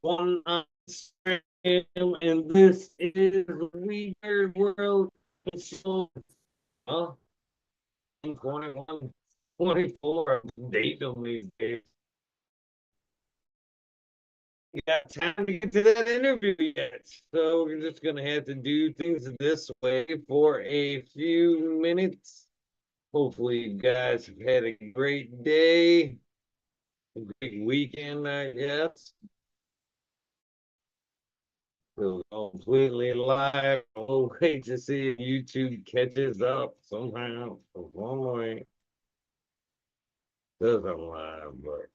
One on Instagram, and this is We Nerd World. So, uh, 21, 24 date on these days. You got time to get to that interview yet. So we're just gonna have to do things this way for a few minutes. Hopefully, you guys have had a great day, a great weekend, I guess. So completely live. I'll wait to see if YouTube catches up somehow. One way doesn't live, but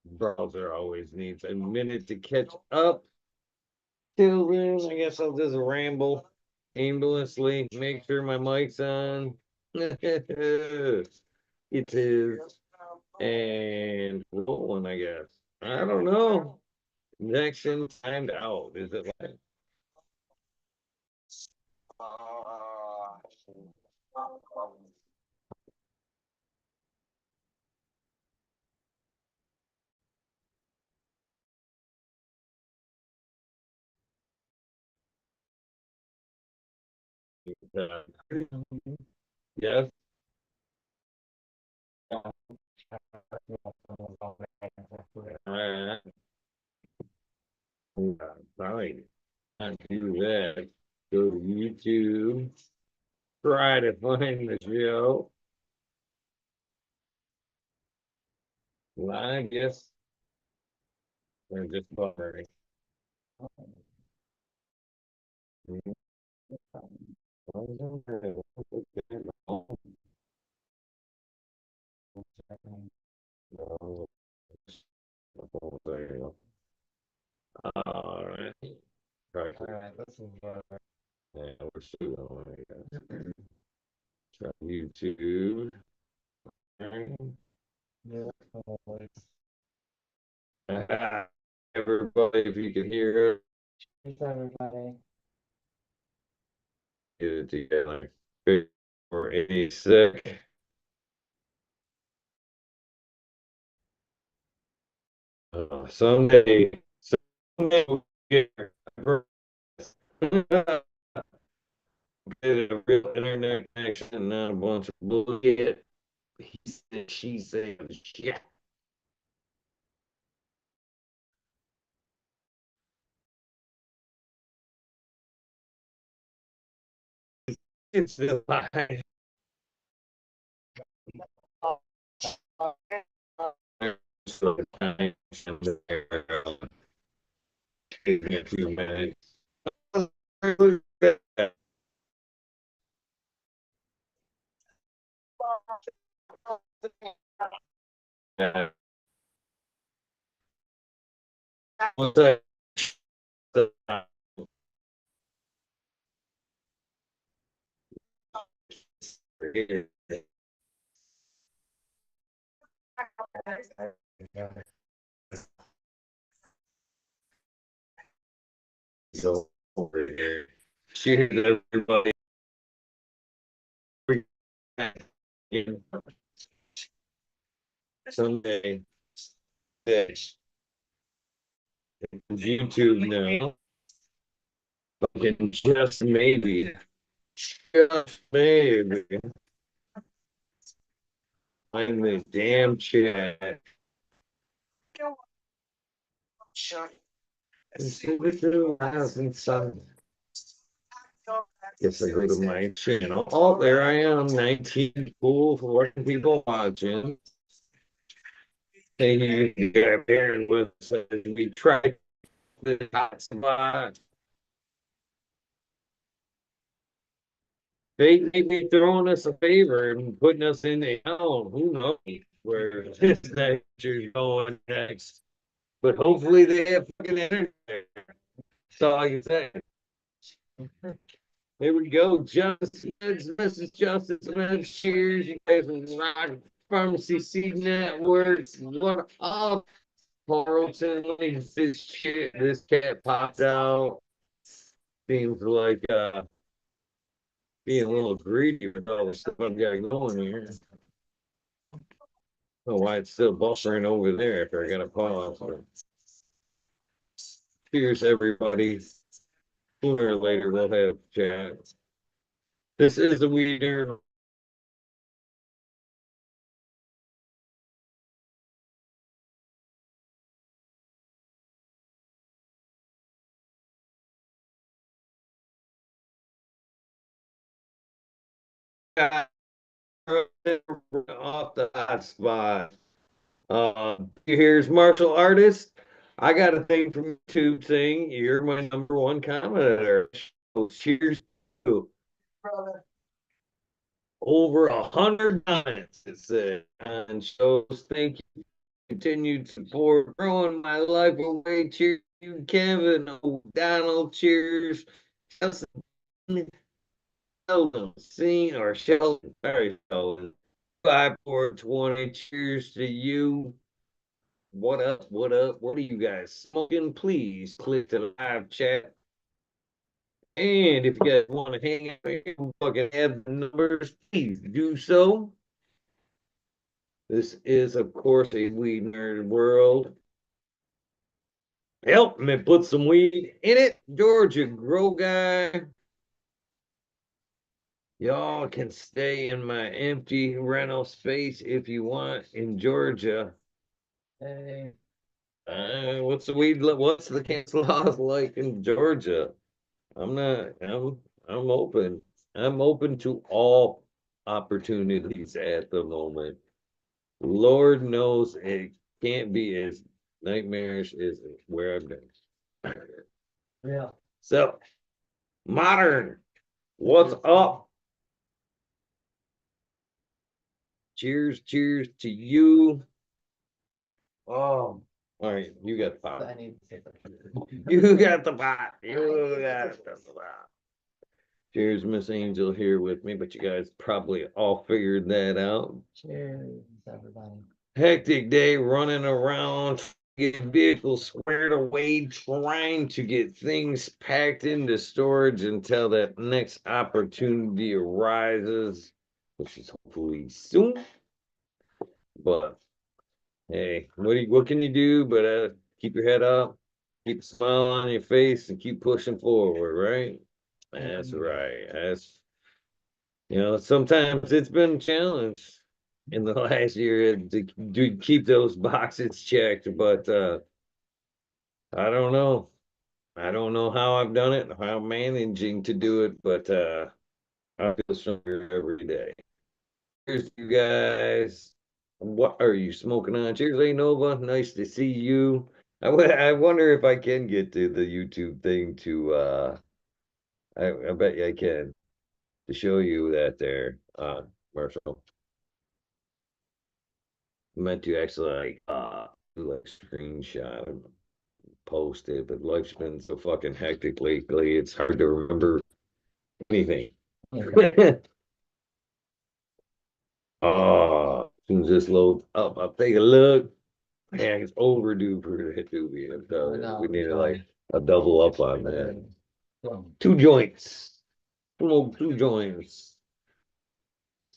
browser always needs a minute to catch up. Till then, I guess I'll just ramble aimlessly, make sure my mic's on. It is. And rolling, I guess. I don't know. Connection timed out. Is it like yes? Alright. Fine. I do that. Go to YouTube. Try to find the show. Well, I guess they're just buffering. All right. This is yeah, we're still on. Try YouTube. Yeah, everybody, if you can hear it, everybody. Get it together. For any sick. Someday we'll get a real internet connection, not a bunch of bullshit. He said, she said, shit. It's the lie. So time taking a few minutes. What's that? So over here. She hit everybody. Someday, this YouTube now, can just maybe, just maybe, find the damn chat. This is the last inside. Guess I go to my channel. Oh, there I am, 19 cool 40 people watching. And you get there with us as we try the hot spot. They may be throwing us a favor and putting us in the hell. Who knows where this is going next? But hopefully they have fucking internet. That's all I can say. Here we go. Justice, this is Justice Smith. Cheers. You guys are rock Pharmacy Seed Networks. What up? Carlton, this shit, this cat popped out. Seems like being a little greedy with all the stuff I've got going here. know why it's still buffering over there after I got a pause. Cheers, everybody. Sooner or later, we'll have chat. This is the Weeder. Off the hot spot. Here's martial artist. I got a thing from YouTube saying you're my number one commenter. So cheers to over 100 comments. It said and shows. Thank you. Continued support, throwing my life away. Cheers, you, Kevin O'Donnell. Cheers, Sheldon, Scene or Sheldon. Sorry, Sheldon. 5420. Cheers to you. What up? What up? What are you guys smoking? Please click the live chat. And if you guys want to hang out here and fucking have the numbers, please do so. This is, of course, a weed nerd world. Help me put some weed in it. Georgia Grow Guy. Y'all can stay in my empty rental space if you want in Georgia. Hey. What's the weed? What's the case laws like in Georgia? I'm not. I'm open. I'm open to all opportunities at the moment. Lord knows it can't be as nightmarish as where I've been. Yeah. So, modern. What's up? Cheers, cheers to you. Oh, all right. You got the pot. You got the pot. You got the pot. Cheers, Miss Angel here with me, but you guys probably all figured that out. Cheers, everybody. Hectic day running around, get vehicles squared away, trying to get things packed into storage until that next opportunity arises, which is hopefully soon. But hey, what can you do but keep your head up, keep a smile on your face, and keep pushing forward, right? That's right. Sometimes it's been a challenge in the last year to keep those boxes checked, but I don't know. I don't know how I've done it, how I'm managing to do it, but I feel stronger every day. Cheers, you guys. What are you smoking on? Cheers, A Nova. Nice to see you. I wonder if I can get to the YouTube thing to I bet you I can to show you that there, Marshall. I meant to actually do like screenshot and post it, but life's been so fucking hectic lately, it's hard to remember anything. Oh, as soon as this loads up, I'll take a look. Man, it's overdue for that to be. We need to like a double up on that. Two joints. Smoke two joints.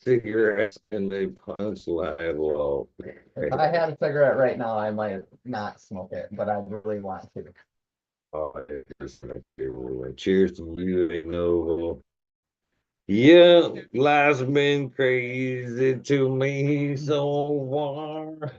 Cigarettes and they punch live low. If I had a cigarette right now, I might not smoke it, but I really want to. Oh, it's my favorite one. Cheers to you, they know. Yeah, life's been crazy to me so far.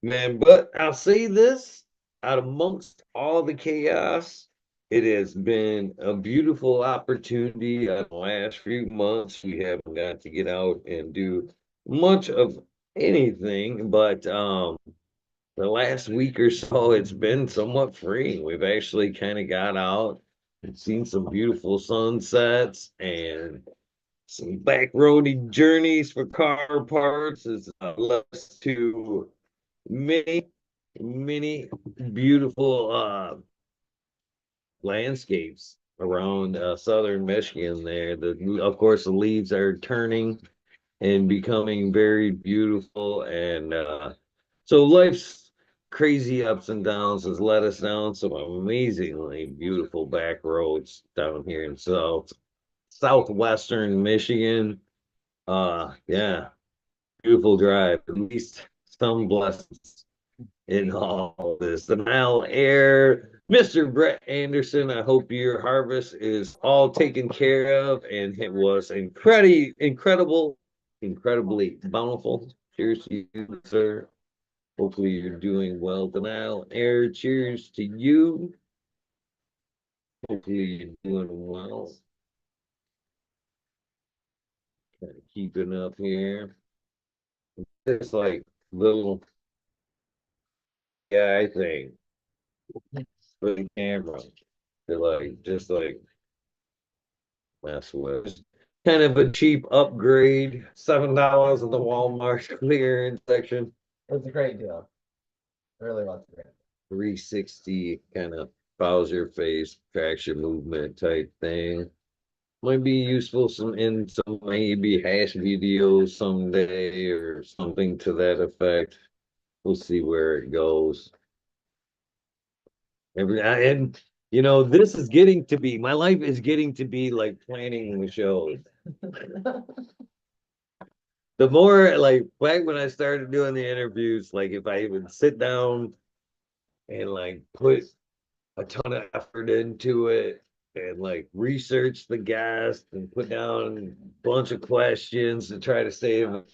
Man, but I'll say this, out amongst all the chaos, it has been a beautiful opportunity. The last few months, we haven't got to get out and do much of anything, but the last week or so, it's been somewhat freeing. We've actually kind of got out and seen some beautiful sunsets and some back roady journeys for car parts. It's led us to many, many beautiful landscapes around southern Michigan there. Of course, the leaves are turning and becoming very beautiful. And so life's crazy ups and downs has led us down some amazingly beautiful back roads down here in southwestern Michigan. Yeah. beautiful drive. At least some blessings in all this. The Nile Air, Mr. Brett Anderson. I hope your harvest is all taken care of, and it was incredibly bountiful. Cheers to you, sir. Hopefully you're doing well. The Nile Air, cheers to you. Hopefully you're doing well. Kind of keeping up here. It's like little guy thing for the camera to like just like mess with. Kind of a cheap upgrade. $7 at the Walmart clearance section. It was a great deal. It really was great. 360 kind of follows your face, tracks your movement type thing. Might be useful in some maybe hash videos someday or something to that effect. We'll see where it goes. And this is getting to be my life is getting to be like planning the shows. The more like back when I started doing the interviews, like if I would sit down and like put a ton of effort into it and like research the guest and put down a bunch of questions to try to save it,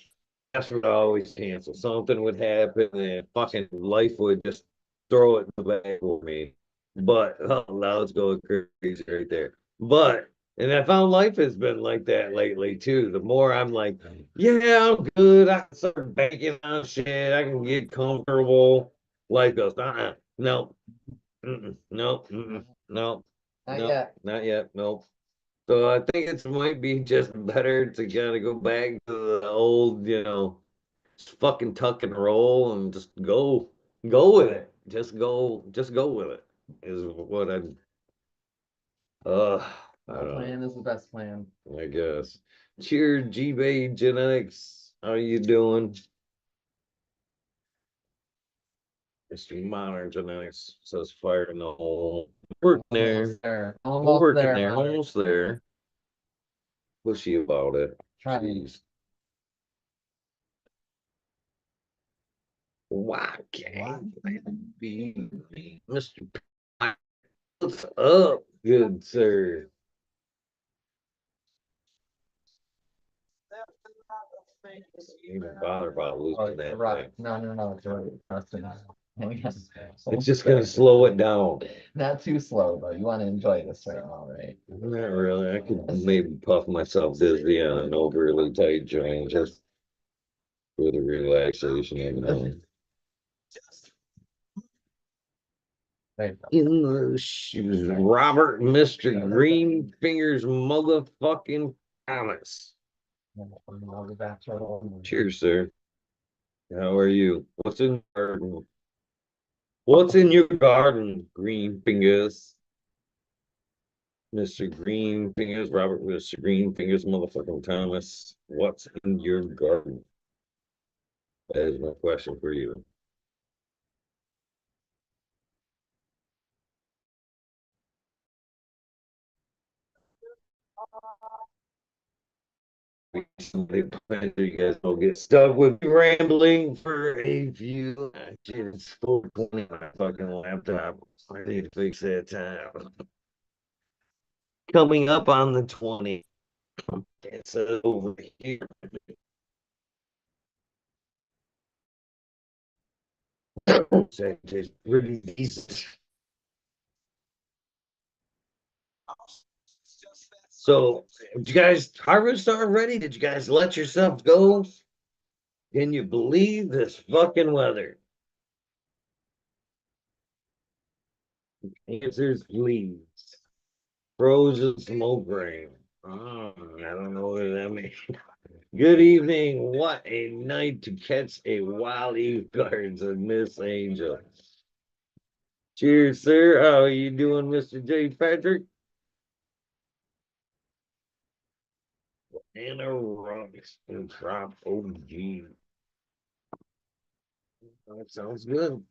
that's what I always cancel. Something would happen and fucking life would just throw it in the bag for me. But oh, now it's going crazy right there. But and I found life has been like that lately too. The more I'm like, yeah, I'm good. I can start banking on shit. I can get comfortable. Life goes, no, no, no, Not no, yet. not yet. Nope. So I think it might be just better to kind of go back to the old, just fucking tuck and roll and just go with it. Just go with it is what uh I The don't know. plan is the best plan. I guess. Cheers, G-Bay Genetics. How you doing? Mr. Modern Genetics says fire in the hole. Working there. Almost there. We're Almost working there, there. Robert. Almost there. Pushy about it. Trying. Jeez. Why can't it be me, Mr. P- What's up, good sir? Even bother about Oh, losing it's that right. thing. No, it's right. Trust me. Hang on. It's just gonna slow it down. Not too slow, though. You want to enjoy this right now, right? Not really. I could maybe puff myself dizzy on an overly tight joint just for the relaxation. Right. In the shoes, Robert, Mr. Green Fingers, motherfucking Thomas. I'll be back shortly. Cheers, sir. How are you? What's in your garden, Green Fingers? Mr. Green Fingers, Robert, Mr. Green Fingers, motherfucking Thomas. What's in your garden? That is my question for you. Somebody planned you guys will get stuck with me rambling for a few. It's 4:20 on my fucking laptop. I need to fix that time. Coming up on the 20th. It's over here. It's pretty decent. So, did you guys harvest already? Did you guys let yourself go? Can you believe this fucking weather? Answers, please. Frozen smoke rain. Oh, I don't know what that means. Good evening. What a night to catch a wild Eve Gardens of Miss Angel. Cheers, sir. How are you doing, Mr. J. Patrick? And a rocks and drop OG. That sounds good.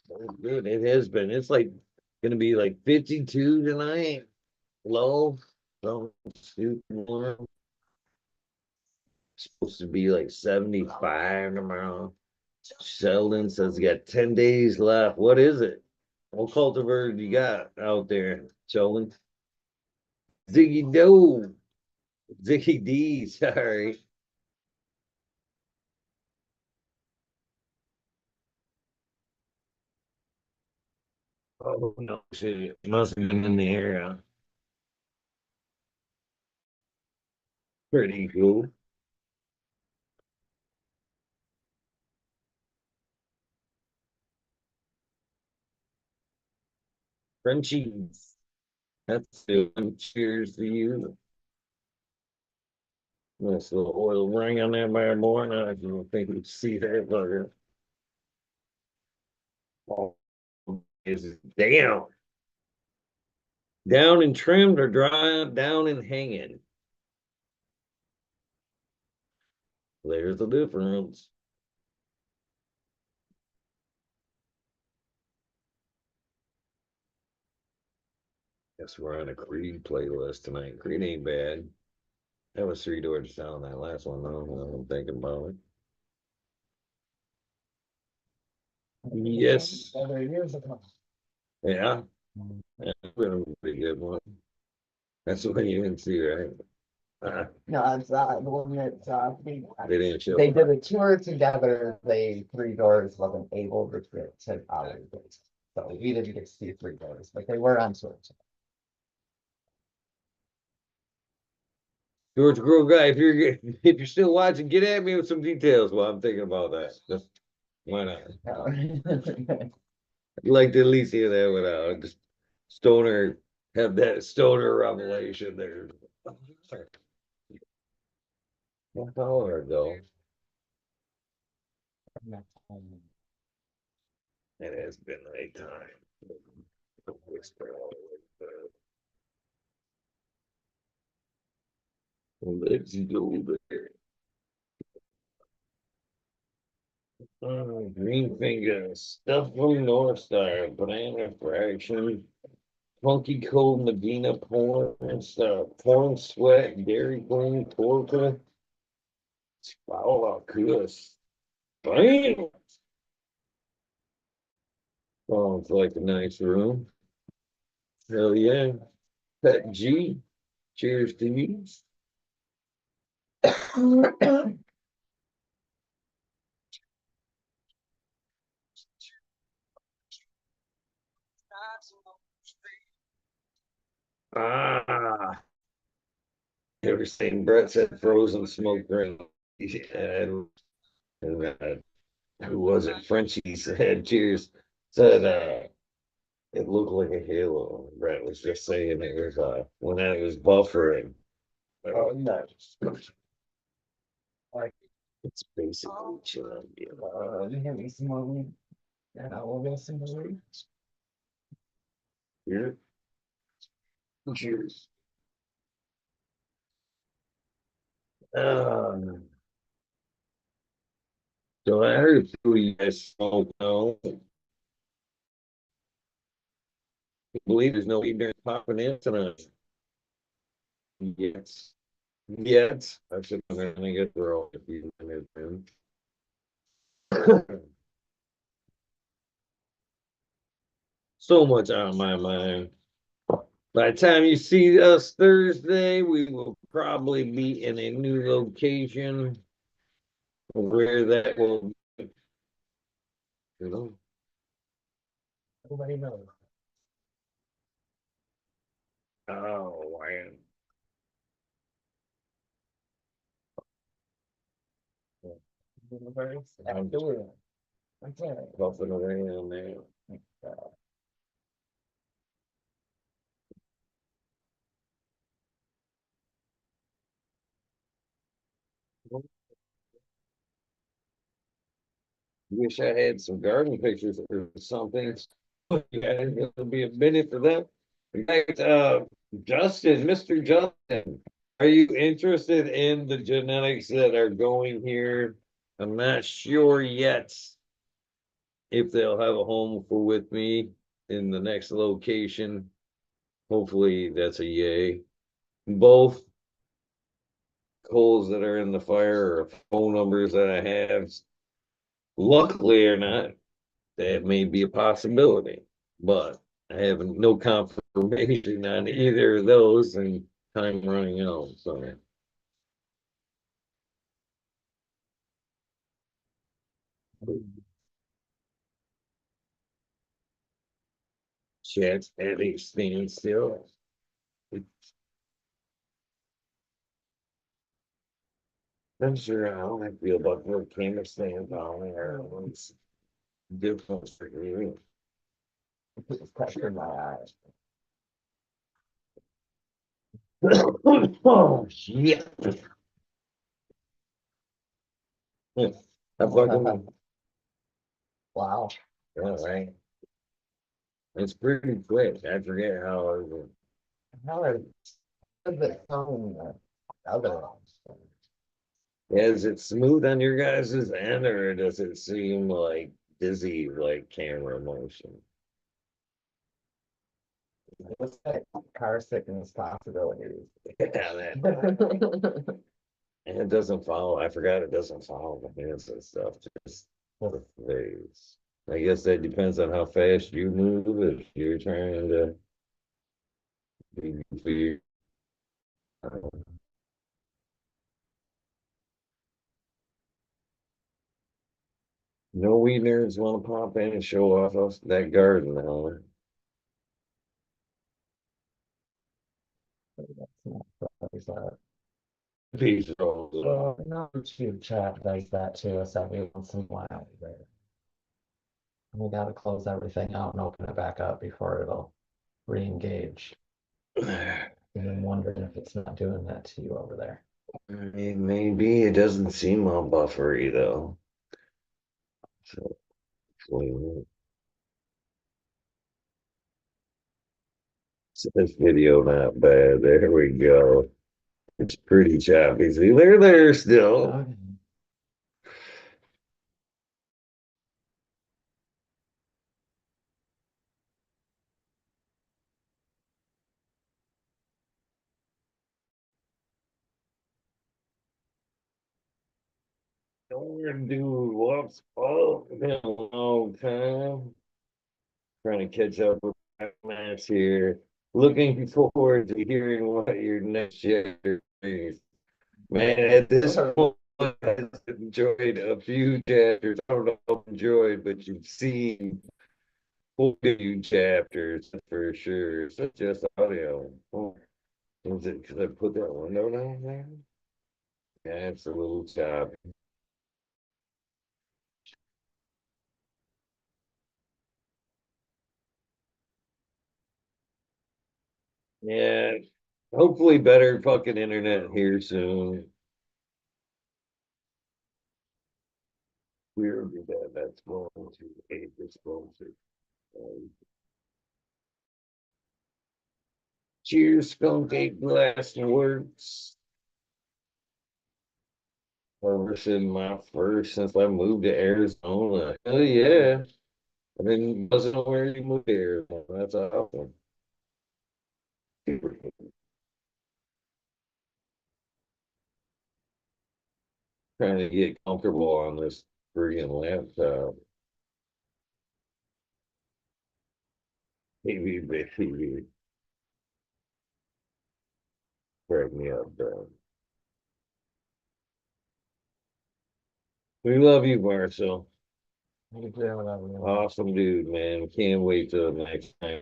Sounds good. It has been. It's like gonna be like 52 tonight. Low. So super warm. Supposed to be like 75 tomorrow. Sheldon says he got 10 days left. What is it? What cultivar you got out there, Sheldon? Ziggy Doe. Ziggy D, sorry. Oh no, shit. Must have been in the area. Pretty cool. Frenchies. That's it. Cheers to you. Nice little oil ring on that bad boy. Now I don't think you see that bugger. Oh, is down. Down and trimmed or dry, down and hanging. There's the difference. Guess we're on a Creed playlist tonight. Creed ain't bad. That was Three Doors Down, that last one, though. I'm thinking about it. Yes. Other years ago. Yeah. That's been a pretty good one. That's what you didn't see, right? No, it's the one that They didn't show. they did a tour together. They Three Doors wasn't able to get to our place. So we didn't get to see Three Doors, but they were on tour. George Grove guy, if you're still watching, get at me with some details while I'm thinking about that. Just why not? I'd like to at least hear that without just stoner have that stoner revelation there. One hour ago. It has been a time. Whisper all the way through. Let's go there. Green fingers, stuff from North Star, banana fraction, funky cold Medina porn and stuff, porn sweat, Dairy Queen, porker, Paula Kuss. Bam! Oh, it's like a nice room. Hell yeah. Pet G, cheers to you. Ah, ever seen Brett said frozen smoked ring? And, who was it? Frenchie said, cheers. Said, it looked like a halo. Brett was just saying it was, when I was buffering. Oh, no. It's basically chilling. Give me some more weed. And I will get some more weed. Yeah. Cheers. Um, so I heard who you guys smoke now. I believe there's no weed there popping in tonight. Yes. Yes. I should have been gonna get through all the few minutes in. So much on my mind. By the time you see us Thursday, we will probably be in a new location. Where that will be, you know. Nobody knows. Oh man. I'm just puffing around now. Wish I had some garden pictures or something. Yeah, it'll be a minute for them. In fact, Justin, Mr. Justin, are you interested in the genetics that are going here? I'm not sure yet if they'll have a home for with me in the next location. Hopefully that's a yay. Both coals that are in the fire or phone numbers that I have. Luckily or not, that may be a possibility, but I have no confirmation on either of those and time running out. So chat's at a standstill. I'm sure how I feel about the camera stands on there. It's different for you. It's pressure my eyes. Oh shit. I fucking Wow. all right. It's pretty quick. I forget how it How are the phone other ones? is it smooth on your guys' end or does it seem like dizzy like camera motion? What's that car sickness possibilities? Yeah, that and it doesn't follow. I forgot it doesn't follow the hands and stuff, just the face. I guess that depends on how fast you move. If you're trying to be goofy. No weed nerds want to pop in and show off us that garden, huh? Is that- Peace rolls it off. Well, no, YouTube chat does that to us every once in a while. We gotta close everything out and open it back up before it'll re-engage. And I'm wondering if it's not doing that to you over there. Maybe it doesn't seem all buffery though. So, hopefully- this video not bad. There we go. It's pretty choppy. See, they're there still. Okay. Don't do whoops. Oh, it's been a long time. Trying to catch up with my match here. Looking forward to hearing what your next chapter is. Man, at this point, I've enjoyed a few chapters. I don't know if I've enjoyed, but you've seen quite a few chapters for sure. It's not just audio. Oh, is it because I put that window down there? Yeah, it's a little choppy. Yeah, hopefully better fucking internet here soon. Weird that that's going to hate this bullshit. Cheers, Skunk Ape Glass Works. This is my first since I moved to Arizona. Oh yeah. I didn't wasn't aware you moved to Arizona. That's awesome. Super cool. Trying to get comfortable on this friggin' laptop. TV, baby. Crack me up, bro. We love you, Marcel. You do whatever you want. Awesome dude, man. Can't wait till next time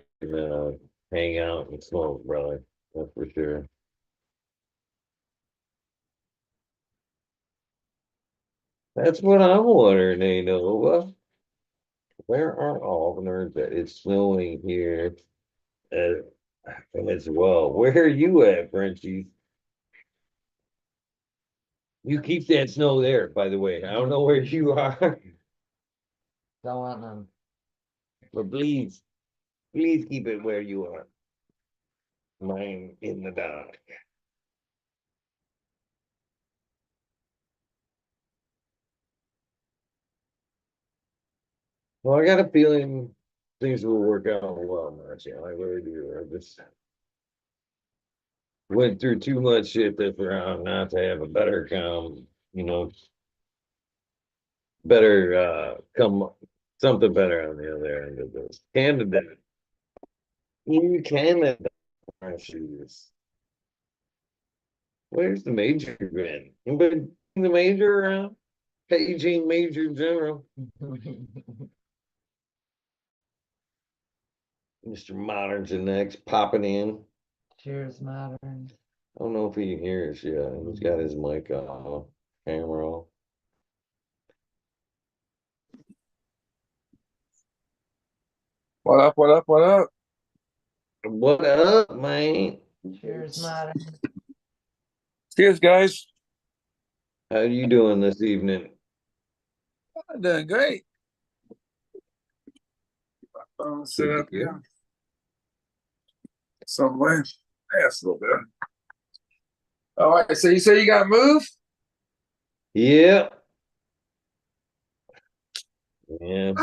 hang out and smoke, brother. That's for sure. That's what I'm wondering, Nova. Where are all the nerds at? It's snowing here uh, as well. Where are you at, Frenchie? You keep that snow there, by the way. I don't know where you are, Don't want them. but please keep it where you are. Mine in the dark. Well, I got a feeling things will work out well, Marcia. I really do. I just went through too much shit this round not to have a better better come something better on the other end of this. Canada. You Canada shoes. Where's the major been? Anybody seen the major around? Paging Major General. Mr. Modern Genetics popping in. Cheers, Modern. I don't know if he can hear us yet. He's got his mic on, camera on. What up, what up, what up? What up, man? Cheers, Modern. Cheers, guys. How you doing this evening? I'm doing great. Set up here. Somewhere. Yes, a little bit. All right, so you say you got to move? Yeah. Yeah.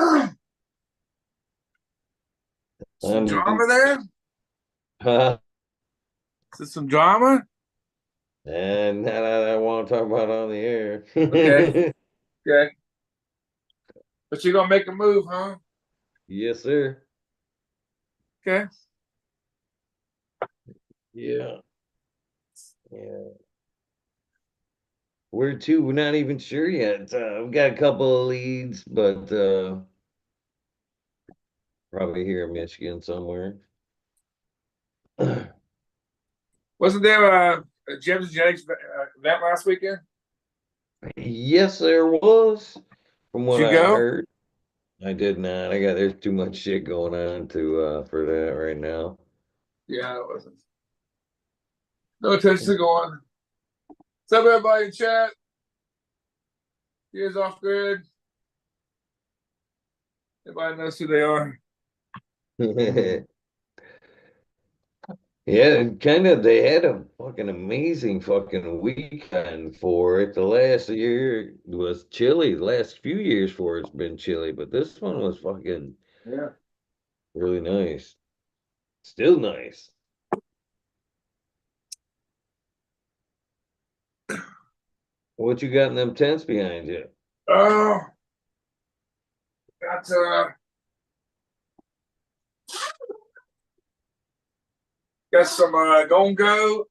Some drama there? Huh? Is there some drama? And that I want to talk about on the air. Okay. Okay. But you're going to make a move, huh? Yes, sir. Okay. Yeah. Yeah. Where to? We're not even sure yet. We've got a couple of leads, but probably here in Michigan somewhere. Wasn't there a Jim's Genetics event last weekend? Yes, there was. From what Did you I go? heard, I did not. There's too much shit going on to for that right now. Yeah, it wasn't. No attention to go on. What's up, everybody in chat? Here's Off Grid. Everybody knows who they are. Yeah, kind of. They had a fucking amazing fucking weekend for it. The last year was chilly. The last few years for it's been chilly, but this one was fucking Yeah. really nice. Still nice. What you got in them tents behind you? Oh, got got some Gon Go.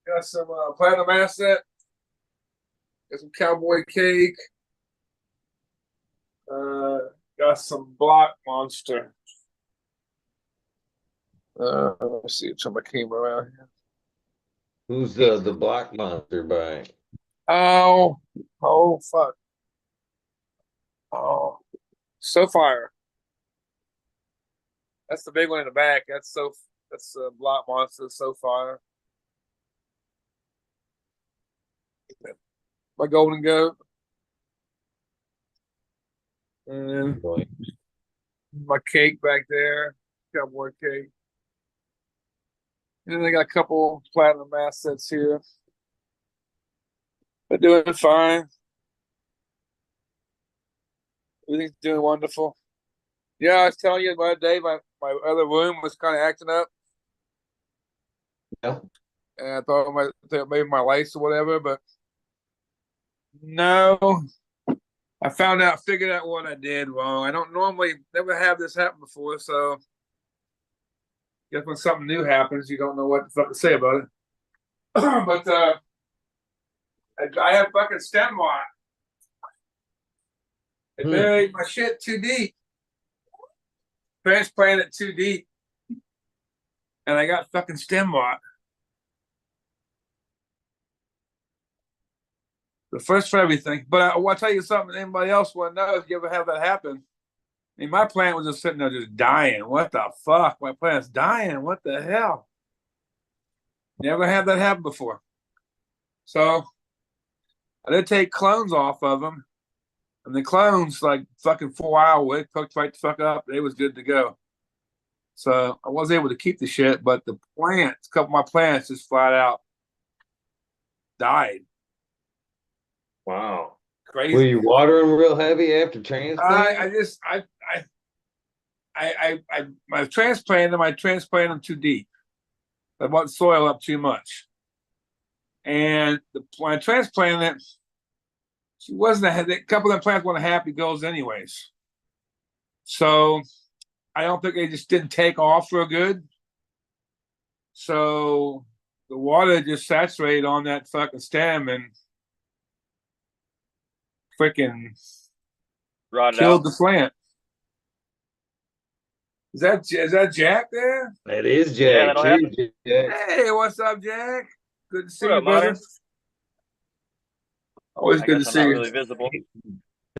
Got some Platinum Asset. Got some Cowboy Cake. Got some Block Monster. Let me see. Turn my camera around here. Who's the black monster by? Oh, oh, fuck. Oh, So Fire. That's the big one in the back. That's Block Monster. So Fire. My Golden Goat. And Boy. my cake back there, Cowboy Cake. And then I got a couple Platinum Assets here. They're doing fine. Everything's doing wonderful. Yeah, I was telling you the other day, my other room was kind of acting up. Yeah. And I thought maybe my lights or whatever, but no. I figured out what I did wrong. I don't normally never have this happen before, so I guess when something new happens, you don't know what the fuck to say about it. But I have fucking stem rot. I buried my shit too deep. Transplanted too deep. And I got fucking stem rot. The first for everything. But I'll tell you something anybody else want to know if you ever have that happen. I mean, my plant was just sitting there just dying. What the fuck? My plant's dying. What the hell? Never had that happen before. So I did take clones off of them. And the clones, like fucking 4 hours, it cooked right the fuck up. It was good to go. So I was able to keep the shit, but the plants, a couple of my plants just flat out died. Wow. Crazy. Were you watering real heavy after transplant? I I transplanted them too deep. I brought soil up too much. And when I transplanted it, she wasn't a couple of the plants weren't happy goes anyways. So I don't think they just didn't take off real good. So the water just saturated on that fucking stem and freaking Rotted killed out. the plant. Is that Jack there? That is Yeah, Jack. that'll Cheers, happen. Jack. Hey, what's up, Jack? Good to see What you, up, brother. Modern? Always I good guess to I'm see not you. really visible.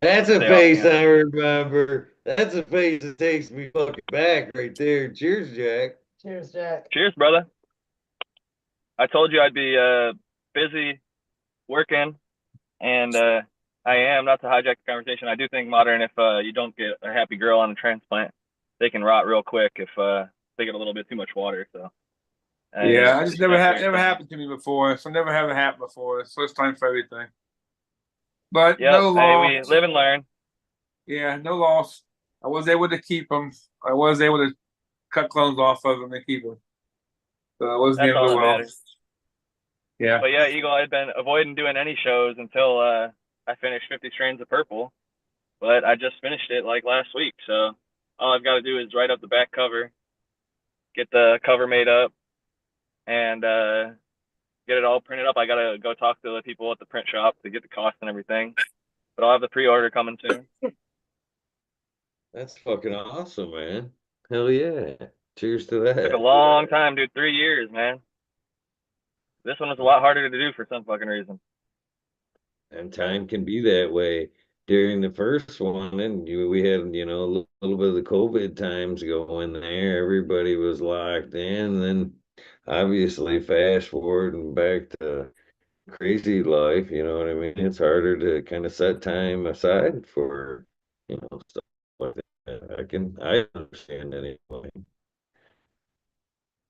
That's a Stay off face camera. I remember. That's a face that takes me fucking back right there. Cheers, Jack. Cheers, Jack. Cheers, brother. I told you I'd be busy working, and I am. Not to hijack the conversation, I do think, Modern, if you don't get a happy girl on a transplant, they can rot real quick if they get a little bit too much water. So Yeah, I just never respect your never intent. happened to me before. So never have it happen before. It's first time for everything. But Yep. no Hey, we loss. live and learn. Yeah, no loss. I was able to keep them. I was able to cut clones off of them and keep them. So I wasn't That's able all to that well. matters. Yeah. But yeah, Eagle, I'd been avoiding doing any shows until I finished 50 Strains of Purple. But I just finished it like last week. So all I've got to do is write up the back cover, get the cover made up, and get it all printed up. I got to go talk to the people at the print shop to get the cost and everything. But I'll have the pre-order coming soon. That's fucking awesome, man. Hell yeah. Cheers to Took a that. long time, dude. 3 years, man. This one was a lot harder to do for some fucking reason. And time can be that way. During the first one, and we had, a little bit of the COVID times going there. Everybody was locked in. Then, obviously, fast forward and back to crazy life. You know what I mean? It's harder to kind of set time aside for, stuff like that. I understand anyway.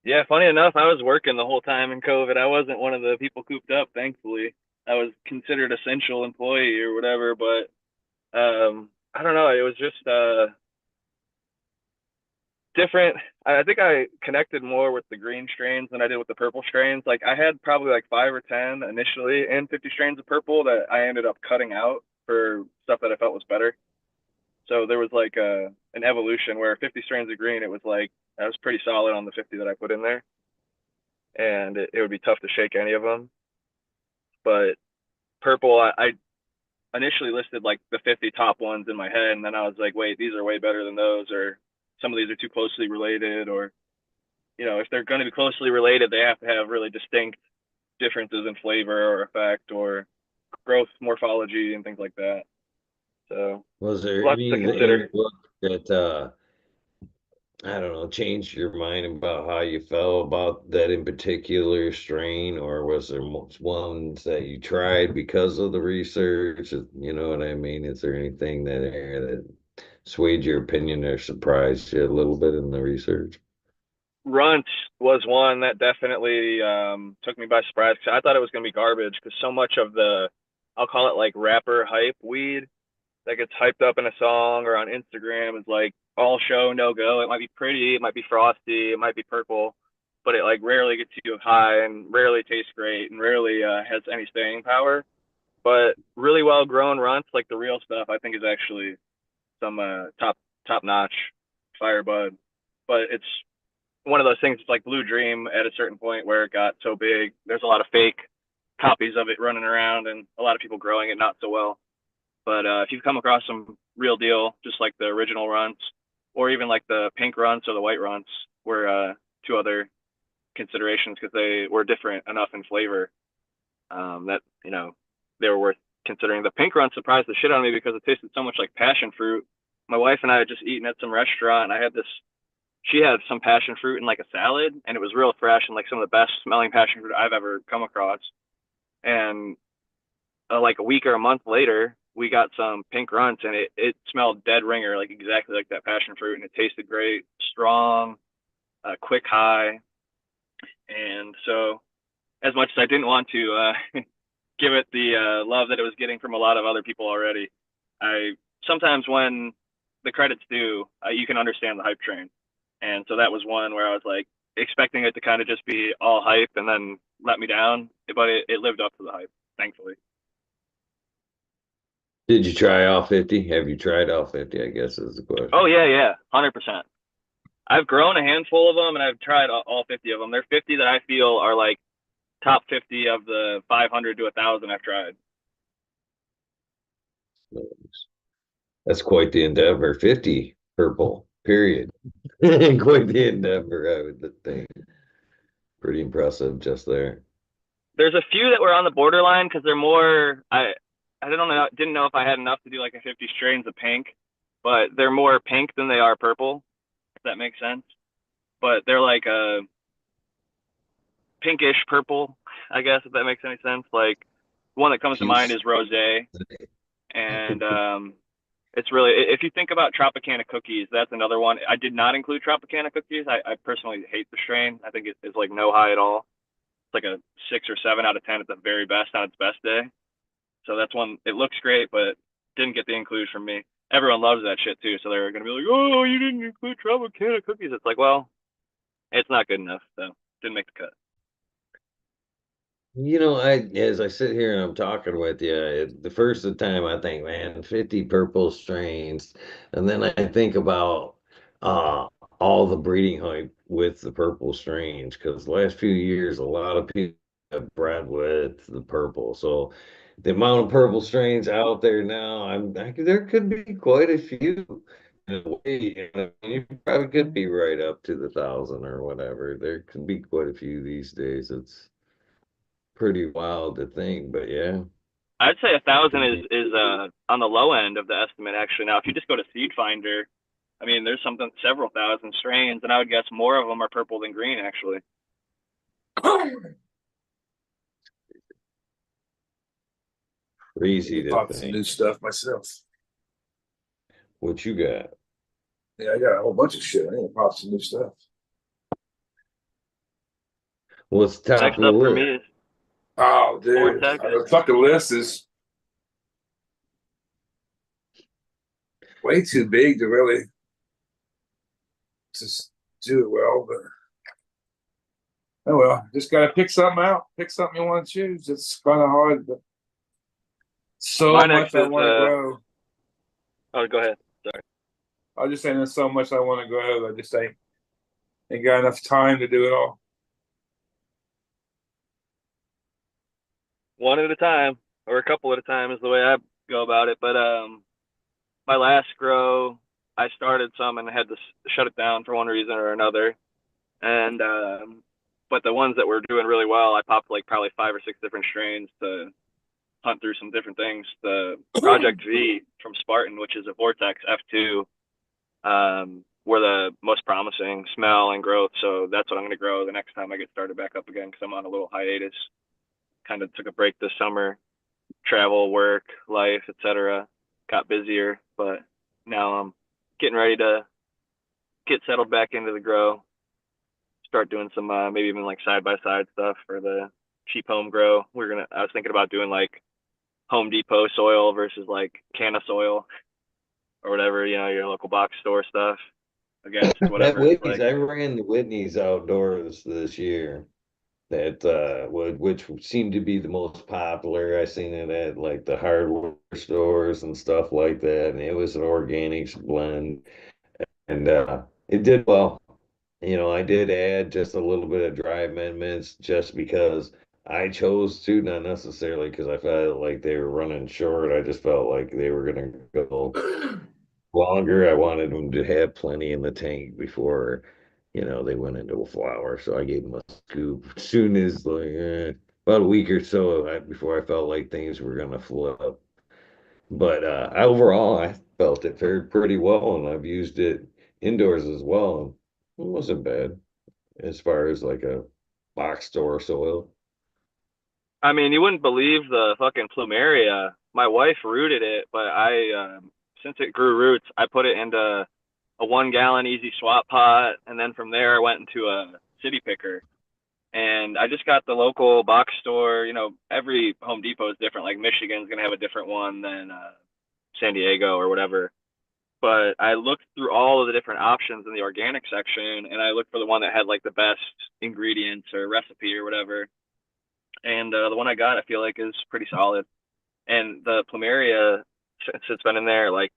Yeah, funny enough, I was working the whole time in COVID. I wasn't one of the people cooped up, thankfully. I was considered essential employee or whatever, but I don't know. It was just different. I think I connected more with the green strains than I did with the purple strains. Like I had probably like 5 or 10 initially in 50 strains of purple that I ended up cutting out for stuff that I felt was better. So there was like an evolution where 50 strains of green, it was like I was pretty solid on the 50 that I put in there, and it would be tough to shake any of them. But purple, I initially listed like the 50 top ones in my head, and then I was like, wait, these are way better than those, or some of these are too closely related, or if they're going to be closely related, they have to have really distinct differences in flavor or effect or growth morphology and things like that. So Was there lots any to in consider. the book that I don't know, changed your mind about how you felt about that in particular strain, or was there ones that you tried because of the research? You know what I mean? Is there anything that swayed your opinion or surprised you a little bit in the research? Runt was one that definitely took me by surprise because I thought it was going to be garbage because so much of the, I'll call it like rapper hype weed that gets hyped up in a song or on Instagram is like all show, no go. It might be pretty, it might be frosty, it might be purple, but it like rarely gets you high and rarely tastes great and rarely has any staying power. But really well grown runts, like the real stuff, I think is actually some top notch fire bud. But it's one of those things. It's like Blue Dream at a certain point where it got so big. There's a lot of fake copies of it running around and a lot of people growing it not so well. But if you've come across some real deal, just like the original runts, or even like the pink runts or the white runts, were two other considerations because they were different enough in flavor that they were worth considering. The pink run surprised the shit out of me because it tasted so much like passion fruit. My wife and I had just eaten at some restaurant, and I had this. She had some passion fruit in like a salad, and it was real fresh and like some of the best smelling passion fruit I've ever come across. And like a week or a month later, we got some pink runts, and it smelled dead ringer, like exactly like that passion fruit, and it tasted great, strong, quick high. And so, as much as I didn't want to give it the love that it was getting from a lot of other people already, I sometimes when the credit's due. You can understand the hype train, and so that was one where I was like expecting it to kind of just be all hype and then let me down, but it lived up to the hype, thankfully. Did you try all 50? Have you tried all 50? I guess is the question. Oh yeah, 100%. I've grown a handful of them, and I've tried all 50 of them. There are 50 that I feel are like top 50 of the 500 to 1,000 I've tried. That's quite the endeavor. 50 purple, period. Quite the endeavor, I would think. Pretty impressive just there. There's a few that were on the borderline because they're more. I didn't know if I had enough to do like a 50 strains of pink, but they're more pink than they are purple, if that makes sense. But they're like a pinkish purple, I guess, if that makes any sense. Like one that comes to mind is rosé, and it's really, if you think about Tropicana cookies, that's another one. I did not include Tropicana cookies. I personally hate the strain. I think it's like no high at all. It's like a 6 or 7 out of 10 at the very best on its best day. So that's one. It looks great, but didn't get the include from me. Everyone loves that shit too, so they're gonna be like, "Oh, you didn't include Tropicana cookies." It's like, well, it's not good enough, so didn't make the cut. As I sit here and I'm talking with you, the first time I think, man, 50 purple strains, and then I think about uh all the breeding hype with the purple strains, because the last few years, a lot of people have bred with the purple. So the amount of purple strains out there now, there could be quite a few. In a way, you probably could be right up to the 1,000 or whatever. There could be quite a few these days. It's pretty wild to think, but yeah. I'd say 1,000 is on the low end of the estimate actually. Now, if you just go to Seed Finder, I mean, there's several thousand strains, and I would guess more of them are purple than green actually. Crazy to Bought some think. new stuff myself. What you got? Yeah, I got a whole bunch of shit. I need to pop some new stuff. What's top Next of the up for list? me is Oh, dude. Vortex. The fucking list is way too big to really just do it well, but oh well, just gotta pick something out. Pick something you want to choose. It's kind of hard, but so My much next I is want to grow. oh, go ahead. Sorry. I was just saying there's so much I want to grow. I just ain't got enough time to do it all. One at a time, or a couple at a time is the way I go about it. But my last grow, I started some and had to shut it down for one reason or another. And but the ones that were doing really well, I popped like probably 5 or 6 different strains to hunt through some different things. The Project V from Spartan, which is a Vortex F2, were the most promising smell and growth. So that's what I'm going to grow the next time I get started back up again because I'm on a little hiatus. Kind of took a break this summer, travel, work, life, etc. Got busier, but now I'm getting ready to get settled back into the grow. Start doing some maybe even like side by side stuff for the cheap home grow. I was thinking about doing like Home Depot soil versus like Canna soil or whatever, your local box store stuff against At whatever it's Whitney's, like. I ran the Whitney's outdoors this year. That which seemed to be the most popular. I seen it at like the hardware stores and stuff like that, and it was an organics blend, and it did well. I did add just a little bit of dry amendments just because I chose to, not necessarily because I felt like they were running short. I just felt like they were gonna go longer. I wanted them to have plenty in the tank before, they went into a flower. So I gave them a scoop as soon as like about a week or so before I felt like things were gonna flip. But overall, I felt it fared pretty well, and I've used it indoors as well. It wasn't bad as far as like a box store soil. I mean, you wouldn't believe the fucking plumeria. My wife rooted it, but since it grew roots, I put it into a 1 gallon easy swap pot, and then from there I went into a city picker. And I just got the local box store. Every Home Depot is different. Like Michigan's gonna have a different one than San Diego or whatever. but I looked through all of the different options in the organic section, and I looked for the one that had like the best ingredients or recipe or whatever. And the one I got, I feel like, is pretty solid. And the plumeria, since it's been in there, like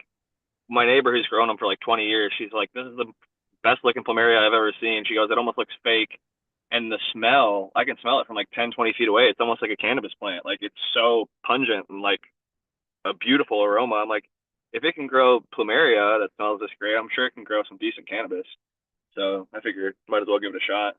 my neighbor who's grown them for like 20 years, she's like, this is the best looking plumeria I've ever seen. She goes, it almost looks fake. And the smell, I can smell it from like 10, 20 feet away. It's almost like a cannabis plant. Like it's so pungent and like a beautiful aroma. I'm like, if it can grow plumeria that smells this great, I'm sure it can grow some decent cannabis. So I figured might as well give it a shot.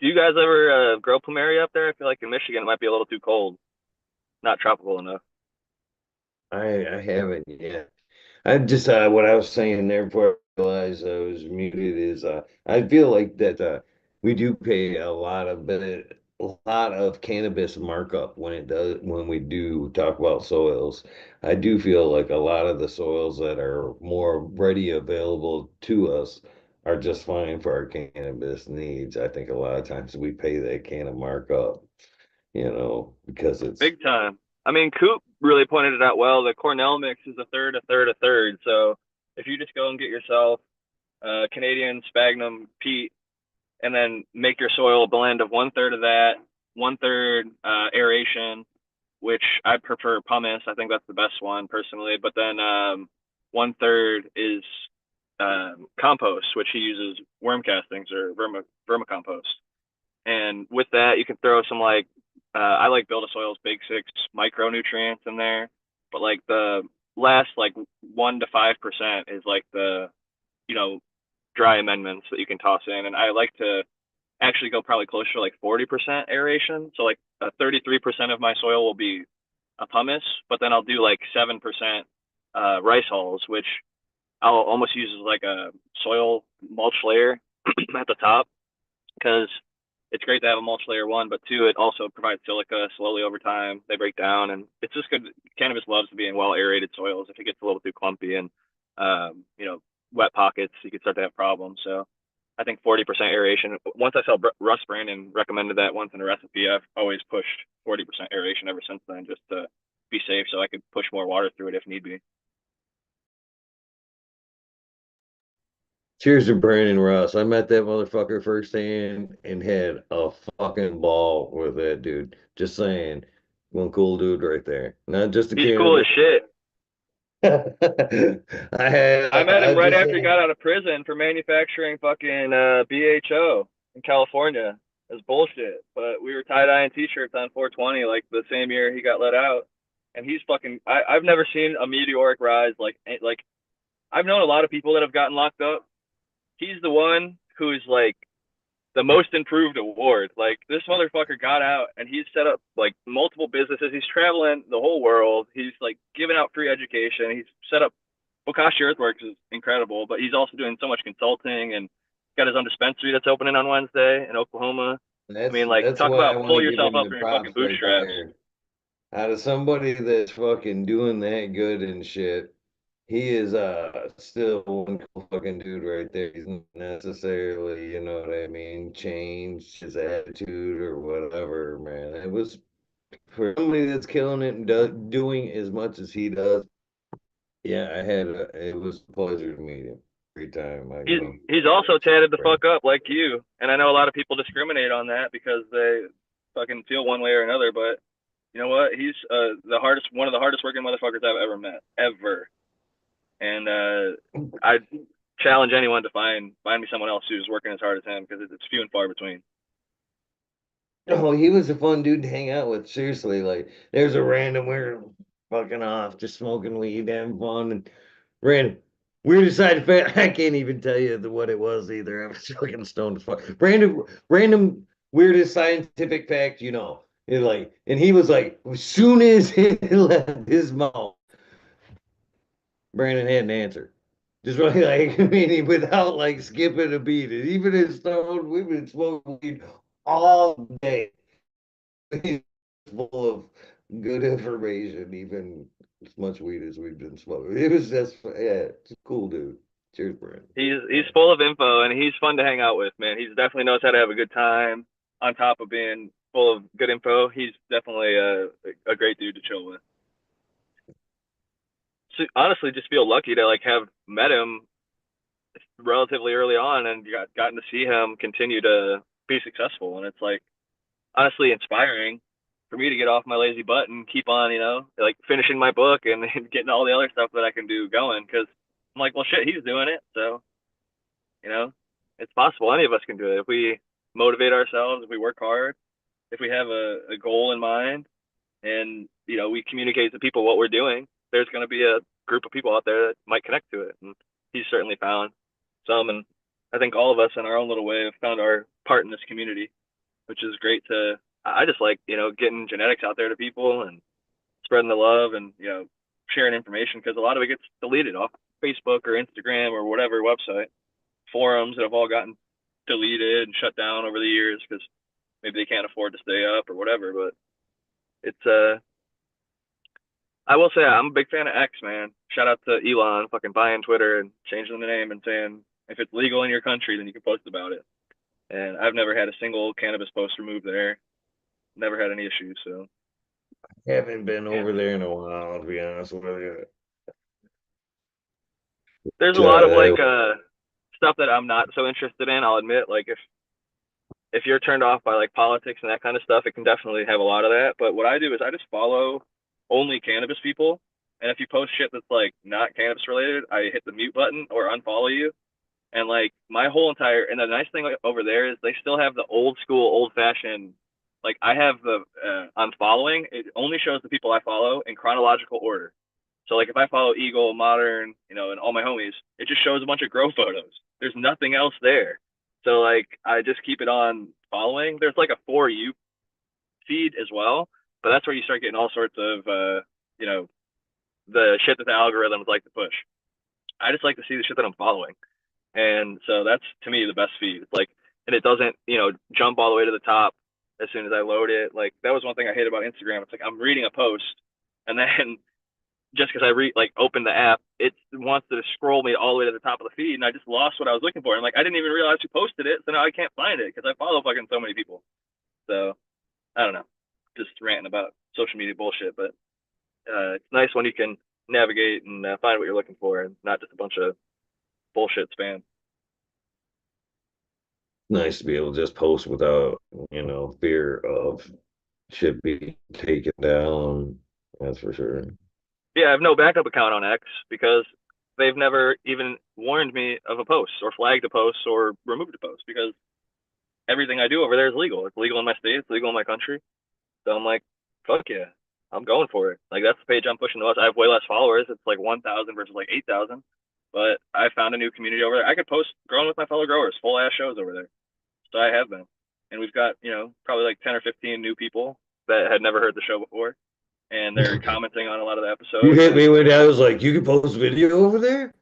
Do you guys ever grow plumeria up there? I feel like in Michigan it might be a little too cold, not tropical enough. I haven't yet. I just what I was saying there before I realized I was muted is I feel like that we do pay a lot of cannabis markup when we do talk about soils. I do feel like a lot of the soils that are more ready available to us are just fine for our cannabis needs. I think a lot of times we pay that kind of markup, because it's Big time. I mean, Coop really pointed it out well. The Cornell mix is a third, a third, a third. So if you just go and get yourself Canadian sphagnum peat and then make your soil a blend of one third of that, one third aeration, which I prefer pumice. I think that's the best one personally. But then one third is compost, which he uses worm castings or vermicompost. And with that, you can throw some like I like Build a Soil's Big Six micronutrients in there, but like the last like 1 to 5% is like the you know dry amendments that you can toss in, and I like to actually go probably closer to like 40% aeration. So like 33% of my soil will be a pumice, but then I'll do like 7% rice hulls, which I'll almost use as like a soil mulch layer at the top because it's great to have a mulch layer one, but two, it also provides silica slowly over time. They break down, and it's just good. Cannabis loves to be in well aerated soils. If it gets a little too clumpy and wet pockets, you could start to have problems. So I think 40% aeration. Once I saw Russ Brandon recommended that once in a recipe, I've always pushed 40% aeration ever since then, just to be safe, so I could push more water through it if need be. Cheers to Brandon Ross. I met that motherfucker firsthand and had a fucking ball with that dude. Just saying. One cool dude right there. Not just a He's cool as cannabis. shit. I met I him right just after he got out of prison for manufacturing fucking BHO in California. It was bullshit. But we were tie-dyeing t-shirts on 420 like the same year he got let out. And he's fucking I've never seen a meteoric rise like I've known a lot of people that have gotten locked up. He's the one who's like the most improved award. Like this motherfucker got out and he's set up like multiple businesses. He's traveling the whole world. He's like giving out free education. He's set up Bokashi Earthworks is incredible, but he's also doing so much consulting and got his own dispensary that's opening on Wednesday in Oklahoma. I mean, like, that's talk why I about want pull to give yourself him up the from your fucking props right bootstraps. there. Out of somebody that's fucking doing that good and shit, he is still one cool fucking dude right there. He's not necessarily, you know what I mean, changed his attitude or whatever, man. It was for somebody that's killing it and doing as much as he does. Yeah, it was a pleasure to meet him. Great time. He's also tatted the fuck up like you, and I know a lot of people discriminate on that because they fucking feel one way or another. But you know what? He's one of the hardest working motherfuckers I've ever met, ever. And I challenge anyone to find me someone else who's working as hard as him because it's few and far between. Oh, he was a fun dude to hang out with. Seriously, like there's a random we're fucking off, just smoking weed, having fun, and random weirdest side effect. I can't even tell you what it was either. I was fucking stoned as fuck. Random weirdest scientific fact, and he was like, as soon as it left his mouth, Brandon had an answer. Just really like, I mean, without like skipping a beat. And even in stoned, we've been smoking weed all day. He's full of good information, even as much weed as we've been smoking. It was just, yeah, it's a cool dude. Cheers, Brandon. He's full of info and he's fun to hang out with, man. He definitely knows how to have a good time on top of being full of good info. He's definitely a great dude to chill with. So honestly, just feel lucky to like have met him relatively early on and gotten to see him continue to be successful. And it's like honestly inspiring for me to get off my lazy butt and keep on, like finishing my book and, and getting all the other stuff that I can do going. Because I'm like, well, shit, he's doing it, so you know, it's possible. Any of us can do it if we motivate ourselves, if we work hard, if we have a goal in mind, and we communicate to people what we're doing. There's going to be a group of people out there that might connect to it, and he's certainly found some. And I think all of us in our own little way have found our part in this community, which is great to. I just like getting genetics out there to people and spreading the love and sharing information because a lot of it gets deleted off Facebook or Instagram or whatever website forums that have all gotten deleted and shut down over the years because maybe they can't afford to stay up or whatever. But it's I will say I'm a big fan of X, man. Shout out to Elon fucking buying Twitter and changing the name and saying if it's legal in your country then you can post about it. And I've never had a single cannabis post removed there. Never had any issues. So Haven't been over there in a while, to be honest with you. there's a lot of like stuff that I'm not so interested in. I'll admit, like if you're turned off by like politics and that kind of stuff, it can definitely have a lot of that. But what I do is I just follow only cannabis people. And if you post shit that's like not cannabis related, I hit the mute button or unfollow you. And like my whole entire, and the nice thing over there is they still have the old school, old fashioned, like I have the unfollowing, it only shows the people I follow in chronological order. So like if I follow Eagle, Modern, and all my homies, it just shows a bunch of grow photos. There's nothing else there. So like I just keep it on following. There's like a for you feed as well, but that's where you start getting all sorts of the shit that the algorithms like to push. I just like to see the shit that I'm following. And so that's to me the best feed. It's like and it doesn't, jump all the way to the top as soon as I load it. Like that was one thing I hate about Instagram. It's like I'm reading a post and then just because I open the app, it wants to scroll me all the way to the top of the feed, and I just lost what I was looking for. And like I didn't even realize who posted it, so now I can't find it because I follow fucking so many people. So I don't know, just ranting about social media bullshit. But it's nice when you can navigate and find what you're looking for, and not just a bunch of bullshit spam. Nice to be able to just post without, fear of shit being taken down. That's for sure. Yeah, I have no backup account on X because they've never even warned me of a post or flagged a post or removed a post because everything I do over there is legal. It's legal in my state. It's legal in my country. So I'm like, fuck yeah, I'm going for it. Like that's the page I'm pushing the most. I have way less followers. It's like 1,000 versus like 8,000. But I found a new community over there. I could post growing with my fellow growers, full ass shows over there. So I have been. And we've got, probably like 10 or 15 new people that had never heard the show before. And they're commenting on a lot of the You episodes. hit me when I was like, you can post video over there?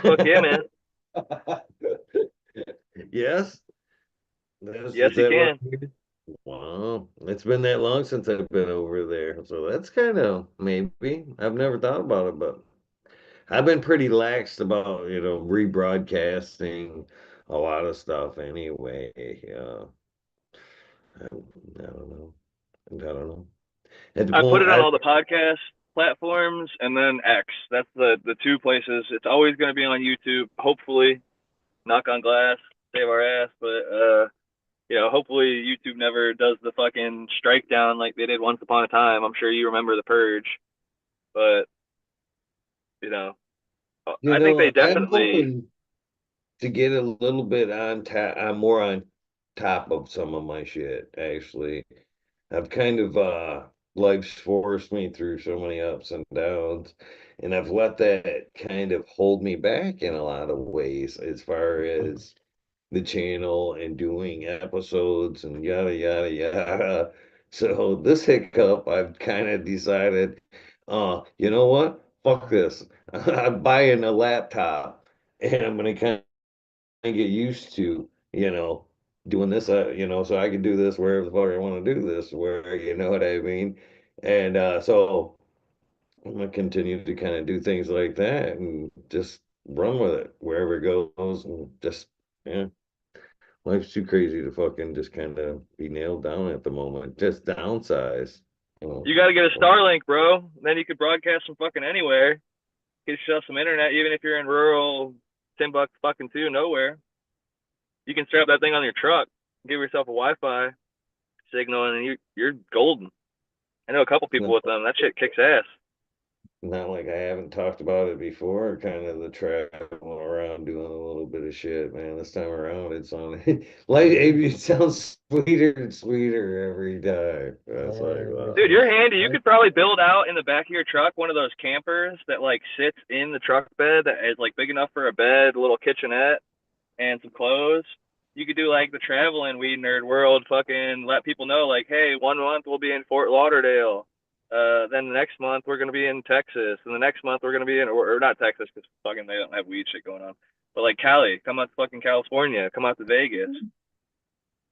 Fuck yeah, man. Yes. Yes, Is you that can. Wow, it's been that long since I've been over there. So that's kind of maybe. I've never thought about it, but I've been pretty laxed about, rebroadcasting a lot of stuff anyway. I don't know. I don't know. At the I put point, it on all the podcast platforms and then X. That's the two places. It's always going to be on YouTube. Hopefully, knock on glass, save our ass. But hopefully YouTube never does the fucking strike down like they did once upon a time. I'm sure you remember the purge, but you know, I think they I'm definitely. hoping to get a little bit on top. I'm more on top of some of my shit, actually. I've kind of life's forced me through so many ups and downs, and I've let that kind of hold me back in a lot of ways as far as the channel and doing episodes and yada yada yada. So this hiccup, I've kind of decided, you know what? Fuck this. I'm buying a laptop and I'm gonna kind of get used to, doing this, so I can do this wherever the fuck I want to do this, where you know what I mean. And so I'm gonna continue to kind of do things like that and just run with it wherever it goes and just yeah. Life's too crazy to fucking just kind of be nailed down at the moment. Just downsize. You got to get a Starlink, bro. Then you could broadcast from fucking anywhere. Get yourself some internet, even if you're in rural Timbuktu fucking two nowhere. You can strap that thing on your truck, give yourself a Wi-Fi signal, and you're golden. I know a couple people with them. That shit kicks ass. Not like I haven't talked about it before, kind of the traveling around doing a little bit of shit, man. This time around, it's on like it sounds sweeter and sweeter every time. That's like, wow. Dude, you're handy. You could probably build out in the back of your truck one of those campers that like sits in the truck bed that is like big enough for a bed, a little kitchenette, and some clothes. You could do like the traveling Weed Nerd World, fucking let people know like, hey, 1 month we'll be in Fort Lauderdale. Then the next month we're gonna be in Texas, and the next month we're gonna be in or not Texas because fucking they don't have weed shit going on. But like Cali, come out to fucking California, come out to Vegas.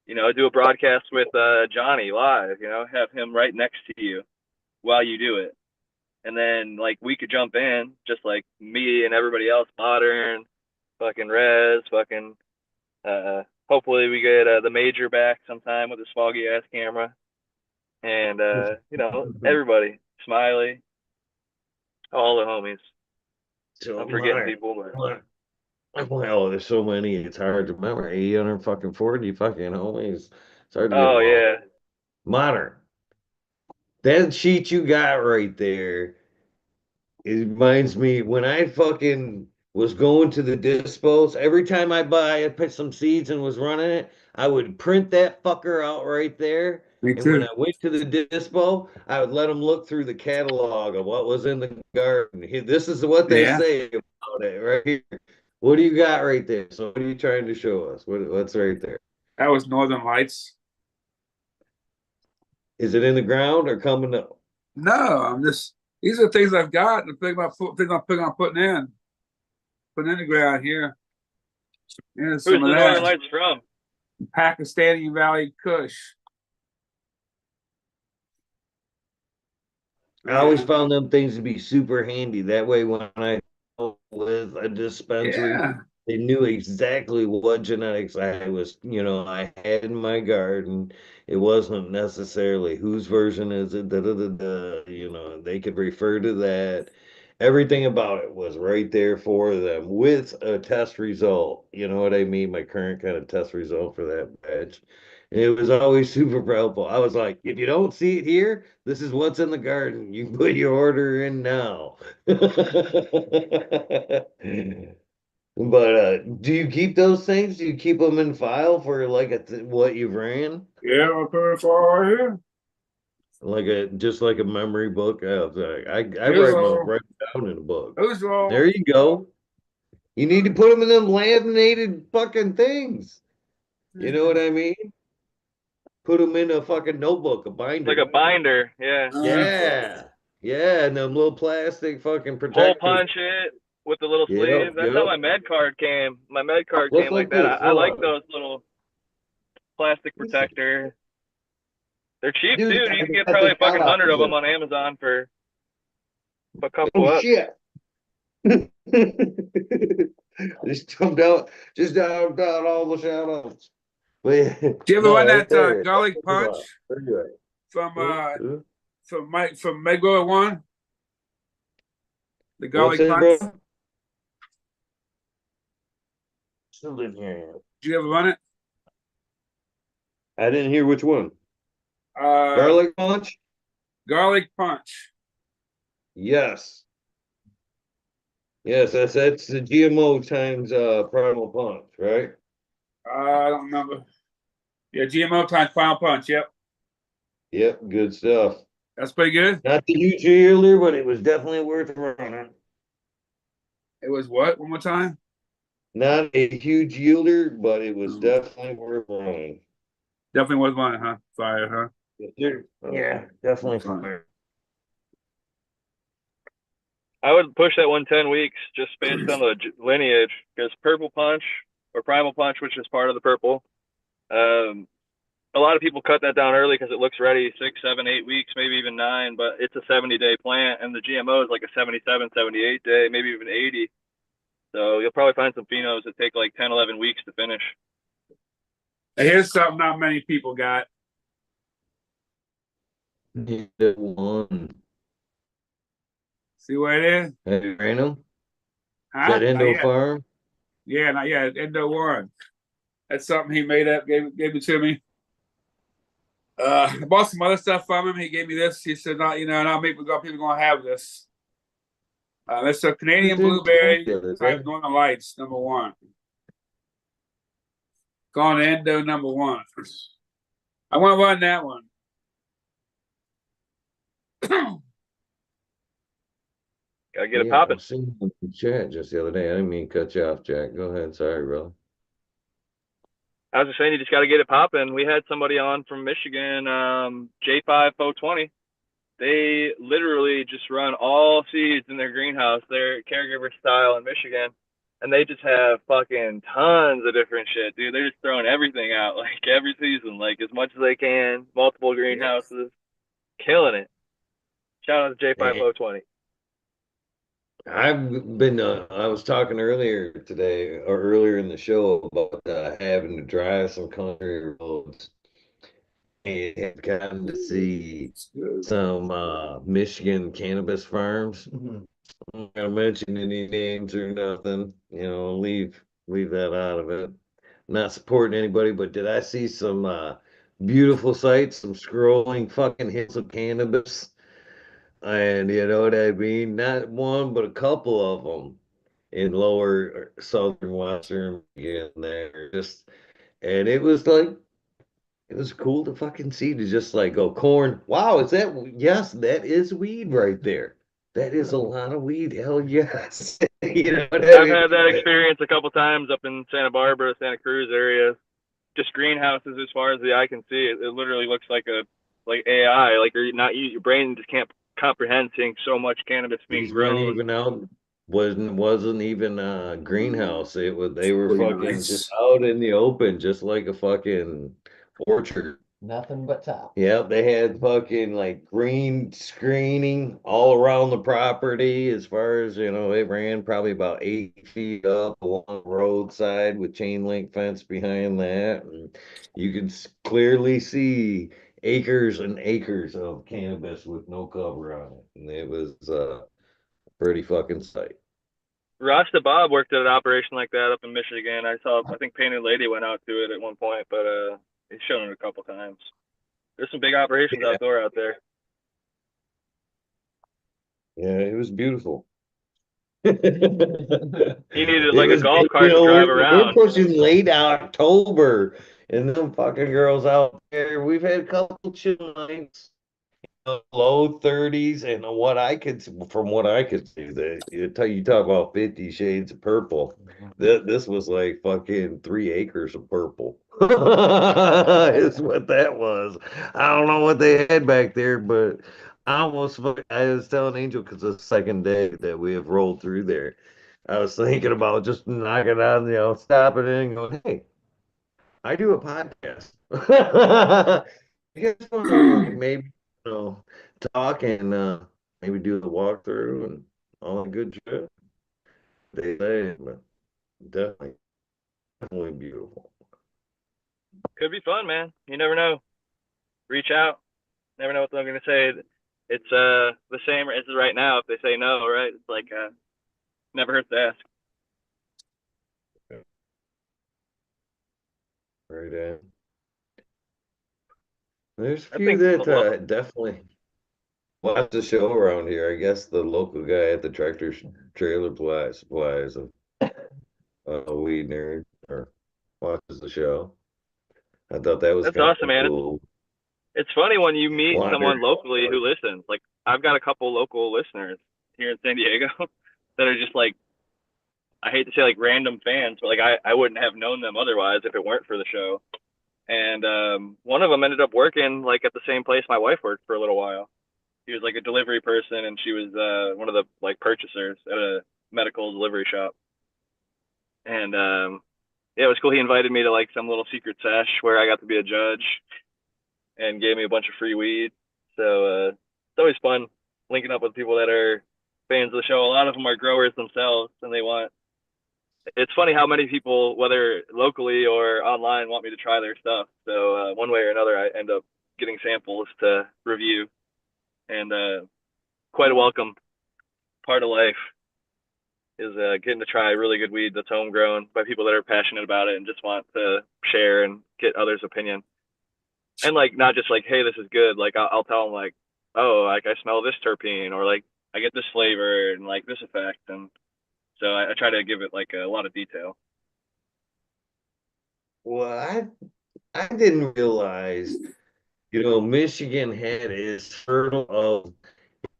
You know, do a broadcast with Johnny live. You know, have him right next to you while you do it, and then like we could jump in just like me and everybody else, modern, fucking Rez, fucking. Hopefully we get the major back sometime with his foggy ass camera. And you know, everybody, Smiley, all the homies. So I'm forgetting people, but well, there's so many, it's hard to remember. 840 fucking homies. It's hard to get them oh all. yeah, Modern. That sheet you got right there, it reminds me when I fucking was going to the dispos, every time I put some seeds and was running it, I would print that fucker out right there. Me And when too. I went to the dispo, I would let them look through the catalog of what was in the garden. This is what they Yeah. say about it right here. What do you got right there? So what are you trying to show us? What's right there? That was Northern Lights. Is it in the ground or coming up? No, I'm just these are the things I've got and the things I'm putting in. Putting in the ground here. Here's who's some the of Northern that. Lights from? Pakistani Valley Kush. I always found them things to be super handy. That way, when I go with a dispensary, Yeah. they knew exactly what genetics I had in my garden. It wasn't necessarily whose version is it, da da da da. They could refer to that. Everything about it was right there for them with a test result. You know what I mean? My current kind of test result for that batch. And it was always super helpful. I was like, if you don't see it here, this is what's in the garden. You can put your order in now. But do you keep those things? Do you keep them in file for like what you ran? Yeah, I'll put it for right here. Just like a memory book. I Here's write them up all. right down in a book. Those are There all. you go. You need to put them in them laminated fucking things. You know what I mean? Put them in a fucking notebook, a Like binder. a binder, yeah. Yeah. Yeah, and them little plastic fucking Hole protectors. punch it with the little Yep, sleeve. That's how yep. my med card came. My med card Look came like like that. this. I Hold like on. those little plastic Listen. protectors. They're cheap too. Dude, You can get I probably a think fucking God 100 of them was on Amazon for a couple oh bucks. shit. Just dumped out all the shout outs. But yeah, Do you ever no, run right that there. garlic punch Anyway. from Mike from Mego One? The What's garlic it, punch. bro? Still in here. Did you ever run it? I didn't hear which one. Uh, Garlic punch? garlic punch. Yes. Yes, that's the GMO times primal punch, right? I don't remember. Yeah, GMO times final punch. Yep, Yep, good stuff. that's pretty good. Not the huge earlier, but it was definitely worth running. It was what? One more time. Not a huge yielder, but it was definitely worth running. Definitely was one, huh? Fire, huh? Yeah, definitely fire. I would push that 110 weeks just based on the lineage because purple punch or primal punch, which is part of the purple, a lot of people cut that down early because it looks ready 6, 7, 8 weeks, maybe even 9, but it's a 70-day plant, and the GMO is like a 77, 78 day, maybe even 80. So you'll probably find some phenos that take like 10, 11 weeks to finish. Here's something not many people got. Neither one. See what it is? Have you ran them? Is Huh? that Not Endo yet. Farm? Yeah, not yet. Endo Warren. That's something he made up, gave it to me. I bought some other stuff from him. He gave me this. He said, "Not, not people gonna have this." It's a You Canadian didn't tell me blueberry the other type day. Northern Lights, number one. Going Endo number one. I want to run that one. Gotta get it Yeah, I popping. was seeing in the chat just the other day. I didn't mean to cut you off, Jack. Go ahead. Sorry, bro. I was just saying, you just got to get it popping. We had somebody on from Michigan, J5020. They literally just run all seeds in their greenhouse. They're caregiver style in Michigan. And they just have fucking tons of different shit, dude. They're just throwing everything out, like every season, like as much as they can. Multiple greenhouses. Killing it. Shout out to And J5020. I've been, I was talking earlier today or earlier in the show about having to drive some country roads and had gotten to see some Michigan cannabis farms. I'm not gonna mention any names or nothing, leave that out of it. Not supporting anybody, but did I see some beautiful sights, some scrolling fucking hills of cannabis? And you know what I mean? Not one, but a couple of them in lower southern western Michigan there. And it was like it was cool to fucking see to just like go corn. Wow, is that yes, that is weed right there. That is a lot of weed. Hell yes. You know what I I've mean? had that experience a couple times up in Santa Barbara, Santa Cruz area. Just greenhouses as far as the eye can see. It literally looks like AI. Like you're not your brain just can't comprehend seeing so much cannabis being These weren't grown. even out, wasn't even a greenhouse. They were Pretty fucking just nice. out in the open, just like a fucking orchard. Nothing but top. Yeah, they had fucking like green screening all around the property as far as, they ran probably about 8 feet up along the roadside with chain link fence behind that. And you could clearly see acres and acres of cannabis with no cover on it. And it was pretty fucking sight. Rasta Bob worked at an operation like that up in Michigan. I think Painted Lady went out to it at one point, but he's shown it a couple times. There's some big operations Yeah, outdoor out there. yeah, it was beautiful. He needed It like a was, golf cart to drive we're around. pushing late October, and them fucking girls out there. We've had a couple chill nights, low 30s, and from what I could see, you talk about 50 shades of purple. This was like fucking 3 acres of purple. Is what that was. I don't know what they had back there, but I was telling Angel because the second day that we have rolled through there. I was thinking about just knocking on, stopping in and going, hey, I do a podcast. You guys want to like maybe talk and maybe do the walkthrough and all that good shit? They say, but definitely, definitely beautiful. Could be fun, man. You never know. Reach out. Never know what they're gonna say. It's the same as right now. If they say no, right? It's like never hurts to ask. Yeah. Right. There's a I few think that definitely watch the show around here. I guess the local guy at the tractor trailer supplies of Weed Nerd or watches the show. I thought that was that's kind awesome, of man. cool. It's funny when you meet someone Wandering. locally who listens. Like I've got a couple local listeners here in San Diego that are just like, I hate to say like random fans, but like I wouldn't have known them otherwise if it weren't for the show. And one of them ended up working like at the same place my wife worked for a little while. He was like a delivery person, and she was one of the like purchasers at a medical delivery shop. And yeah, it was cool. He invited me to like some little secret sesh where I got to be a judge and gave me a bunch of free weed. So it's always fun linking up with people that are fans of the show. A lot of them are growers themselves, and they want it's funny how many people, whether locally or online, want me to try their stuff. So one way or another, I end up getting samples to review, and quite a welcome part of life is getting to try really good weed that's homegrown by people that are passionate about it and just want to share and get others' opinion. And like not just like, hey, this is good. Like I'll tell them like, oh, like I smell this terpene, or like I get this flavor and like this effect, and so I try to give it like a lot of detail. Well, I didn't realize, Michigan had its fertile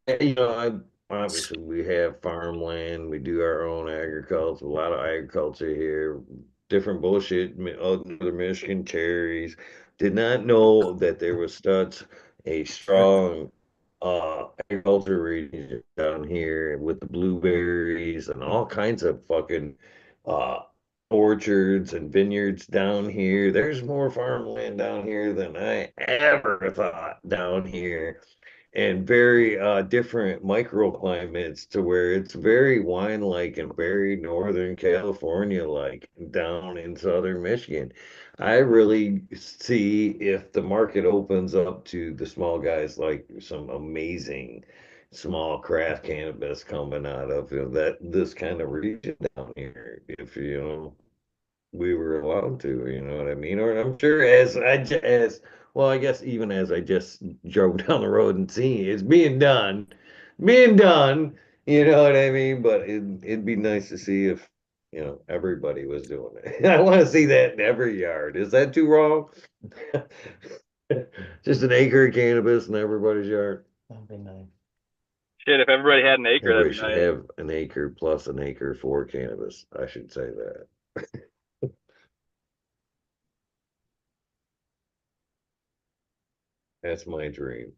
of, obviously we have farmland, we do our own agriculture, a lot of agriculture here, different bullshit, other Michigan cherries. Did not know that there was such a strong agriculture region down here with the blueberries and all kinds of fucking uh orchards and vineyards down here. There's more farmland down here than I ever thought down here, and very different microclimates to where it's very wine-like and very Northern California-like down in Southern Michigan. I really see if the market opens up to the small guys like some amazing small craft cannabis coming out of that this kind of region down here. If we were allowed to, you know what I mean? Or I'm sure as well, I guess even as I just drove down the road and seen it's being done, you know what I mean? But it'd be nice to see if, everybody was doing it. I want to see that in every yard. Is that too wrong? Just an acre of cannabis in everybody's yard. That'd be nice. Shit, if everybody had an acre, Everybody that'd be should nice. have an acre plus an acre for cannabis. I should say that. That's my dream.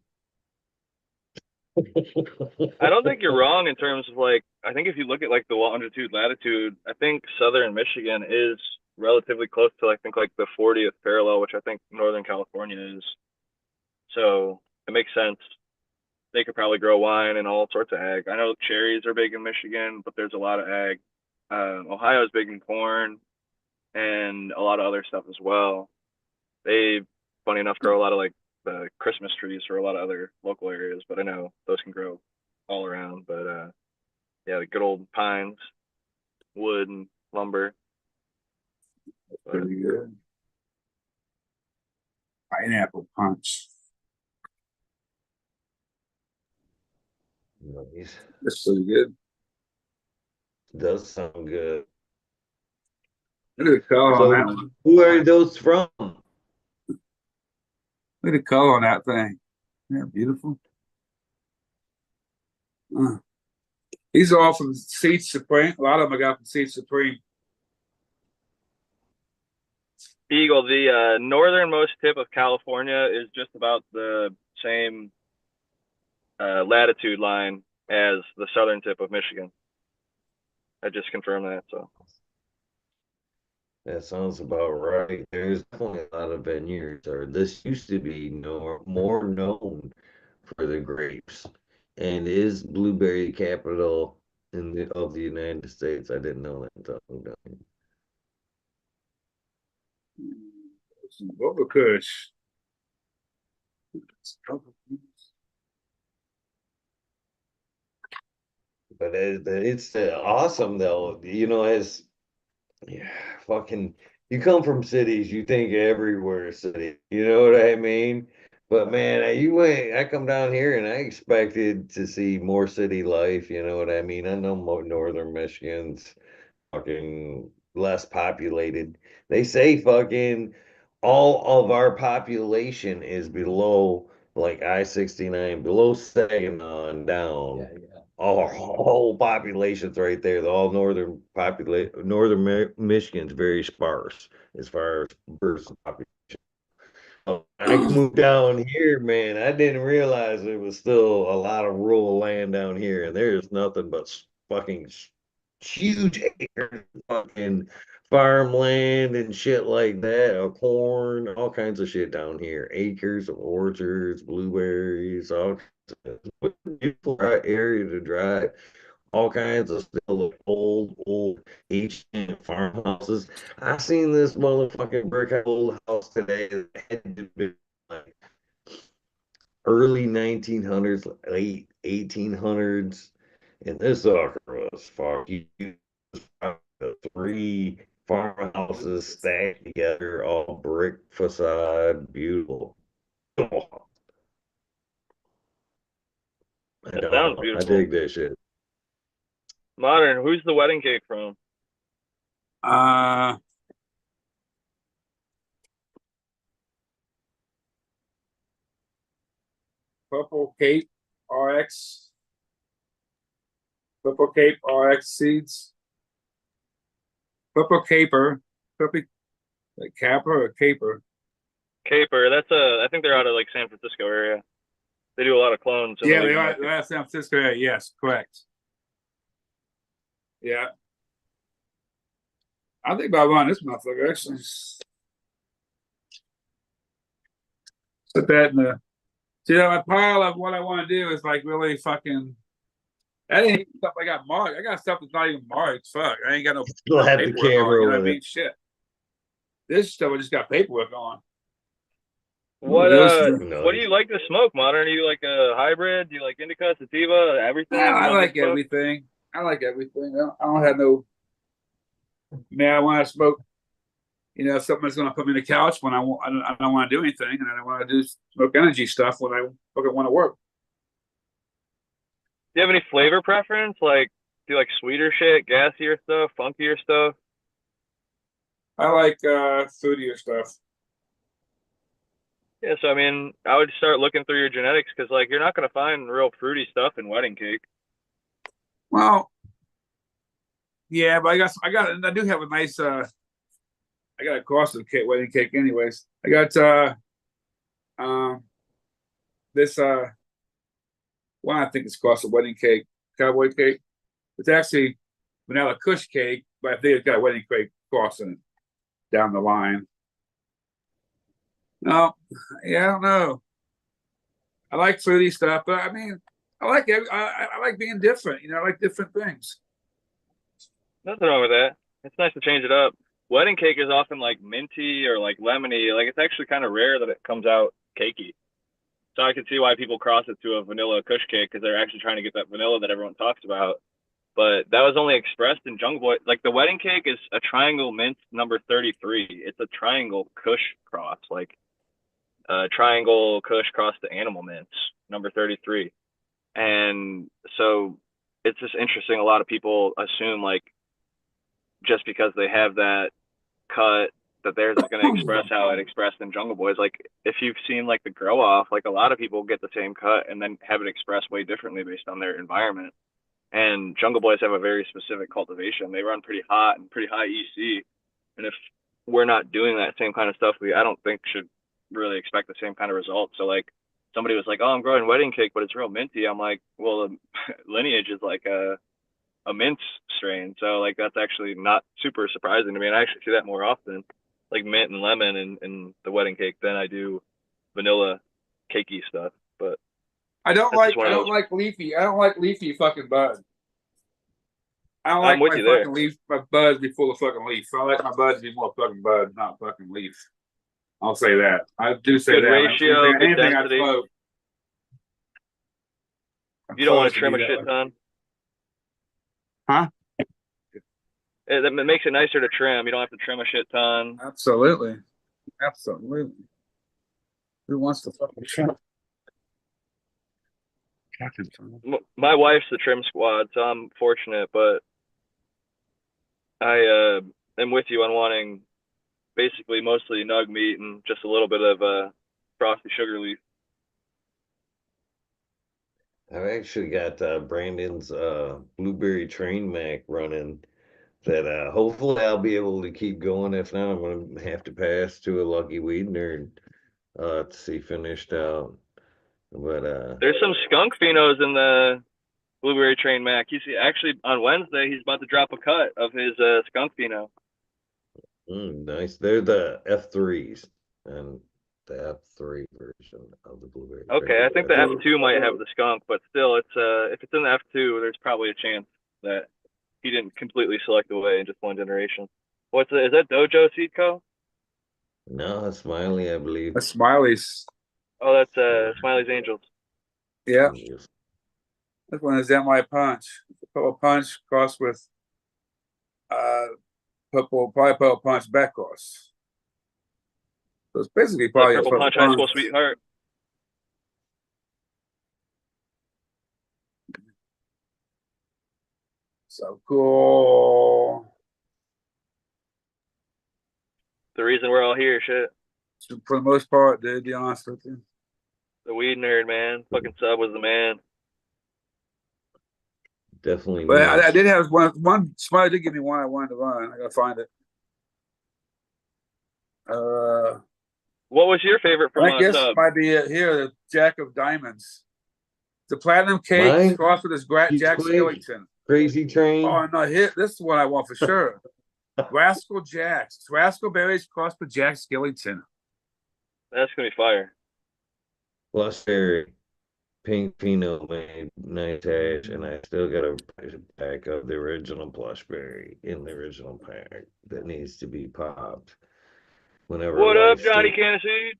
I don't think you're wrong in terms of like, I think if you look at like the longitude, latitude, I think southern Michigan is relatively close to, I think, like the 40th parallel, which I think Northern California is. So it makes sense. They could probably grow wine and all sorts of ag. I know cherries are big in Michigan, but there's a lot of ag. Ohio's big in corn and a lot of other stuff as well. They, funny enough, grow a lot of like the Christmas trees for a lot of other local areas, but I know those can grow all around. But yeah, the good old pines, wood, and lumber. But Pretty good. Pineapple punch. Nice. That's pretty good. Does sound good. Look at the color on that So, one. who are those from? Look at the color on that thing. Isn't that beautiful? These are all from Seed Supreme. A lot of them I got from Seed Supreme. Eagle, the northernmost tip of California is just about the same latitude line as the southern tip of Michigan. I just confirmed that. So That sounds about right. There's definitely a lot of vineyards, or this used to be more known for the grapes, and is blueberry capital of the United States. I didn't know that until I'm done. Some Bubba Kush. But it's awesome though. As yeah, fucking, you come from cities, you think everywhere is city. You know what I mean? But man, I come down here and I expected to see more city life. You know what I mean? I know more northern Michigan's fucking less populated. They say fucking all of our population is below like I-69, below Saginaw and down. Yeah, yeah. Our whole population's right there. The all northern Michigan's very sparse as far as birth population. I moved down here, man. I didn't realize there was still a lot of rural land down here, and there's nothing but fucking huge acres, fucking farmland and shit like that, of corn, all kinds of shit down here. Acres of orchards, blueberries, all kinds of beautiful area to drive. all kinds of still old ancient farmhouses. I seen this motherfucking brick old house today that had to be like early 1900s, late 1800s, and this sucker was far three farmhouses stacked together, all brick facade, beautiful. Oh, That sounds I beautiful. dig that shit. Modern, who's the wedding cake from? Uh, Purple Cape RX. Purple Cape RX seeds. Purple Caper. Purple Capper or Caper. Caper. I think they're out of like San Francisco area. They do a lot of clones in the Yeah, they legal are. market. They're out of San Francisco area. Yes, correct. Yeah. I think about buying this motherfucker actually. Put that in the see that my pile of what I want to do is like really fucking that ain't even stuff I got marked. I got stuff that's not even marked. Fuck. I ain't got no Slap the paperwork on, camera you know what I with mean? it. Shit. This stuff I just got paperwork on. What Nice. do you like to smoke, Modern? Are you like a hybrid? Do you like indica, sativa, everything? I You don't like give a fuck? everything. I like everything. I don't have no man, I want to smoke, you know, something that's gonna put me in the couch when I don't want to do anything and I don't want to do smoke energy stuff when I fucking want to work. Do you have any flavor preference? Like, do you like sweeter shit, gassier stuff, funkier stuff? I like foodier stuff. Yeah, so I mean, I would start looking through your genetics because like you're not gonna find real fruity stuff in wedding cake. Well, yeah, but I do have a nice I got a Costa cake, wedding cake anyways. I got um this one I think it's Costa wedding cake, cowboy cake. It's actually vanilla kush cake, but I think it's got wedding cake Costa in it down the line. No, yeah, I don't know. I like fruity stuff, but I mean, I like being different. You know, I like different things. Nothing wrong with that. It's nice to change it up. Wedding cake is often like minty or like lemony. Like it's actually kind of rare that it comes out cakey. So I can see why people cross it to a vanilla kush cake because they're actually trying to get that vanilla that everyone talks about. But that was only expressed in Jungle Boy. Like the wedding cake is a triangle mint number 33. It's a triangle kush cross, like triangle kush cross to animal mints number 33. And so it's just interesting. A lot of people assume like just because they have that cut that theirs is going to express how it expressed in Jungle Boys. Like if you've seen like the grow off, like a lot of people get the same cut and then have it expressed way differently based on their environment. And Jungle Boys have a very specific cultivation. They run pretty hot and pretty high EC. And if we're not doing that same kind of stuff, I don't think should really expect the same kind of results. So like somebody was like, "Oh, I'm growing wedding cake, but it's real minty." I'm like, "Well, the lineage is like a mint strain, so like that's actually not super surprising to me. And I actually see that more often, like mint and lemon in the wedding cake than I do vanilla cakey stuff." But I don't that's just like one I of don't those. like leafy. I don't like leafy fucking bud. I don't I'm like with my you there. fucking leaf, my buds be full of fucking leaf. I like my buds to be more fucking bud, not fucking leaf. I'll say that. I do say Good that. ratio, good Anything I density. close, I You don't want close to to be trim a that shit way. ton. Huh? It makes it nicer to trim. You don't have to trim a shit ton. Absolutely. Absolutely. Who wants to fucking trim? My wife's the trim squad, so I'm fortunate, but I am with you on wanting basically mostly nug meat and just a little bit of frosty sugar leaf. I've actually got Brandon's blueberry train mac running that hopefully I'll be able to keep going. If not, I'm gonna have to pass to a lucky weed nerd to see finished out. But There's some skunk phenos in the Blueberry Train Mac. He's actually on Wednesday. He's about to drop a cut of his skunk pheno. nice. They're the F3s and the F3 version of the blueberry train. Okay, I think the That's F2 might have the skunk, but still, it's if it's in the F2, there's probably a chance. that he didn't completely select away in just one generation. Is that Dojo Seed Co? No, Smiley, I believe. The Smileys. Oh, that's Smiley's Angels. Yeah, Yes. this one is MI Punch. Purple Punch crossed with probably Purple Punch back cross. So it's basically Like probably a Purple Purple Punch High Punch. School Sweetheart. So cool. The reason we're all here, shit. So for the most part, dude, to be honest with you. The weed nerd, man. Fucking sub was the man. Definitely But I nice. did have one Smiley did give me one I wanted to run. I gotta find it. What was your favorite from I guess sub? might be it here, the Jack of Diamonds. The Platinum Cake Mine? crossed with his Jack Quick. Skillington. Crazy Train. Oh no, this is what I want for sure. Rascal Jacks. Rascal Berries crossed with Jack Skillington. That's gonna be fire. Plus Berry. Pink Pinot made nice hash, and I still got a pack of the original Plush Berry in the original pack that needs to be popped whenever What up, life Johnny stays. Cannaseed?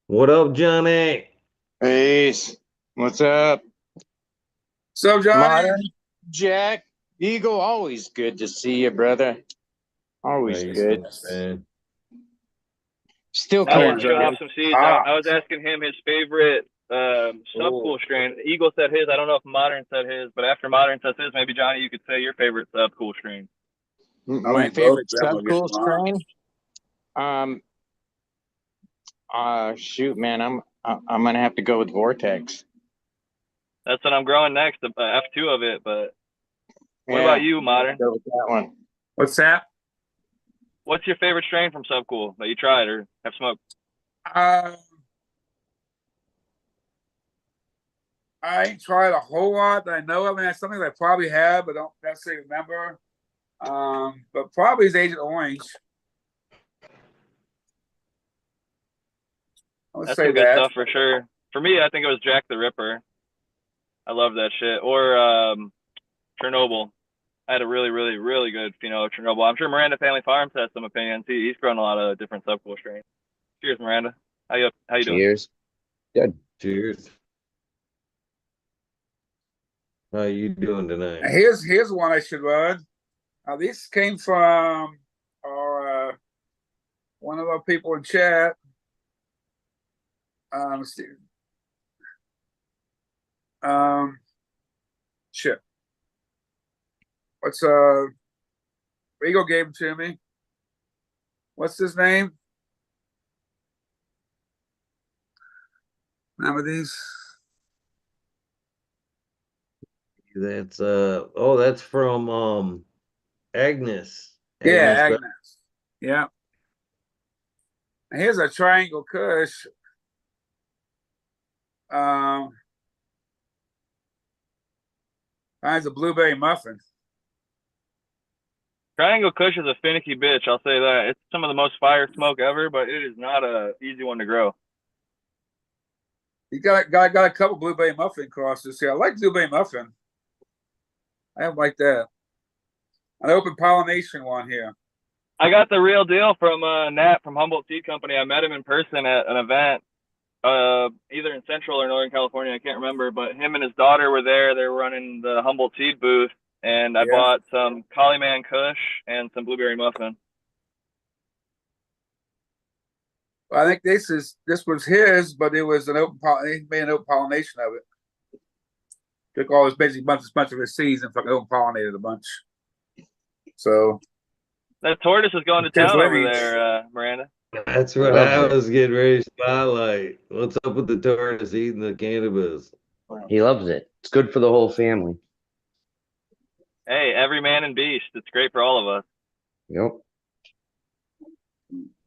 What up, Johnny? Peace. What's up? So Johnny, Modern Jack Eagle, always good to see you, brother. Always How you good. doing, man? Still I Modern can't want showing drive. off some seeds. Ah. I was asking him his favorite sub cool strain. Eagle said his. I don't know if Modern said his, but after Modern says his, maybe Johnny, you could say your favorite sub cool strain. My eat favorite both, I'm gonna sub-cool get mine. strain. Shoot, man, I'm gonna have to go with Vortex. That's what I'm growing next, F2 of it. But what Yeah, about you, Modern? go with that one. What's that? What's your favorite strain from Sub Cool that you tried or have smoked? I ain't tried a whole lot that I know of. I mean, that's something that I probably have, but don't necessarily remember. But probably is Agent Orange. I would That's say some good that. stuff for sure. For me, I think it was Jack the Ripper. I love that shit. Or Chernobyl. I had a really, really, really good of Chernobyl. I'm sure Miranda Family Farms has some opinions. He's grown a lot of different Sub Cool strains. Cheers, Miranda. How you doing? Cheers. Good. Cheers. How you doing tonight? Here's one I should run. These came from our one of our people in chat. Shit. What's Rigo gave them to me. What's his name? Remember these? That's that's from Agnes. Yeah, Agnes. Agnes. Yeah. And here's a Triangle Kush. Mine's a blueberry muffin. Triangle Kush is a finicky bitch. I'll say that. It's some of the most fire smoke ever, but it is not a easy one to grow. You got a couple blueberry muffin crosses here. I like blueberry muffin. I don't like that. An open pollination one here. I got the real deal from Nat from Humboldt Seed Company. I met him in person at an event, either in Central or Northern California. I can't remember, but him and his daughter were there. They were running the Humboldt Seed booth, and I bought some Collie Kush and some blueberry muffin. I think this was his, but it was he made an open pollination of it. Took all his basically bunch of his seeds and fucking open pollinated a bunch. So that tortoise is going to town over there, Miranda. That's what I was getting ready to spotlight. What's up with the tortoise eating the cannabis? He loves it. It's good for the whole family. Hey, every man and beast. It's great for all of us. Yep.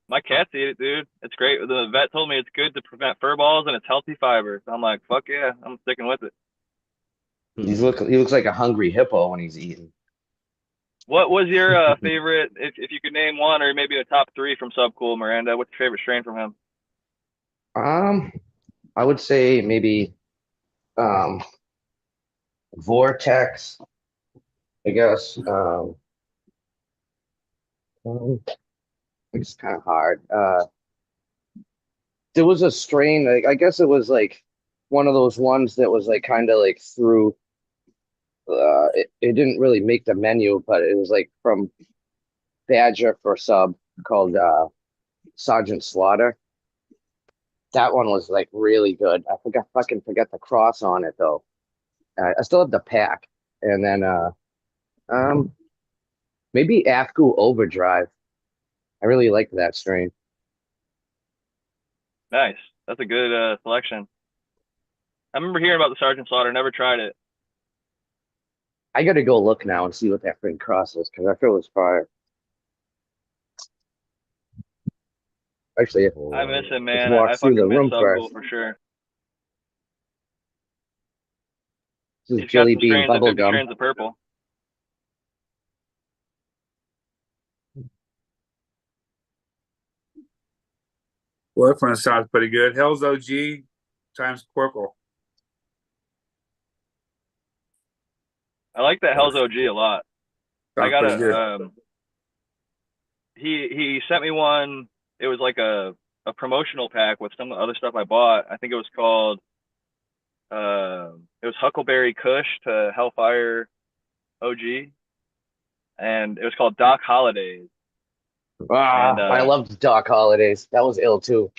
My cats eat it, dude. It's great. The vet told me it's good to prevent fur balls and it's healthy fiber. So I'm like, fuck yeah, I'm sticking with it. He looks like a hungry hippo when he's eating. What was your favorite, if you could name one or maybe a top three from Sub Cool, Miranda? What's your favorite strain from him? I would say maybe Vortex, I guess. It's kind of hard. There was a strain. Like, I guess it was like one of those ones that was like kind of like through. It didn't really make the menu, but it was like from Badger for sub called Sergeant Slaughter. That one was like really good. I fucking forget the cross on it though. I still have the pack, and then um, maybe Afghu Overdrive. I really like that strain. Nice. That's a good selection. I remember hearing about the Sergeant Slaughter. Never tried it. I got to go look now and see what that thing cross is because I feel it's fire. Actually, I miss him, let's man. walk I through the fucking miss room Subcool first. for sure. This is He's got Jelly some Bean strains of 50 Bubblegum. Strains of Purple. Well, that one sounds pretty good. Hell's OG times Quirkle. I like that Hell's OG a lot. I Sounds got pretty good. he sent me one. It was like a promotional pack with some other stuff I bought. I think it was called it was Huckleberry Kush to Hellfire OG, and it was called Doc Holidays. And I loved Doc Holidays. That was ill too.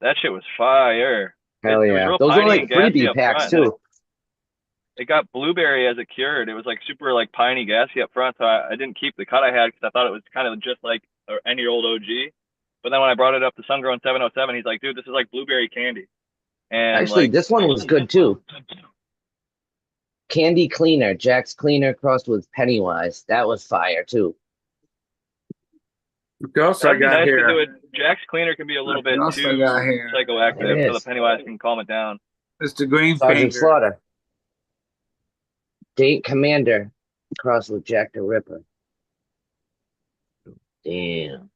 that shit was fire. Hell It was yeah. real Those were piney and like gassy freebie up packs front, and then too. it got blueberry as it cured. It was like super like piney gassy up front, so I didn't keep the cut I had because I thought it was kind of just like any old OG. But then when I brought it up to Sungrown 707, he's like, dude, this is like blueberry candy. And Actually, like, this one was good too. Candy Cleaner, Jack's Cleaner crossed with Pennywise. That was fire too. What else I that'd be got nice because it here? would, Jack's Cleaner can be a little What bit else I too got here? It psychoactive, so the is. Pennywise can calm it down. Mr. Green Sergeant Finger. Slaughter. Date Commander crossed with Jack the Ripper. Damn.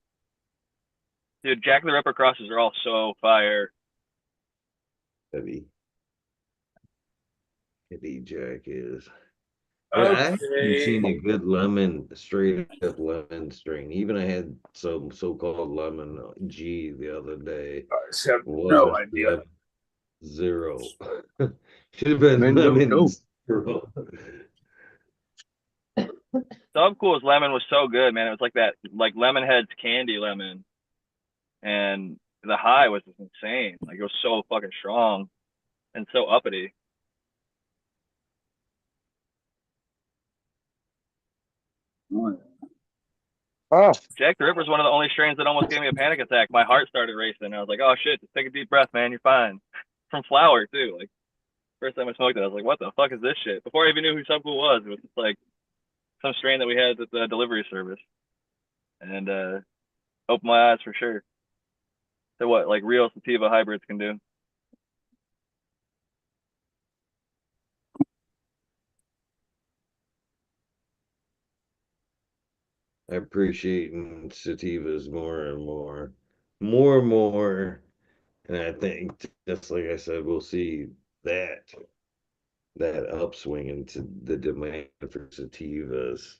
Dude, Jack the Ripper crosses are all so fire. Heavy. Heavy Jack is. But I haven't seen a Okay. good lemon, straight up lemon strain. Even I had some so-called lemon G the other day. I just have no Wasn't idea. lemon zero. Should have been Man, no, lemon no. zero. Subcool's lemon was so good, man. It was like that, like Lemonhead's candy lemon, and the high was just insane. Like it was so fucking strong and so uppity. Oh, Jack the Ripper is one of the only strains that almost gave me a panic attack. My heart started racing. I was like, oh shit, just take a deep breath, man. You're fine. From flower too. Like first time I smoked it, I was like, what the fuck is this shit? Before I even knew who Subcool was, it was just like some strain that we had at the delivery service, and opened my eyes for sure to what like real sativa hybrids can do. I appreciate sativas more and more. More and more. And I think, just like I said, we'll see that upswing into the demand for sativas.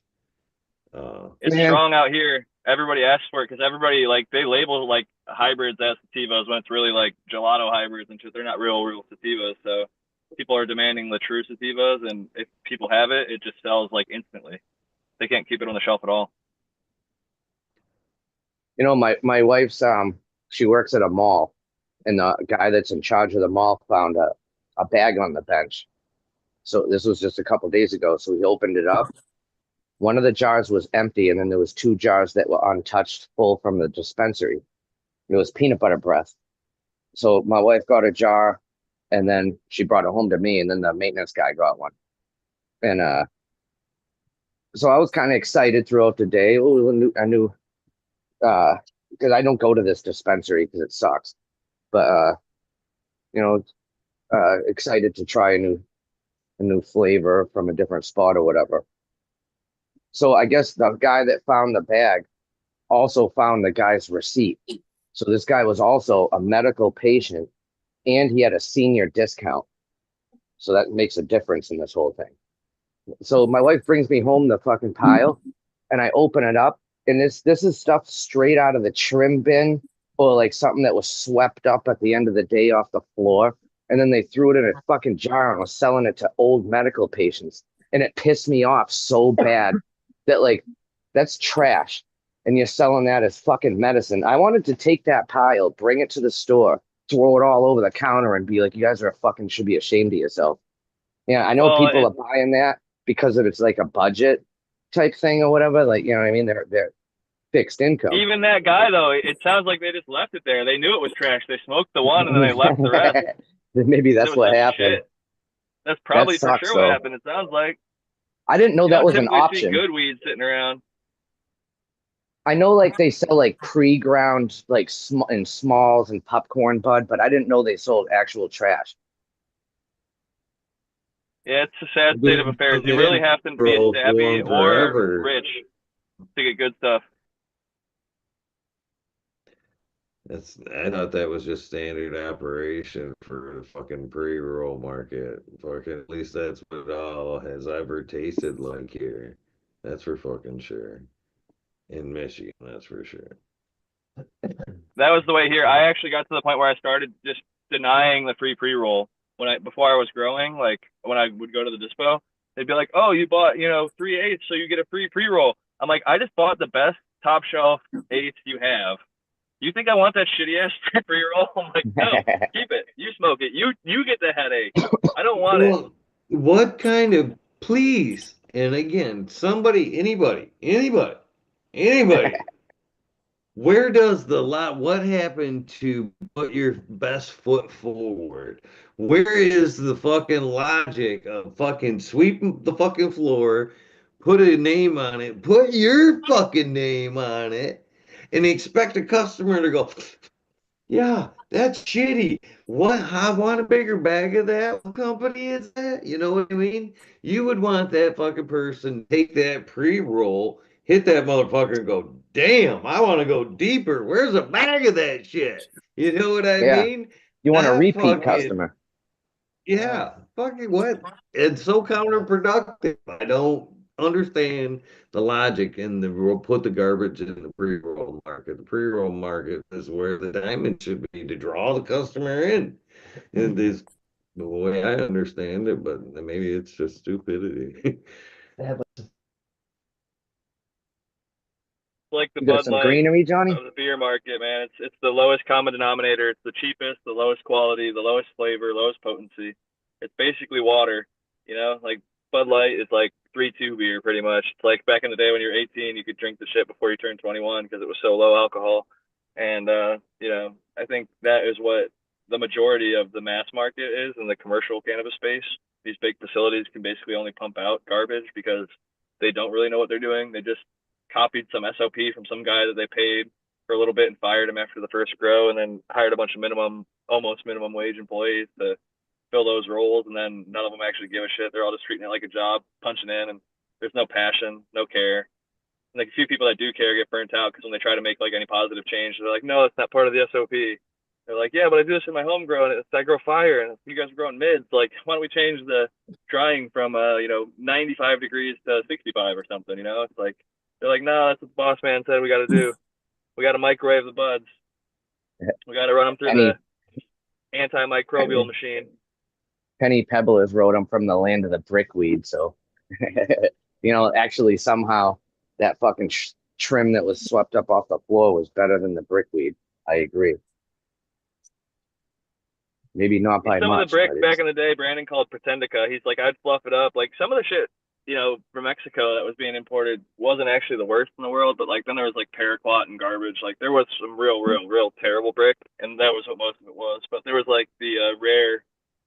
It's man. strong out here. Everybody asks for it because everybody like they label like hybrids as sativas when it's really like gelato hybrids and shit. They're not real sativas. So people are demanding the true sativas, and if people have it, it just sells like instantly. They can't keep it on the shelf at all. You know, my wife's she works at a mall, and the guy that's in charge of the mall found a bag on the bench. So this was just a couple days ago. So he opened it up. One of the jars was empty, and then there was two jars that were untouched, full from the dispensary. It was peanut butter breath. So my wife got a jar, and then she brought it home to me, and then the maintenance guy got one. And so I was kind of excited throughout the day. Oh, I knew because I don't go to this dispensary because it sucks. But you know, excited to try a new flavor from a different spot or whatever. So I guess the guy that found the bag also found the guy's receipt. So this guy was also a medical patient and he had a senior discount. So that makes a difference in this whole thing. So my wife brings me home the fucking pile, and I open it up, and this is stuff straight out of the trim bin or like something that was swept up at the end of the day off the floor, and then they threw it in a fucking jar and was selling it to old medical patients, and it pissed me off so bad that like that's trash, and you're selling that as fucking medicine. I wanted to take that pile, bring it to the store, throw it all over the counter, and be like, you guys are fucking should be ashamed of yourself. Yeah, I know Well, people are buying that because of it's like a budget type thing or whatever. Like, you know what I mean? They're fixed income. even that guy though, it sounds like they just left it there. They knew it was trash. They smoked the one and then they left the rest. Maybe And it that's was what such happened. shit. That's That probably for sucks sure what though. happened. It sounds like I didn't know you that don't was an typically see option. good weed sitting around. I know like they sell like pre-ground like in smalls and popcorn bud, but I didn't know they sold actual trash. Yeah, it's a sad state of Been affairs. You really doing have to be a for savvy or forever. rich to get good stuff. I thought that was just standard operation for the fucking pre-roll market. Fucking at least that's what all has ever tasted like here. That's for fucking sure. In Michigan, that's for sure. That was the way here. I actually got to the point where I started just denying the free pre-roll before I was growing. Like when I would go to the dispo, they'd be like, "Oh, you bought 3/8, so you get a free pre-roll." I'm like, I just bought the best top shelf eighths you have. You think I want that shitty ass pre-roll? I'm like, no, keep it. You smoke it. You get the headache. I don't want it. Well, what kind of, please, and again, somebody, anybody, where does the lot, what happened to put your best foot forward? Where is the fucking logic of fucking sweeping the fucking floor, put a name on it, put your fucking name on it, and expect a customer to go, yeah, that's shitty. What? I want a bigger bag of that. What company is that? You know what I mean? You would want that fucking person take that pre-roll, hit that motherfucker, and go, damn, I want to go deeper. Where's a bag of that shit? You know what I Yeah, mean? you want a Not repeat fucking, customer. yeah, fucking what? It's so counterproductive. I don't understand the logic in the we'll put the garbage in the pre-roll market. The pre-roll market is where the diamond should be to draw the customer in. And this the way I understand it, but maybe it's just stupidity. It's like the You got Bud some Light greenery, Johnny? of the beer market, man. It's the lowest common denominator. It's the cheapest, the lowest quality, the lowest flavor, lowest potency. It's basically water, like Bud Light is like 3-2 beer pretty much. It's like back in the day when you were 18, you could drink the shit before you turned 21 because it was so low alcohol. And I think that is what the majority of the mass market is in the commercial cannabis space. These big facilities can basically only pump out garbage because they don't really know what they're doing. They just copied some SOP from some guy that they paid for a little bit and fired him after the first grow, and then hired a bunch of almost minimum wage employees to fill those roles, and then none of them actually give a shit. They're all just treating it like a job, punching in, and there's no passion, no care. And like a few people that do care get burnt out because when they try to make like any positive change, they're like, no, it's not part of the SOP. They're like, yeah, but I do this in my home grow, and I grow fire, and you guys are growing mids. Like, why don't we change the drying from 95 degrees to 65 or something? It's like they're like, no, that's what the boss man said we got to do. We got to microwave the buds. We got to run them through Penny the antimicrobial machine. Penny Pebblers wrote them from the land of the brickweed. So, actually somehow that fucking trim that was swept up off the floor was better than the brickweed. I agree. Maybe not by Some of much. the brick But back in the day, Brandon called Pretendica. He's like, I'd fluff it up. Like some of the shit, from Mexico that was being imported wasn't actually the worst in the world, but like then there was like paraquat and garbage. Like there was some real terrible brick, and that was what most of it was. But there was like the rare,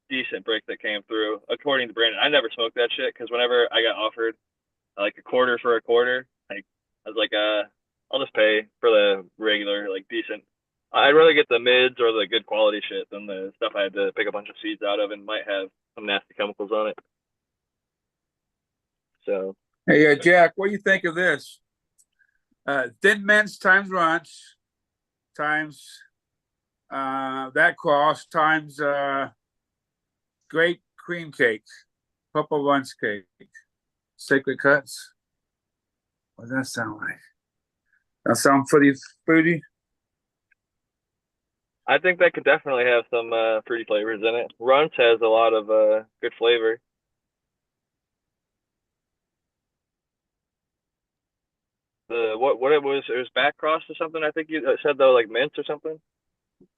decent brick that came through, according to Brandon. I never smoked that shit because whenever I got offered like a quarter for a quarter, like I was like, I'll just pay for the regular, like decent. I'd rather get the mids or the good quality shit than the stuff I had to pick a bunch of seeds out of and might have some nasty chemicals on it. So, Hey, Jack, what do you think of this? Thin mints times runch times that cost times great cream cake, purple lunch cake. Sacred Cuts. What does that sound like? That sound pretty fruity. I think that could definitely have some fruity flavors in it. Runts has a lot of good flavor. What it was back cross or something. I think you said though, like mint or something.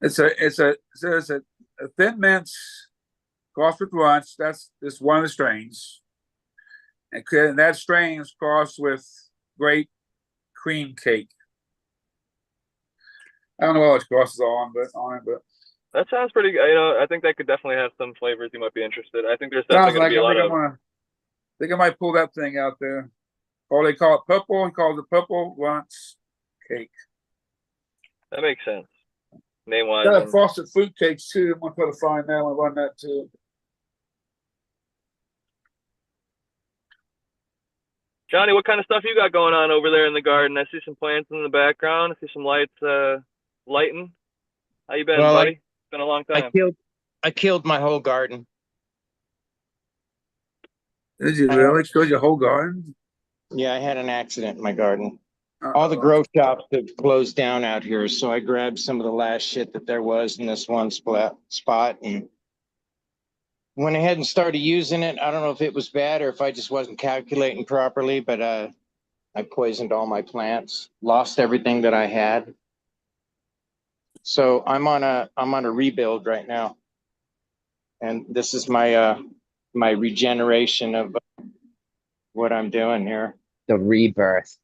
It's a thin mint crossed with Runts. That's one of the strains. And that strain is crossed with Great Cream Cake. I don't know what its crosses are on it, but That sounds pretty good. I think that could definitely have some flavors you might be interested. I think there's sounds definitely going like to be a lot of. I think I might pull that thing out there. Or they call it purple. He calls it purple Runts cake. That makes sense. Name wise. Got a frosted fruit cakes too. I'm gonna try to find that one. Run that too. Johnny, what kind of stuff you got going on over there in the garden? I see some plants in the background. I see some lights lighting. How you been, Well, buddy? It's been a long time. I killed my whole garden. Did you really? Killed your whole garden? Yeah, I had an accident in my garden. Uh-oh. All the grow shops have closed down out here, so I grabbed some of the last shit that there was in this one spot and went ahead and started using it. I don't know if it was bad or if I just wasn't calculating properly, but I poisoned all my plants, lost everything that I had. So I'm on a rebuild right now, and this is my my regeneration of what I'm doing here The rebirth.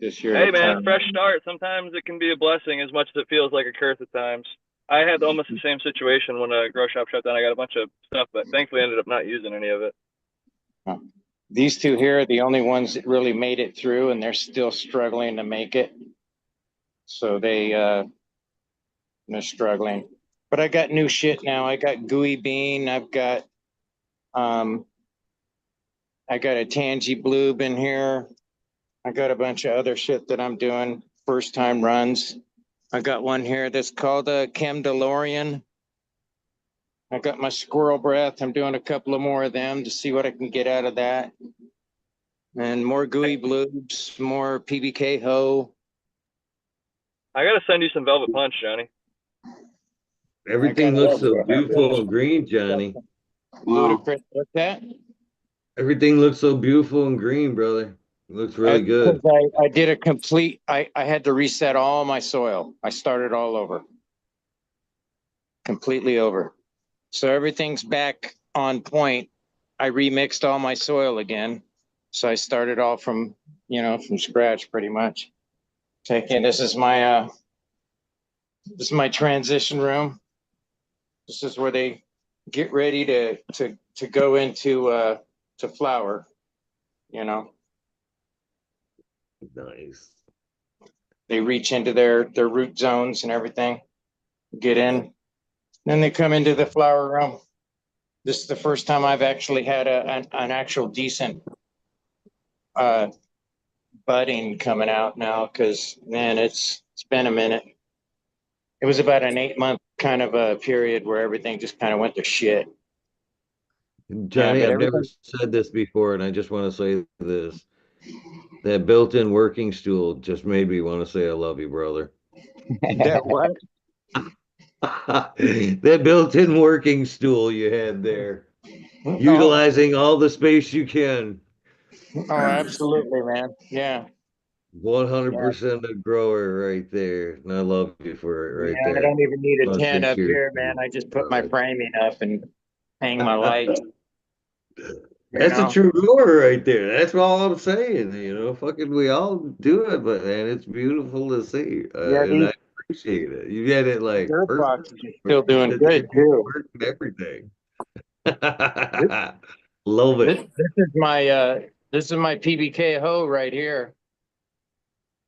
this year. Hey man, fresh start. Sometimes it can be a blessing as much as it feels like a curse at times. I had almost the same situation when a grow shop shut down. I got a bunch of stuff, but thankfully ended up not using any of it. These two here are the only ones that really made it through, and they're still struggling to make it. So they're struggling. But I got new shit now. I got gooey bean. I got a tangy bloob in here. I got a bunch of other shit that I'm doing first time runs. I got one here that's called a Chem DeLorean. I got my squirrel breath. I'm doing a couple of more of them to see what I can get out of that. And more gooey bloobs, more PBK hoe. I gotta send you some Velvet Punch, Johnny. Everything looks so beautiful and green, Johnny. Ludicrous. What's that? Everything looks so beautiful and green, brother. It looks really good. I did a complete, I had to reset all my soil. I started all over. Completely over. So everything's back on point. I remixed all my soil again. So I started all from scratch pretty much. This is my transition room. This is where they get ready to go into to flower, Nice. They reach into their root zones and everything, get in. Then they come into the flower room. This is the first time I've actually had an actual decent budding coming out now, because man, it's been a minute. It was about an 8-month kind of a period where everything just kind of went to shit. Johnny, Yeah, I've never said this before, and I just want to say this. That built-in working stool just made me want to say I love you, brother. That what? That built-in working stool you had there. Utilizing all the space you can. Oh, absolutely, man. Yeah. 100% a grower right there. And I love you for it right Yeah, there. I don't even need a Must tent be up cheers. here, man. I just put my framing up and hang my lights. That's a true grower right there. That's all I'm saying. Fucking we all do it, but man, it's beautiful to see. Yeah, And I appreciate it. You had it like dirt perfect. boxes are still doing good too. Work and everything. Love it. This is my PBK hoe right here.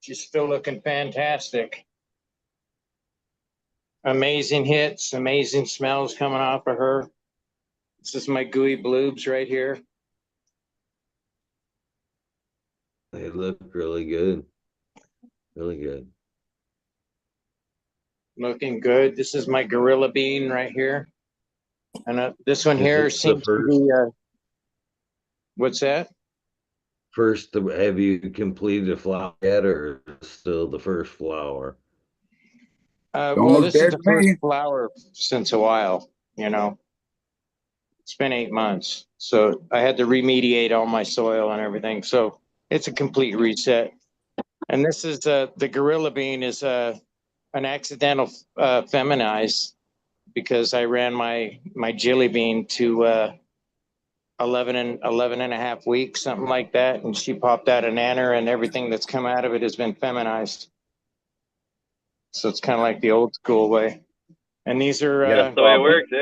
She's still looking fantastic. Amazing hits, amazing smells coming off of her. This is my gooey bloobs right here. They look really good. Really good. Looking good. This is my gorilla bean right here. And this one here seems to be, what's that? first, have you completed a flower yet, or still the first flower? Don't Well, look this is dead the to first me. flower since a while, you know. It's been 8 months. So I had to remediate all my soil and everything. So it's a complete reset. And this is the gorilla bean is an accidental feminize because I ran my jelly bean to 11 and a half weeks, something like that. And she popped out a nanner and everything that's come out of it has been feminized. So it's kind of like the old school way. And these are, You gotta That's the way it works. Yeah.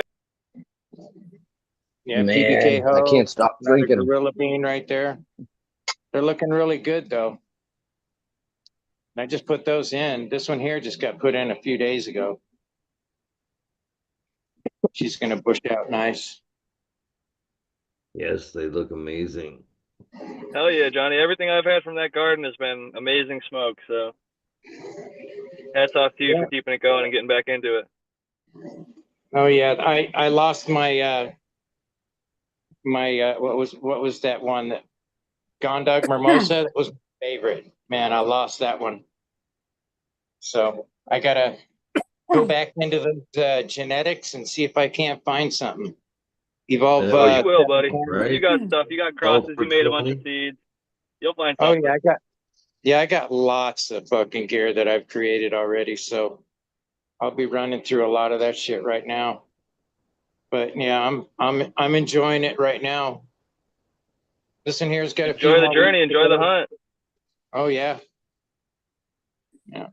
yeah, Man, PBK I Ho, can't stop another drinking. gorilla bean right there. They're looking really good though. And I just put those in. This one here just got put in a few days ago. She's going to bush out nice. Yes, they look amazing. Hell yeah, Johnny. Everything I've had from that garden has been amazing smoke. So hats off to you Yeah. for keeping it going and getting back into it. Oh yeah, I lost my what was that one that Gondog Mimosa? That was my favorite. Man, I lost that one. So I gotta go back into the genetics and see if I can't find something. Evolve. Oh, you will, 7 buddy. Canada. You Right? got stuff. You got All crosses. for You made a bunch of 20. seeds. You'll find Oh something. yeah, I got lots of fucking gear that I've created already. So I'll be running through a lot of that shit right now. But yeah, I'm enjoying it right now. This one here's got a few Enjoy the more journey. weeks to Enjoy the go. hunt. Oh yeah. Yeah.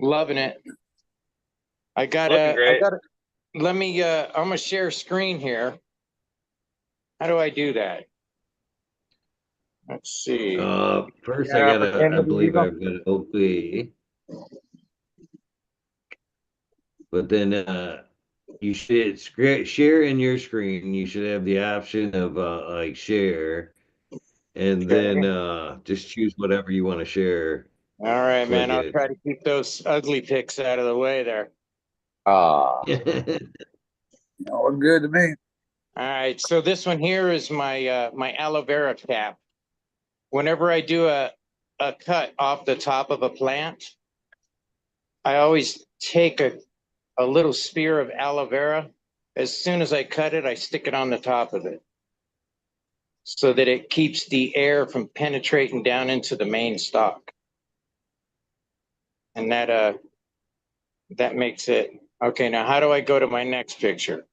Loving it. I Looking great. gotta, let me, I'm gonna share screen here. How do I do that? Let's see. First Got I opportunity, believe Eagle? I've got an OP, but then you should share in your screen. You should have the option of like share, and then Okay. just choose whatever you want to share. All right, Click man. I'll it. try to keep those ugly pics out of the way there. Look good to me. All right. So this one here is my my aloe vera cap. Whenever I do a cut off the top of a plant, I always take a little spear of aloe vera. As soon as I cut it, I stick it on the top of it so that it keeps the air from penetrating down into the main stalk. And that makes it okay. Now, how do I go to my next picture?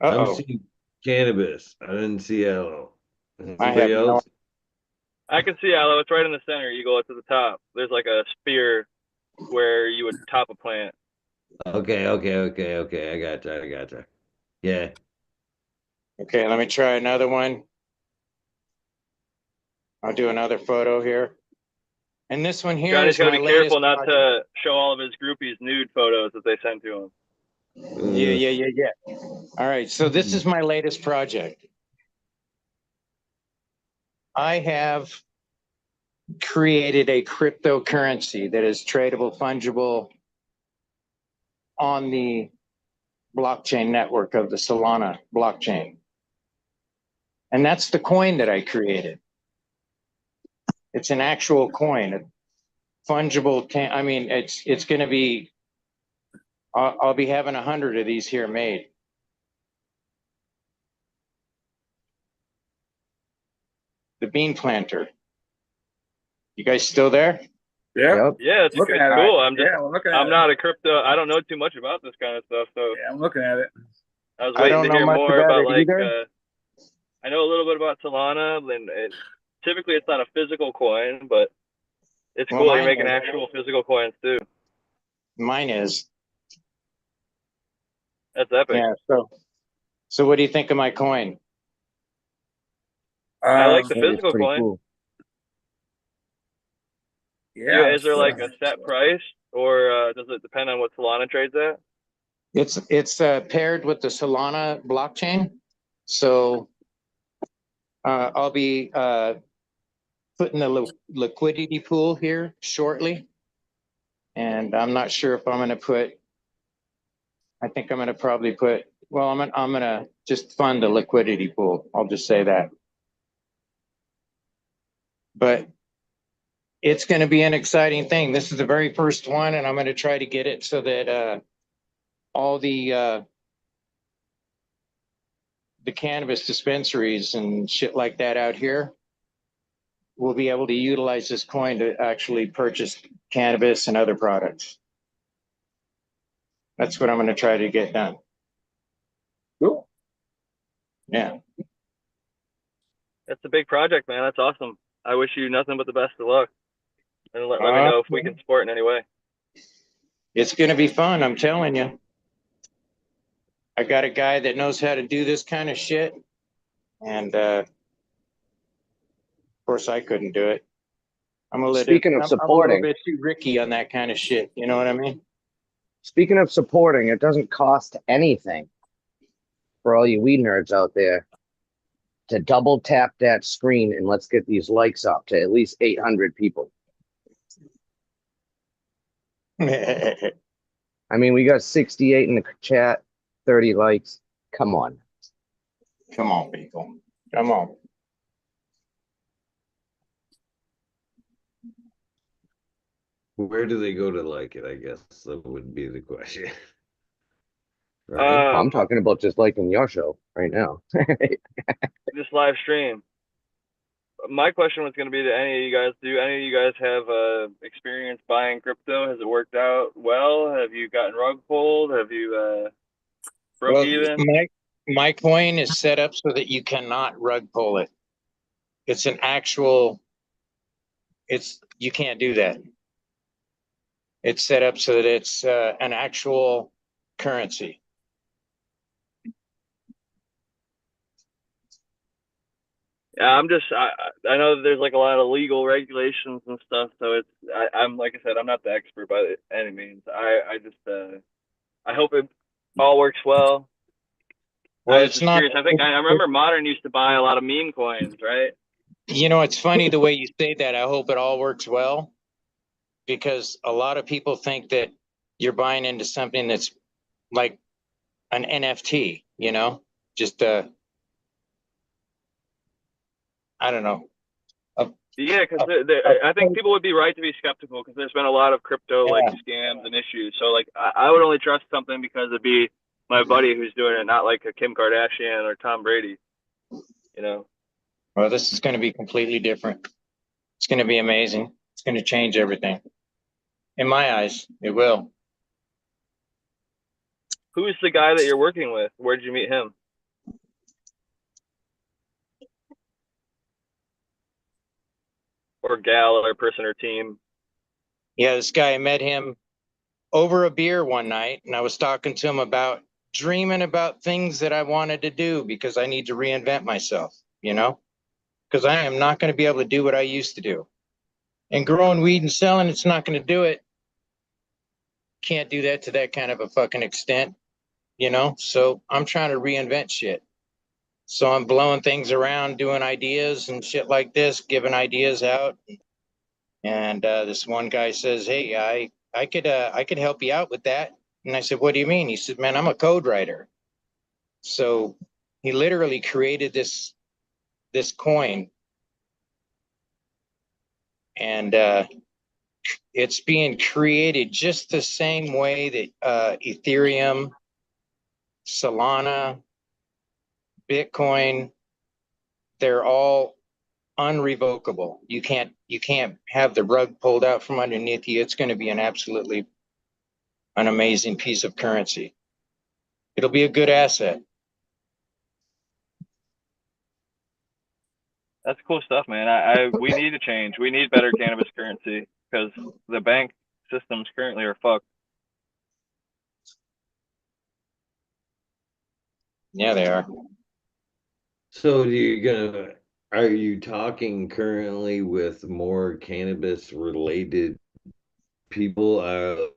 I'm Uh-oh, seeing cannabis. I didn't see aloe. I have Anybody no. else? I can see aloe. It's right in the center. You go up to the top. There's like a spear where you would top a plant. Okay. I gotcha. Yeah. Okay, let me try another one. I'll do another photo here. And this one here Johnny's is got to my be latest careful not project. to show all of his groupies nude photos that they send to him. Yeah. All right, so this is my latest project. I have created a cryptocurrency that is tradable, fungible on the blockchain network of the Solana blockchain. And that's the coin that I created. It's an actual coin, a fungible. I mean, it's going to be. I'll be having 100 of these here made. The bean planter. You guys still there? Yeah. Yep. Yeah, it's Looking at it. cool. We're looking at I'm it. not a crypto. I don't know too much about this kind of stuff, so Yeah, I'm looking at it. I was I waiting don't to know hear much more about about it like. either. I know a little bit about Solana, and typically it's not a physical coin, but it's Well, cool. You're mine making is. actual physical coins too. Mine is. That's epic. Yeah. So what do you think of my coin? I like the That is physical pretty coin. cool. Yeah. Is there like a set price, or does it depend on what Solana trades at? It's paired with the Solana blockchain. So I'll be putting the liquidity pool here shortly. And I'm not sure if I'm going to put, I think I'm going to probably put, well, I'm going to just fund the liquidity pool. I'll just say that. But it's going to be an exciting thing. This is the very first one, and I'm going to try to get it so that all the cannabis dispensaries and shit like that out here will be able to utilize this coin to actually purchase cannabis and other products. That's what I'm going to try to get done. Cool. Yeah. That's a big project, man. That's awesome. I wish you nothing but the best of luck. And let me know if we can support in any way. It's going to be fun, I'm telling you. I got a guy that knows how to do this kind of shit. And of course, I couldn't do it. I'm a little, Speaking of I'm a little supporting, bit too Ricky on that kind of shit. You know what I mean? speaking of supporting, it doesn't cost anything for all you weed nerds out there to double tap that screen and let's get these likes up to at least 800 people. I mean, we got 68 in the chat, 30 likes. Come on. Come on, people. Come on. Where do they go to like it? I guess that would be the question. Right? I'm talking about just liking your show right now. This live stream. My question was going to be to any of you guys. Do any of you guys have experience buying crypto? Has it worked out well? Have you gotten rug pulled? Have you broke even? My coin is set up so that you cannot rug pull it. It's an actual, you can't do that. It's set up so that it's an actual currency. Yeah, I know that there's like a lot of legal regulations and stuff, so I'm like I said, I'm not the expert by any means. I just I hope it all works well. Well, I was it's just not. curious. I think I remember Modern used to buy a lot of meme coins, right? You know, it's funny the way you say that. I hope it all works well, because a lot of people think that you're buying into something that's like an NFT, you know, just I don't know. Yeah, because I think people would be right to be skeptical because there's been a lot of crypto like scams and issues. So like I would only trust something because it'd be my buddy who's doing it, not like a Kim Kardashian or Tom Brady. You know. Well, this is going to be completely different. It's going to be amazing. It's going to change everything. In my eyes, it will. Who's the guy that you're working with? Where did you meet him? Or gal or person or team? Yeah, this guy, I met him over a beer one night, and I was talking to him about dreaming about things that I wanted to do because I need to reinvent myself, you know, because I am not going to be able to do what I used to do. And growing weed and selling, it's not going to do it. Can't do that to that kind of a fucking extent, you know? So I'm trying to reinvent shit. So I'm blowing things around, doing ideas and shit like this, giving ideas out. And this one guy says, "Hey, I could help you out with that." And I said, "What do you mean?" He said, "Man, I'm a code writer." So he literally created this coin, and it's being created just the same way that Ethereum, Solana, Bitcoin, they're all unrevocable. You can't have the rug pulled out from underneath you. It's going to be an amazing piece of currency. It'll be a good asset. That's cool stuff, man. We need a change. We need better cannabis currency because the bank systems currently are fucked. Yeah, they are. So are you talking currently with more cannabis related people?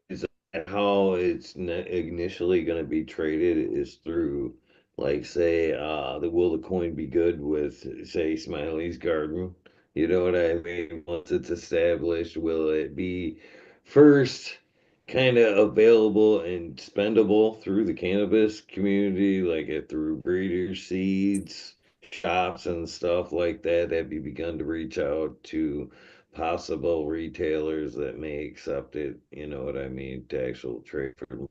Is that how it's initially going to be traded is through like say will the coin be good with say Smiley's Garden? You know what I mean? Once it's established, will it be first kind of available and spendable through the cannabis community, like through breeder seeds, shops and stuff like that, have you begun to reach out to possible retailers that may accept it? You know what I mean? To actual trade for,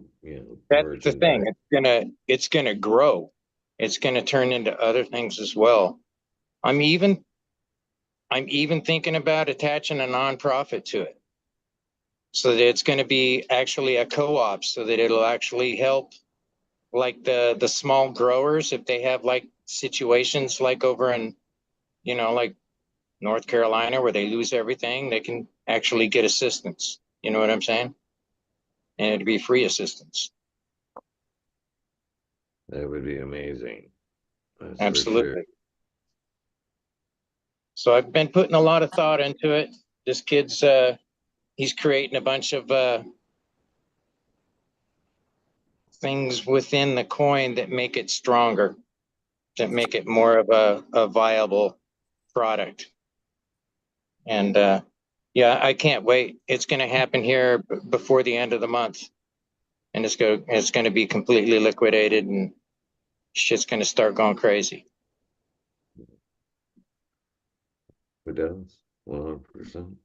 That's the merchandise. thing. It's gonna grow. It's gonna turn into other things as well. I'm even I'm even thinking about attaching a nonprofit to it, so that it's going to be actually a co-op, so that it'll actually help like the small growers if they have like situations like over in like North Carolina where they lose everything, they can actually get assistance. You know what I'm saying? And it'd be free assistance. That would be amazing. That's for sure. Absolutely. So I've been putting a lot of thought into it. This kid's he's creating a bunch of things within the coin that make it stronger, that make it more of a viable product. And yeah, I can't wait. It's going to happen here before the end of the month, and it's going to be completely liquidated, and shit's going to start going crazy. It does. 100%.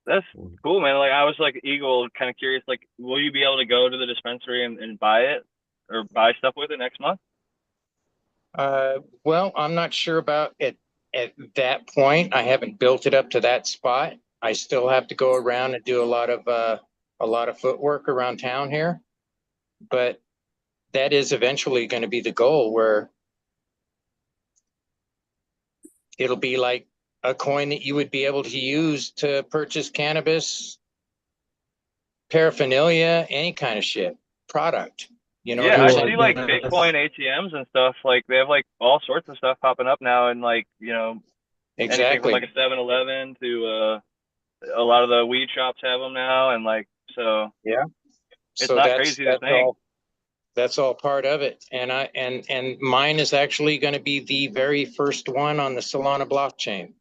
That's cool, man. Like I was like Eagle, kind of curious. Like, will you be able to go to the dispensary and buy it or buy stuff with it next month? Well, I'm not sure about it at that point. I haven't built it up to that spot. I still have to go around and do a lot of footwork around town here, but that is eventually going to be the goal, where it'll be like a coin that you would be able to use to purchase cannabis paraphernalia, any kind of shit product. You know Yeah, what I'm I So I saying? see like guess, Bitcoin ATMs and stuff. Like they have like all sorts of stuff popping up now, and like anything from Exactly. like a 7-Eleven to a lot of the weed shops have them now, and like so Yeah. it's So not that's crazy to that's think. all part of it. And mine is actually going to be the very first one on the Solana blockchain,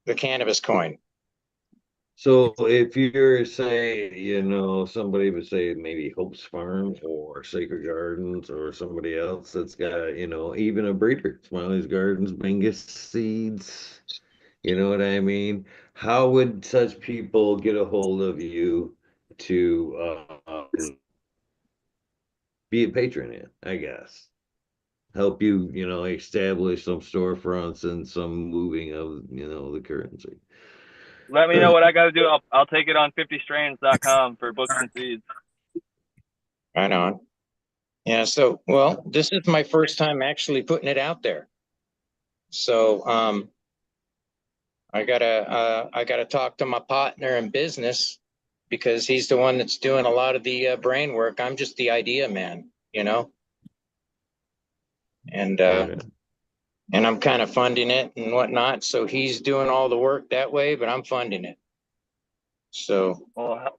the cannabis coin. so if you're say, somebody would say maybe Hope's Farm or Sacred Gardens or somebody else that's got, even a breeder, Smiley's Gardens, Bingus Seeds, you know what I mean? How would such people get a hold of you to be a patron in, I guess? Help you, establish some storefronts and some moving of, the currency. Let me know what I got to do. I'll take it on 50strains.com for books and seeds. Right on. Yeah. So, well, this is my first time actually putting it out there. So, I gotta talk to my partner in business, because he's the one that's doing a lot of the brain work. I'm just the idea man, and Right. and I'm kind of funding it and whatnot. So he's doing all the work that way, but I'm funding it. So Well,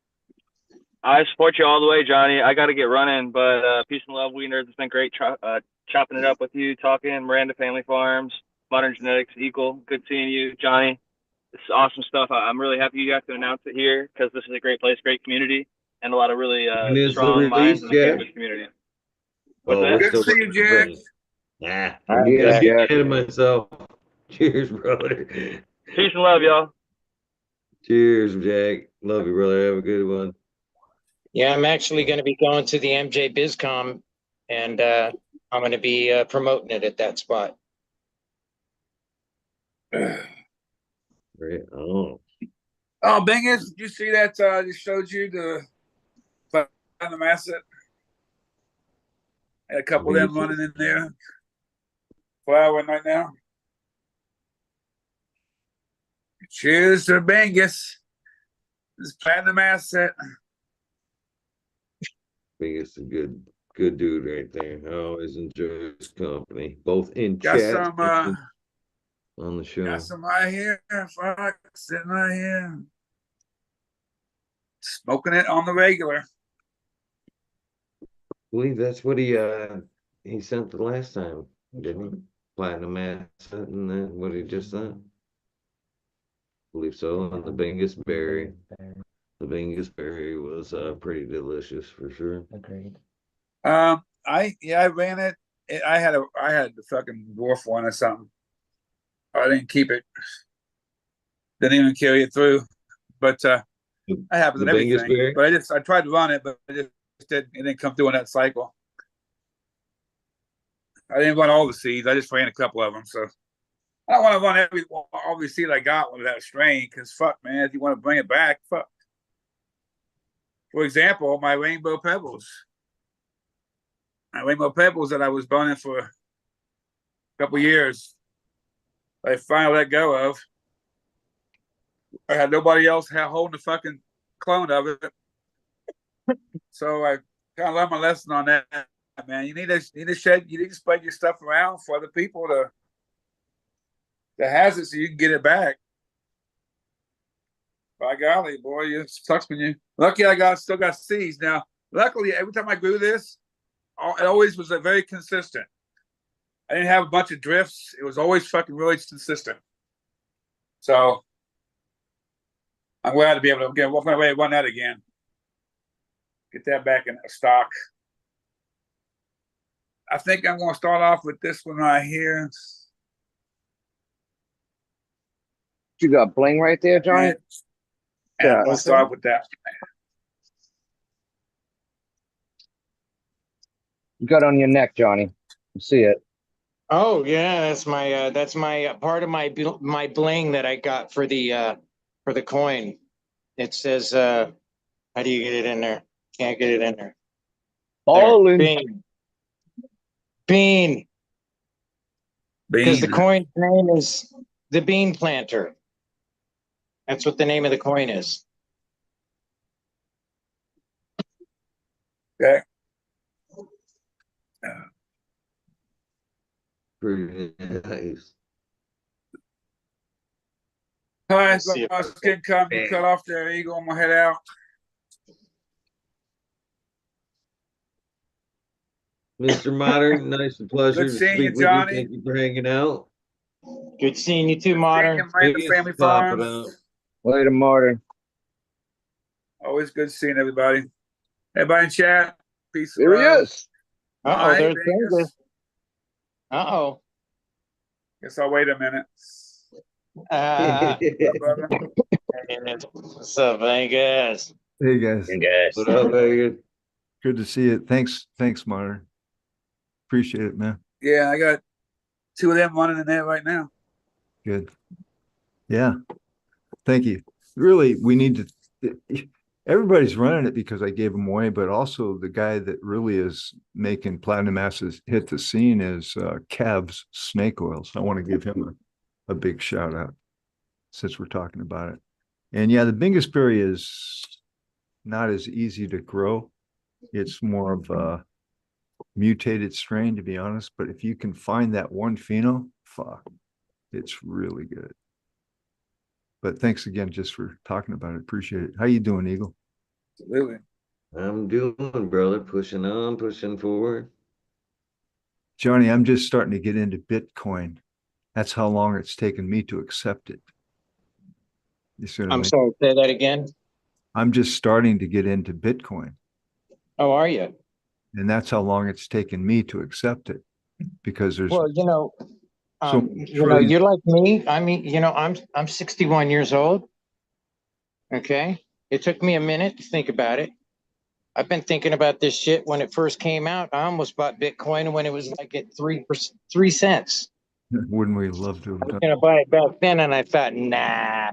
I support you all the way, Johnny. I got to get running, but peace and love, Weed Nerds. It's been great chopping it up with you, talking Miranda Family Farms, Modern Genetics, Equal. Good seeing you, Johnny. This is awesome stuff. I'm really happy you got to announce it here, because this is a great place, great community, and a lot of really When is the strong release, minds in the Jack? cannabis community. What's Oh, we're that? Good to still see you, working Jack. on. Nah, all right, Yeah, I'm Jack. getting Jack. ahead of myself. Cheers, brother. Peace and love, y'all. Cheers, Jack. Love you, brother. Have a good one. Yeah, I'm actually going to be going to the MJ BizCom, and I'm going to be promoting it at that spot. Right. Oh, Oh, Bingus, did you see that? I just showed you the platinum asset. Had a couple of them running in there, flowering right now. Cheers to Bingus. This platinum asset. biggest a good dude right there. I always enjoy his company, both in Got chat some. and on the show. Got some right here. Fuck, sitting right here, smoking it on the regular. I believe that's what he sent the last time, didn't he? Platinum asset and then what he just sent. I believe so. And the Bingus berry. The Bingus berry was pretty delicious for sure. Agreed. I ran it I had the fucking dwarf one or something. I didn't keep it. Didn't even carry it through. But that happens The in everything. Bengusberry? But I tried to run it, but it didn't come through in that cycle. I didn't run all the seeds. I just ran a couple of them. So I don't want to run every seed I got with that strain because fuck, man, if you want to bring it back, fuck. For example, my rainbow pebbles. My rainbow pebbles that I was burning for a couple years, I finally let go of. I had nobody else holding the fucking clone of it. So I kind of learned my lesson on that, man. You need to spread your stuff around for other people that has it so you can get it back. By golly, boy, it sucks when you lucky still got seeds. Now, luckily, every time I grew this, it always was very consistent. I didn't have a bunch of drifts. It was always fucking really consistent. So I'm glad to be able to run that again. Get that back in stock. I think I'm going to start off with this one right here. You got bling right there, Johnny? And I'm going to start with that. You got on your neck, Johnny. You see it. Oh yeah, that's my part of my bling that I got for the coin. It says how do you get it in there? Can't get it in there. Ballin'. Bean. Because the coin's name is the Bean Planter. That's what the name of the coin is. Okay. Pretty nice. All right, my skin company cut off there, Eagle. I'm going to head out. Mr. Modern, nice and pleasure Good to seeing you, speak with you. Johnny. Thank you for hanging out. Good seeing you too, Modern. Family Pop it Farms. up. Later, Martin. Always good seeing everybody. Everybody in chat. Peace. There he is. Uh-oh, there's Vegas. Uh-oh. Guess I'll wait a minute. What's up, Vegas? Hey guys, What up, Vegas? good to see you. Thanks, Martin. Appreciate it, man. Yeah, I got 2 of them running in there right now. Good. Yeah. Thank you. Really, we need to. Everybody's running it because I gave them away, but also the guy that really is making Platinum Asses hit the scene is Kev's Snake Oils. I want to give him a big shout out since we're talking about it. And yeah, the Bingusberry is not as easy to grow. It's more of a mutated strain, to be honest. But if you can find that one pheno, fuck, it's really good. But thanks again just for talking about it. Appreciate it. How you doing, Eagle? Absolutely. I'm doing, brother. Pushing on, pushing forward. Johnny, I'm just starting to get into Bitcoin. That's how long it's taken me to accept it. You see what I mean? Sorry, say that again. I'm just starting to get into Bitcoin. How are you? And that's how long it's taken me to accept it. Because there's you're like me. I mean, I'm 61 years old. Okay. It took me a minute to think about it. I've been thinking about this shit when it first came out. I almost bought Bitcoin when it was like at 3 cents. Wouldn't we love to have I was done? gonna buy it back then, and I thought, nah,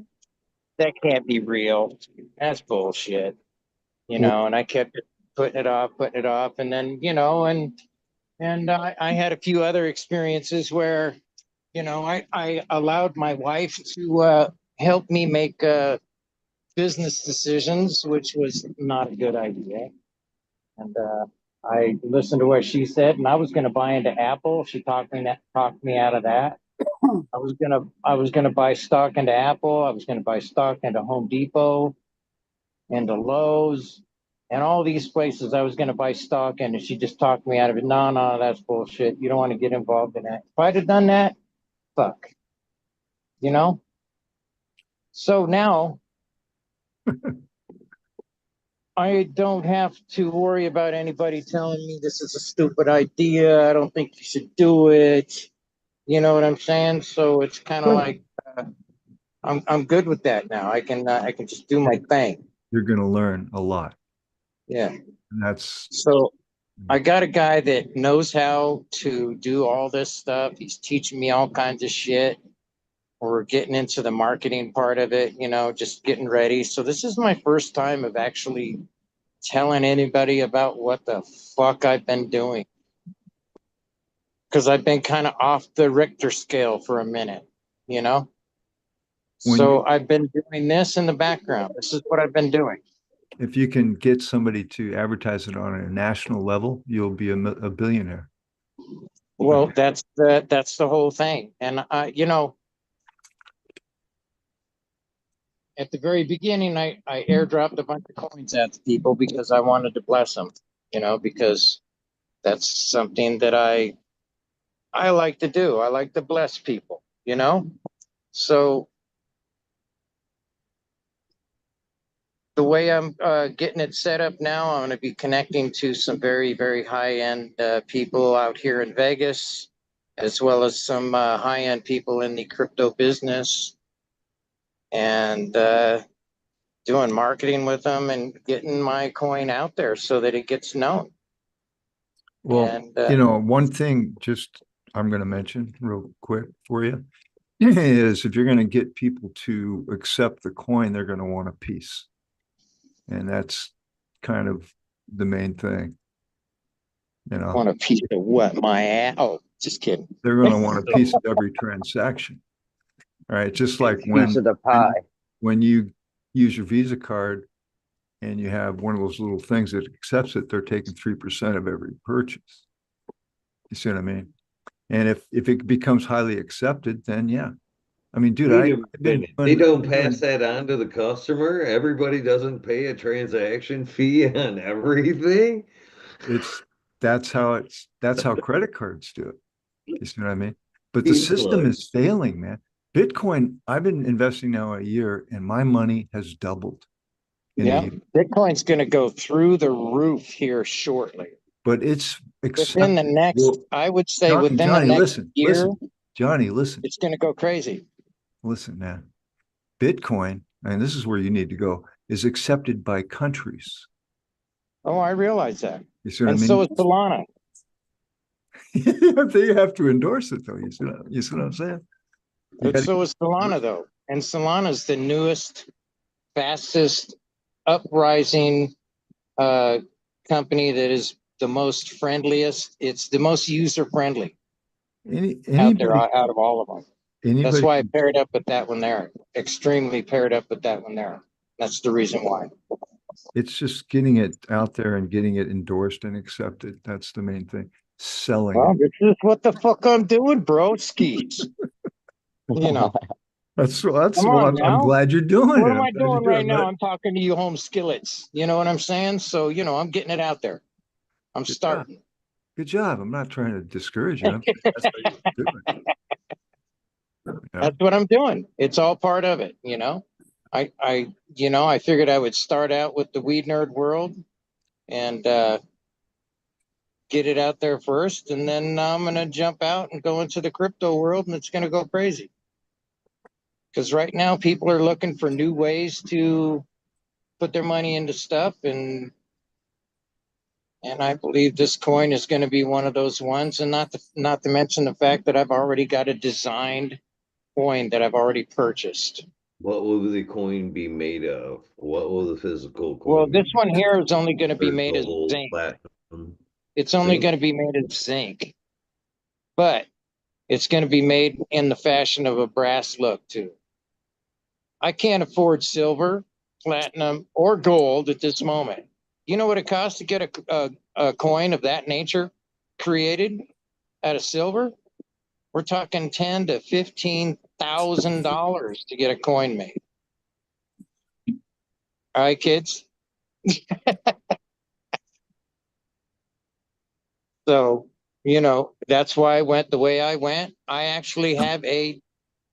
that can't be real. That's bullshit. And I kept putting it off, and then and I had a few other experiences where I allowed my wife to help me make business decisions, which was not a good idea. And I listened to what she said, and I was going to buy into Apple. She talked me out of that. I was gonna buy stock into Apple. I was gonna buy stock into Home Depot, into Lowe's, and all these places. I was gonna buy stock in, and she just talked me out of it. No, that's bullshit. You don't want to get involved in that. If I'd have done that, fuck. So now I don't have to worry about anybody telling me this is a stupid idea. I don't think you should do it. You know what I'm saying? So it's kind of like I'm good with that now. I can just do my thing. You're going to learn a lot. Yeah. And that's So I got a guy that knows how to do all this stuff. He's teaching me all kinds of shit. We're getting into the marketing part of it, you know, just getting ready. So this is my first time of actually telling anybody about what the fuck I've been doing. Because I've been kind of off the Richter scale for a minute, you know? So I've been doing this in the background. This is what I've been doing. if you can get somebody to advertise it on a national level, you'll be a billionaire. Well, that's the whole thing. And you know, at the very beginning, I airdropped a bunch of coins at the people because I wanted to bless them, you know, because that's something that I like to do. I like to bless people, you know? So the way I'm getting it set up now, I'm going to be connecting to some very, very high-end people out here in Vegas, as well as some high-end people in the crypto business, and doing marketing with them and getting my coin out there so that it gets known. Well, and you know, one thing just I'm going to mention real quick for you is if you're going to get people to accept the coin, they're going to want a piece. And that's kind of the main thing. You know, want a piece of what? My ass? Oh, just kidding. they're going to want a piece of every transaction. All right. Just like Piece of the pie. when you use your Visa card and you have one of those little things that accepts it, they're taking 3% of every purchase. You see what I mean? And if it becomes highly accepted, then yeah. I mean, dude, they don't pass that on to the customer. Everybody doesn't pay a transaction fee on everything. That's how credit cards do it. You see what I mean? But the system is failing, man. Bitcoin, I've been investing now a year and my money has doubled. Yeah, Bitcoin's going to go through the roof here shortly. But it's within the next, I would say within the next year, Johnny, listen. It's going to go crazy. Listen, man. Bitcoin, and this is where you need to go, is accepted by countries. Oh, I realize that. You see what I mean? So is Solana. They have to endorse it, though. You see what I'm saying? But so is Solana, though. And Solana is the newest, fastest, uprising company that is the most friendliest. It's the most user-friendly out there, out of all of them. That's why I paired up with that one there. Extremely paired up with that one there. That's the reason why. It's just getting it out there and getting it endorsed and accepted. That's the main thing. Selling. Well, this is what the fuck I'm doing, bro. Skis. You know. That's what I'm glad you're doing. What am I doing right now? I'm talking to you home skillets. You know what I'm saying? So, you know, I'm getting it out there. I'm starting. Good job. I'm not trying to discourage you. That's what you're doing. That's what I'm doing. It's all part of it, you know. I figured I would start out with the WEedNerdWorld and get it out there first, and then I'm gonna jump out and go into the crypto world, and it's gonna go crazy. Because right now people are looking for new ways to put their money into stuff, and I believe this coin is going to be one of those ones, and not to mention the fact that I've already got a designed coin that I've already purchased. What will the coin be made of? What will the physical coin? Well, this one here is only going to be made of zinc. It's only going to be made of zinc, but it's going to be made in the fashion of a brass look too. I can't afford silver, platinum, or gold at this moment. You know what it costs to get a coin of that nature created out of silver? We're talking $10,000 to $15,000 to get a coin made. All right, kids. So, you know, that's why I went the way I went. I actually have a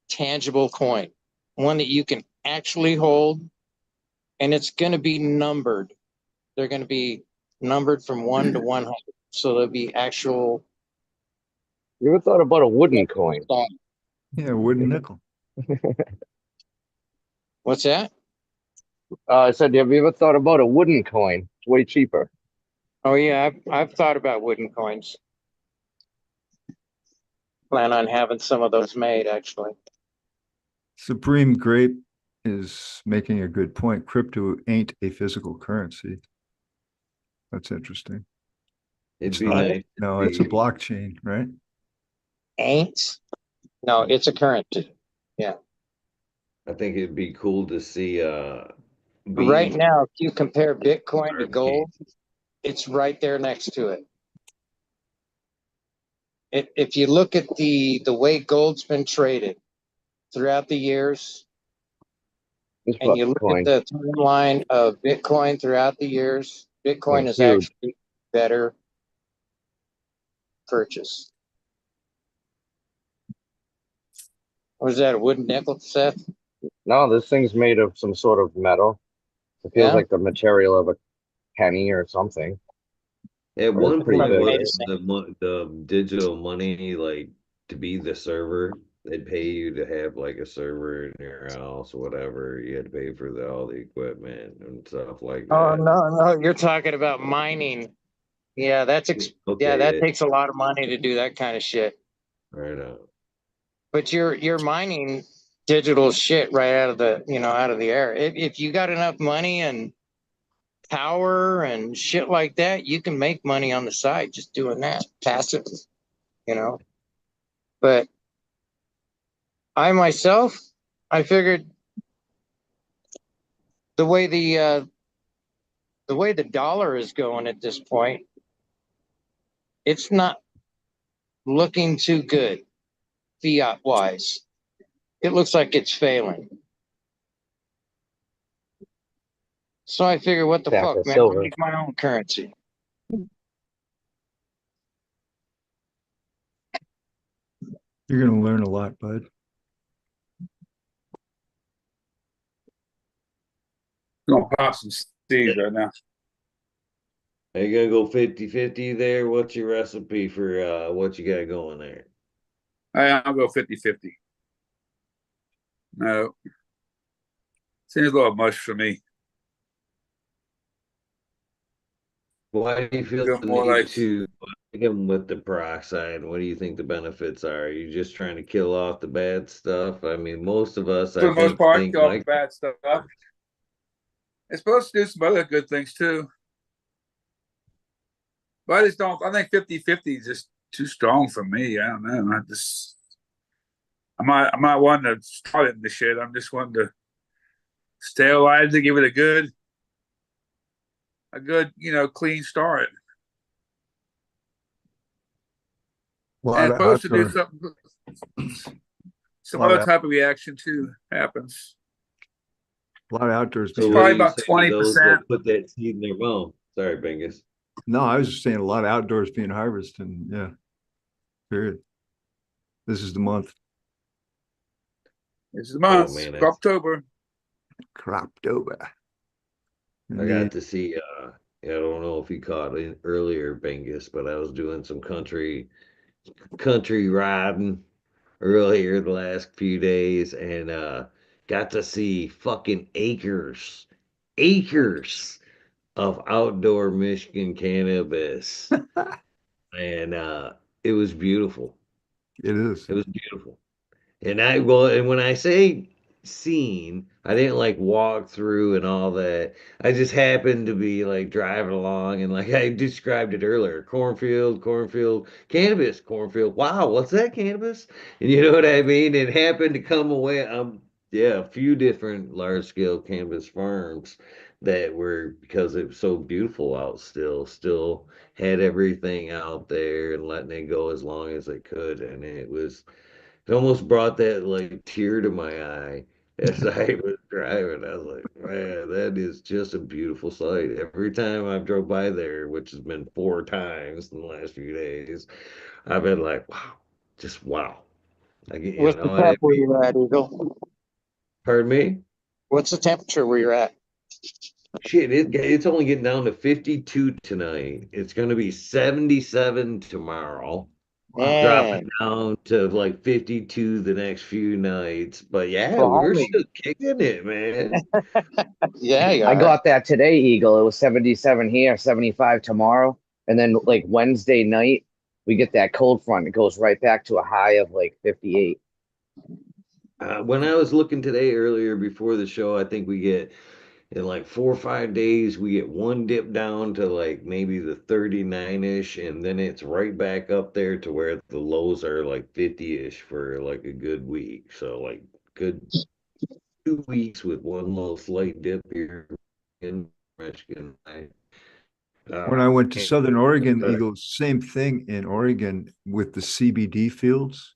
tangible coin, one that you can actually hold, and it's going to be numbered. they're going to be numbered from 1 to 100. So there'll be actual. You ever thought about a wooden coin? Yeah, wooden nickel. What's that? I said, have you ever thought about a wooden coin? It's way cheaper. Oh yeah, I've thought about wooden coins. Plan on having some of those made, actually. Supreme Grape is making a good point. Crypto ain't a physical currency. That's interesting. It'd It's be not. nice. No, it's a blockchain, right? Ain't? No, it's a currency. I think it'd be cool to see Right being now, if you compare Bitcoin to gold, it's right there next to it. If you look at the way gold's been traded throughout the years, This and you look at coin. the timeline of Bitcoin throughout the years, Bitcoin Yeah, is huge. actually better purchase. Was that a wooden nickel, Seth? No, this thing's made of some sort of metal. It feels Yeah. like the material of a penny or something. At But it's one pretty point, Probably big. wasn't the digital money like to be the server? They'd pay you to have like a server in your house or whatever. You had to pay for all the equipment and stuff like Oh that. no, you're talking about mining. Yeah, Okay, that takes a lot of money to do that kind of shit. right on. But you're mining digital shit right out of the out of the air. If you got enough money and power and shit like that, you can make money on the side just doing that passively, you know. But I myself, I figured the way the dollar is going at this point, it's not looking too good fiat wise. It looks like it's failing. So I figure, what the Stack fuck, of man? I'll silver. make my own currency. You're going to learn a lot, bud. Gonna pop some seeds right now. Are you gonna go 50-50 there? What's your recipe for what you got going there? I'll go 50-50. No. Seems a little much for me. Why do you feel Go the more need like to hit him with the peroxide? What do you think the benefits are? Are you just trying to kill off the bad stuff? I mean, most of us, for I the most think, part, think kill off the Mike. bad stuff. It's supposed to do some other good things too. But I just don't. I think 50-50 is just too strong for me. I don't know. I'm not wanting to start it in the shit. I'm just wanting to stay alive to give it a good, clean start. A lot And of it's supposed to do outdoor, some lot other of, type of reaction too happens. a lot of outdoors. It's So what do probably you about say to those 20%. that put that seed in their mouth? Sorry, Bingus. No, I was just saying a lot of outdoors being harvested. Yeah, period. This is the month. This is the Oh month, man, October. Croptober. I got to see. I don't know if you caught it earlier, Bingus, but I was doing some country riding earlier the last few days and got to see fucking acres of outdoor Michigan cannabis. And it was beautiful. It is. It was beautiful. And when I say seen, I didn't like walk through and all that. I just happened to be like driving along and like I described it earlier, cornfield, cannabis, cornfield. Wow, what's that cannabis? And you know what I mean? It happened to come away. Yeah, a few different large scale cannabis farms that were because it was so beautiful out still had everything out there and letting it go as long as it could. And it almost brought that like tear to my eye as I was driving. I was like, man, that is just a beautiful sight. Every time I've drove by there, which has been 4 times in the last few days, I've been like, wow, just wow. Like, What's the temp where you're at, Eagle? pardon me? What's the temperature where you're at? Shit, it's only getting down to 52 tonight. It's going to be 77 tomorrow. Dang. Dropping down to like 52 the next few nights. But yeah, we're Balmy. still kicking it, man. Yeah, you I are. got that today, Eagle. It was 77 here, 75 tomorrow. And then like Wednesday night, we get that cold front. It goes right back to a high of like 58. When I was looking today earlier before the show, I think we get in like 4 or 5 days, we get one dip down to like maybe the 39-ish, and then it's right back up there to where the lows are like 50-ish for like a good week. So like good 2 weeks with one little slight dip here in Michigan. When I went to And, Southern Oregon, Eagles, same thing in Oregon with the CBD fields.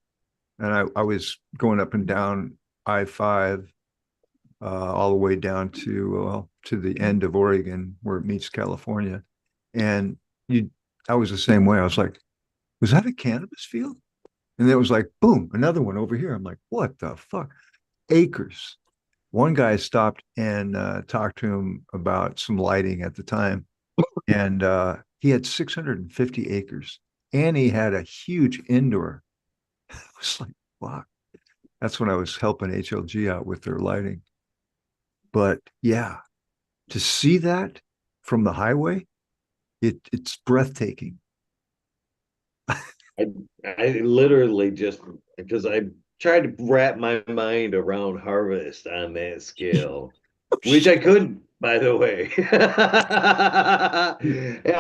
And I was going up and down I-5 all the way down to the end of Oregon where it meets California. And I was the same way. I was like, was that a cannabis field? And it was like, boom, another one over here. I'm like, what the fuck? Acres. One guy stopped and talked to him about some lighting at the time. And he had 650 acres and he had a huge indoor. I was like, wow. That's when I was helping HLG out with their lighting. But yeah, to see that from the highway, it's breathtaking. I, I literally just because I tried to wrap my mind around harvest on that scale, which I couldn't, by the way. Yeah,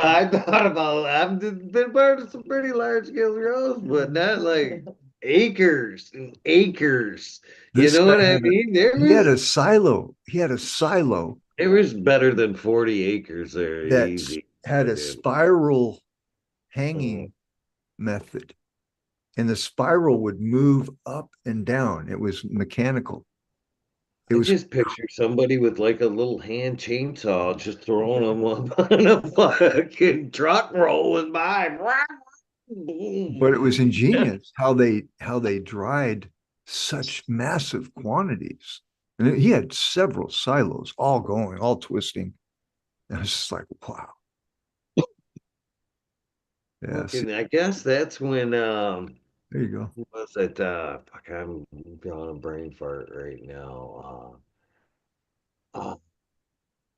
I thought about I've been part of some pretty large scale grows, but not like acres and acres. You This know guy what I had mean? There he had was a silo. He had a silo there was better than 40 acres there, that easy. had a Dude. spiral Mm. hanging method, and the spiral would move up and down. It was mechanical. It I was just picture somebody with like a little hand chainsaw just throwing them up on a fucking truck rolling by. but it Boom. was ingenious how they dried such massive quantities. And he had several silos all going, all twisting. And I was just like, wow. Yeah, see, Fucking, I guess that's when there you go. who was it? Fuck, I'm feeling a brain fart right now. Uh,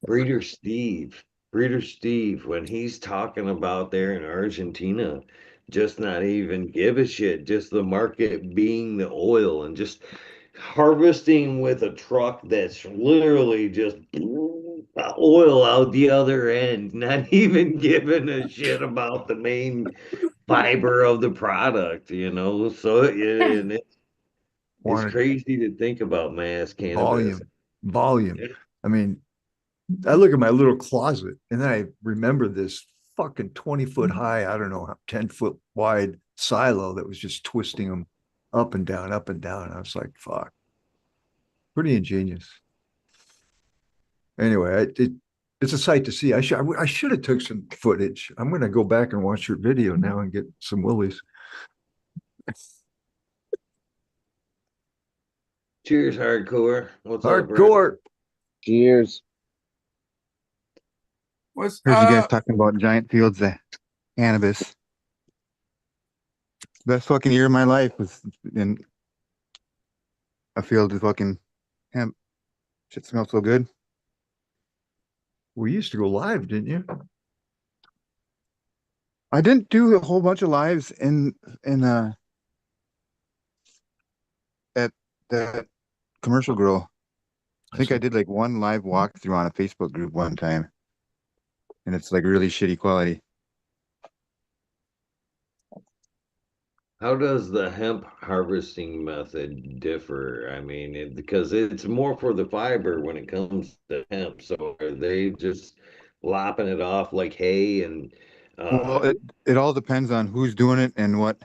Breeder Steve, Breeder Steve, when he's talking about there in Argentina, just not even give a shit, just the market being the oil and just harvesting with a truck that's literally just oil out the other end, not even giving a shit about the main fiber of the product, you know? So, and it's Quantity, crazy to think about mass cannabis. volume. I mean, I look at my little closet and then I remember this fucking 20-foot high, I don't know, 10-foot wide silo that was just twisting them up and down, up and down. I was like, fuck, pretty ingenious. Anyway, it's a sight to see. I should have took some footage. I'm going to go back and watch your video now and get some willies. Cheers, hardcore. What's up, Brent? Hardcore. Cheers. What's Heard you guys talking about giant fields of cannabis. Best fucking year of my life was in a field of fucking hemp. Shit smells so good. We used to go live, didn't you? I didn't do a whole bunch of lives in at that commercial grow. I think I did like one live walkthrough on a Facebook group one time, and it's like really shitty quality. How does the hemp harvesting method differ? I mean, because it's more for the fiber when it comes to hemp. So are they just lopping it off like hay and Well, it all depends on who's doing it and what.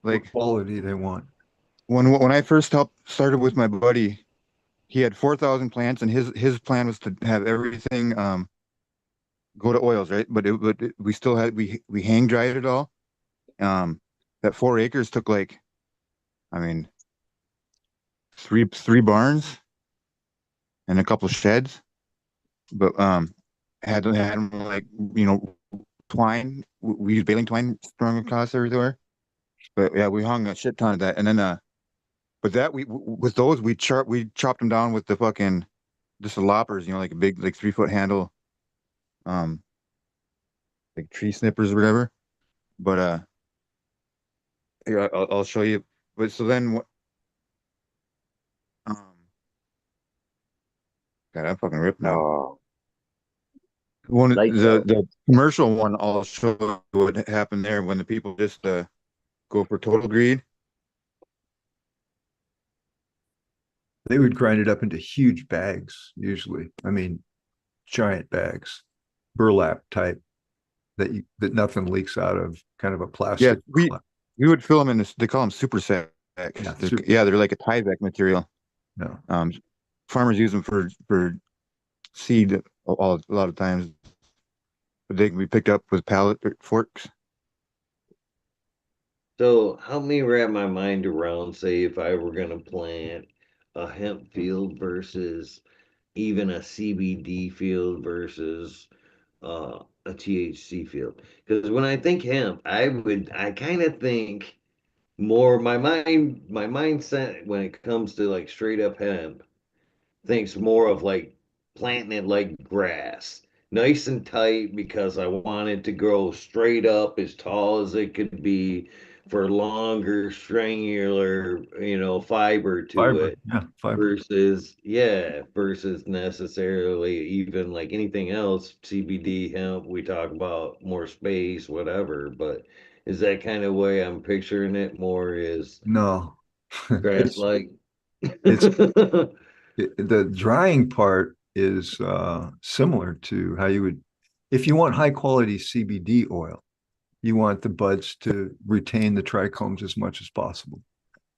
What Like quality they want. when I first started with my buddy, he had 4,000 plants, and his plan was to have everything go to oils, right? But we still had we hang dried it all. That 4 acres took like, I mean, three barns and a couple sheds. but had them like twine. We use baling twine strung across everywhere. But yeah, we hung a shit ton of that, and then but that with those we chopped them down with the fucking just the loppers, like a big like 3 foot handle, um, like tree snippers or whatever. But here, I'll show you. But so then what? Um, God, I'm fucking ripped now. Oh, One like the commercial one, I'll show you what happened there when the people just go for total greed. They would grind it up into huge bags, usually. I mean, giant bags, burlap type that nothing leaks out of, kind of a Yeah, plastic. we would fill them in this. They call them super sacks. Yeah, They're like a Tyvek material. no. Farmers use them for seed a lot of times, but they can be picked up with pallet forks. So help me wrap my mind around, say, if I were gonna plant a hemp field versus even a CBD field versus a THC field. Because when I think hemp, I kind of think more my mindset when it comes to like straight up hemp thinks more of like planting it like grass, nice and tight because I want it to grow straight up as tall as it could be for longer, stringular, fiber to Fiber. it Yeah, fiber. versus necessarily even like anything else, CBD, hemp, we talk about more space, whatever, but is that kind of way I'm picturing it more is No. grass it's like? it's the drying part is similar to how you would, if you want high quality CBD oil, you want the buds to retain the trichomes as much as possible.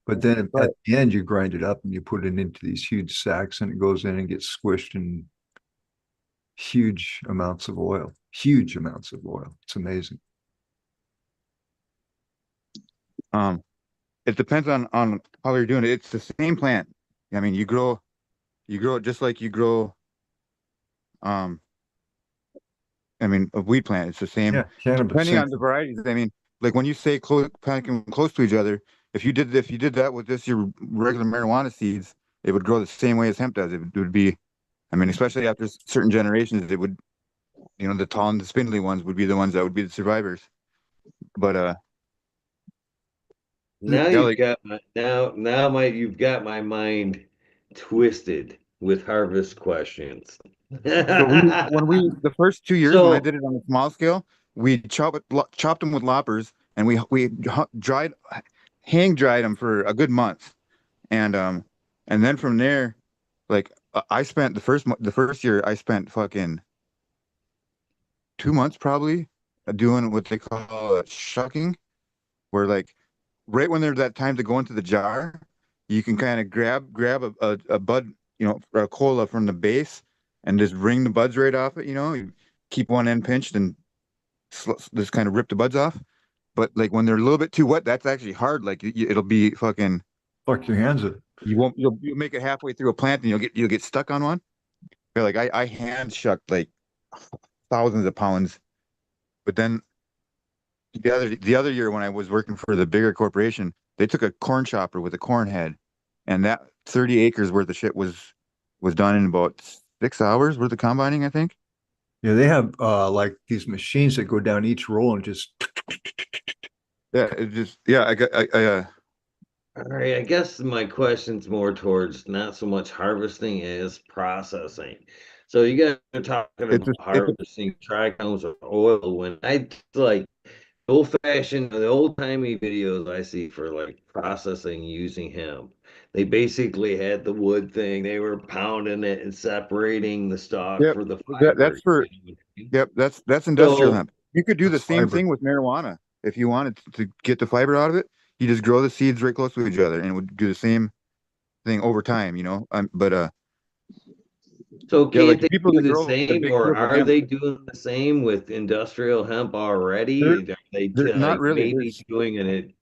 But then Right. at the end, you grind it up and you put it into these huge sacks, and it goes in and gets squished in huge amounts of oil. Huge amounts of oil. It's amazing. Um, it depends on how you're doing it. It's the same plant. I mean, you grow it just like you grow um I mean, a weed plant. It's the same, Yeah, cannabis. depending Same on the thing. varieties. I mean, like when you say planting close to each other, if you did that with just your regular marijuana seeds, it would grow the same way as hemp does. It would be, I mean, especially after certain generations, it would, the tall and the spindly ones would be the ones that would be the survivors. But Now yeah, you've like got my you've got my mind twisted with harvest questions. so when we the first 2 years when I So did it on a small scale, we chopped them with loppers, and dried, hang dried them for a good month, and then from there, like I spent the first year I spent fucking 2 months probably doing what they call shucking, where like right when there's that time to go into the jar, you can kind of grab a bud, a cola from the base, and just wring the buds right off it. You keep one end pinched and just kind of rip the buds off. But like when they're a little bit too wet, that's actually hard. Like it'll be fucking. Fuck your hands up. You won't. You'll make it halfway through a plant and you'll get stuck on one. Like I hand shucked like thousands of pounds, but then the other year when I was working for the bigger corporation, they took a corn chopper with a corn head, and that 30 acres worth of shit was done in about 6 hours worth of combining, I think. Yeah, they have like these machines that go down each roll and just Yeah, it just yeah, all right, I guess my question's more towards not so much harvesting as processing. So you guys are talking it's about a, it's a, harvesting trichomes of oil when I like the old timey videos I see for like processing using hemp. They basically had the wood thing, they were pounding it and separating the stalk yep. for the That's fiber. for Yep, that's industrial So hemp. You could do the that's same fiber. thing with marijuana if you wanted to get the fiber out of it. You just grow the seeds right close to each other, and it would do the same thing over time. But So yeah, like can't the they people do that the grow the same, big or field of are hemp, they doing the same with industrial hemp they're already? Are they they're not like really. maybe doing it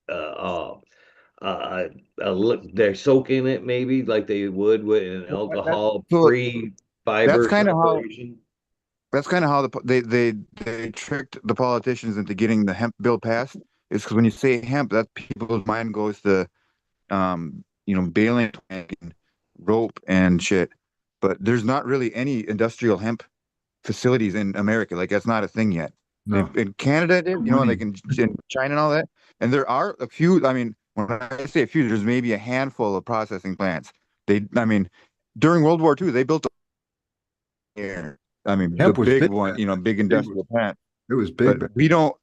they're soaking it maybe like they would with an That, alcohol so pre fiber kind of how separation. that's kind of how they tricked the politicians into getting the hemp bill passed. Is because when you say hemp, that people's mind goes to baling twine and rope and shit. But there's not really any industrial hemp facilities in America. Like that's not a thing yet. No. In Canada, it is, like in China and all that. And there are a few. I mean, when I say a few, there's maybe a handful of processing plants. I mean, during World War II, they built here. I mean, the Hemp was big big one, back then. big industrial plant. It was But big back we don't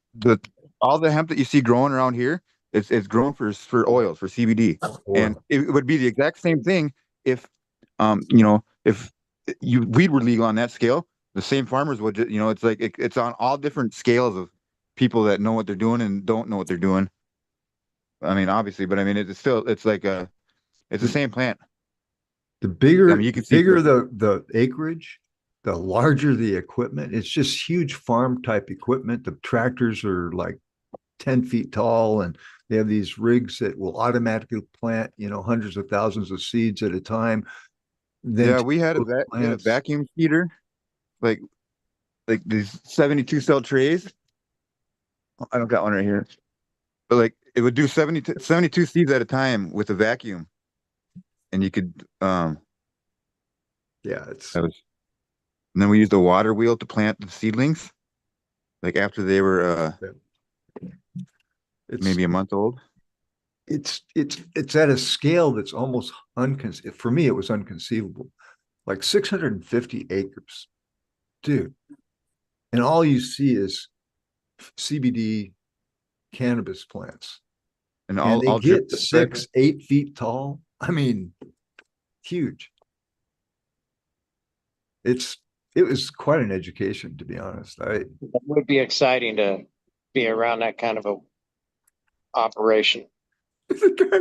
all the hemp that you see growing around here, it's grown for oils, for CBD. then. And Oil. it would be the exact same thing if if weed were legal on that scale, the same farmers would it's like it's on all different scales of people that know what they're doing and don't know what they're doing. I mean, obviously, but I mean it's like it's the same plant. The bigger, I mean, you can the see bigger the acreage, the larger the equipment. It's just huge farm type equipment. The tractors are like 10 feet tall, and they have these rigs that will automatically plant, hundreds of thousands of seeds at a time. Then yeah, we had a plants. vacuum feeder, like these 72 cell trays. I don't got one right here. But like it would do 72 seeds at a time with a vacuum. And you could Yeah, it's that was and then we used a water wheel to plant the seedlings, like after they were it's maybe a month old. it's at a scale that's almost unconceivable. For me, it was unconceivable. Like 650 acres, dude. And all you see is CBD cannabis plants. And And they all drip get 6-8 feet tall. I mean, huge. It was quite an education, to be honest. It would be exciting to be around that kind of a operation. The guy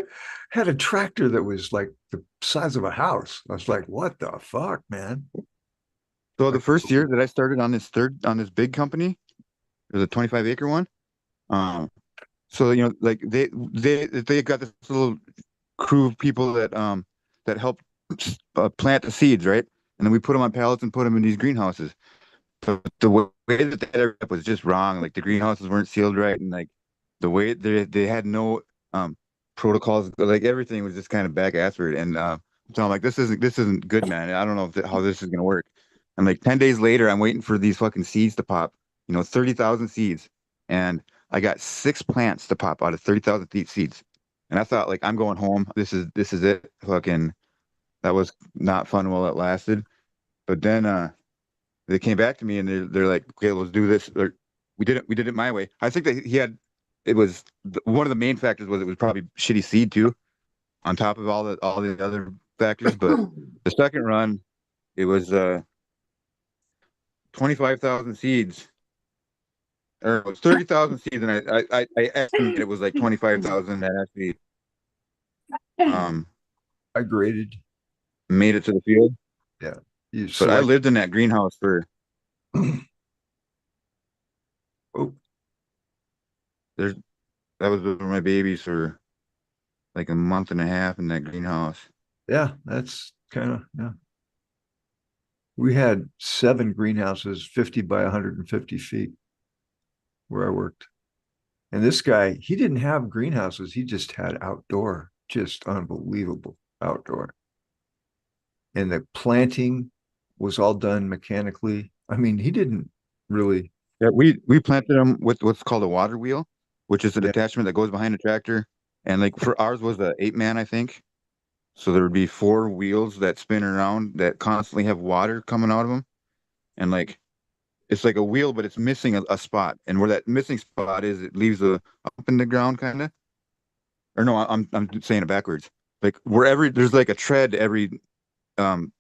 had a tractor that was like the size of a house. I was like, what the fuck, man? So the first year that I started on this big company, it was a 25-acre one. So like they got this little crew of people that help plant the seeds, right? And then we put them on pallets and put them in these greenhouses. But the way that they ended up was just wrong. Like the greenhouses weren't sealed right, and like the way they had no protocols. Like everything was just kind of back assward. And so I'm like, this isn't good, man. I don't know how this is gonna work. And like 10 days later, I'm waiting for these fucking seeds to pop. 30,000 seeds, and I got 6 plants to pop out of 30,000 seeds. And I thought, like, I'm going home. This is it. Fucking, that was not fun while it lasted. But then they came back to me and they're like, okay, let's do this. Or, we did it my way. I think that it was one of the main factors was it was probably shitty seed too, on top of all the other factors. But the second run, it was 25,000 seeds, or it was 30,000 seeds, and I estimated it was like 25,000 that actually um I graded. made it to the field. Yeah. But I lived in that greenhouse for Oh, there's that was with my babies for like a month and a half in that greenhouse. yeah, that's kind of, yeah. We had 7 greenhouses, 50 by 150 feet where I worked. And this guy, he didn't have greenhouses. He just had outdoor, just unbelievable outdoor. And the planting was all done mechanically. I mean, he didn't really. Yeah, we planted them with what's called a water wheel, which is a Yeah. detachment that goes behind a tractor. And like for ours was the 8-man, I think. So there would be 4 wheels that spin around that constantly have water coming out of them. And like it's like a wheel, but it's missing a spot. And where that missing spot is, it leaves a up in the ground kind of. Or no, I'm saying it backwards. Like wherever there's like a tread every um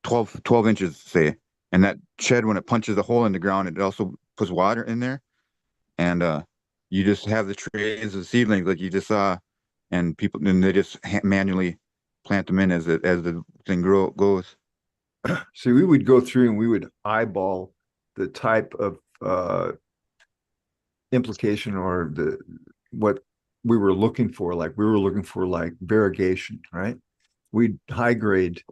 12 inches, say. And that shed, when it punches a hole in the ground, it also puts water in there. And you just have the trays of seedlings like you just saw, and they just manually plant them in as the thing goes. So we would go through and we would eyeball the type of implication or what we were looking for. Like we were looking for like variegation, right? We'd high grade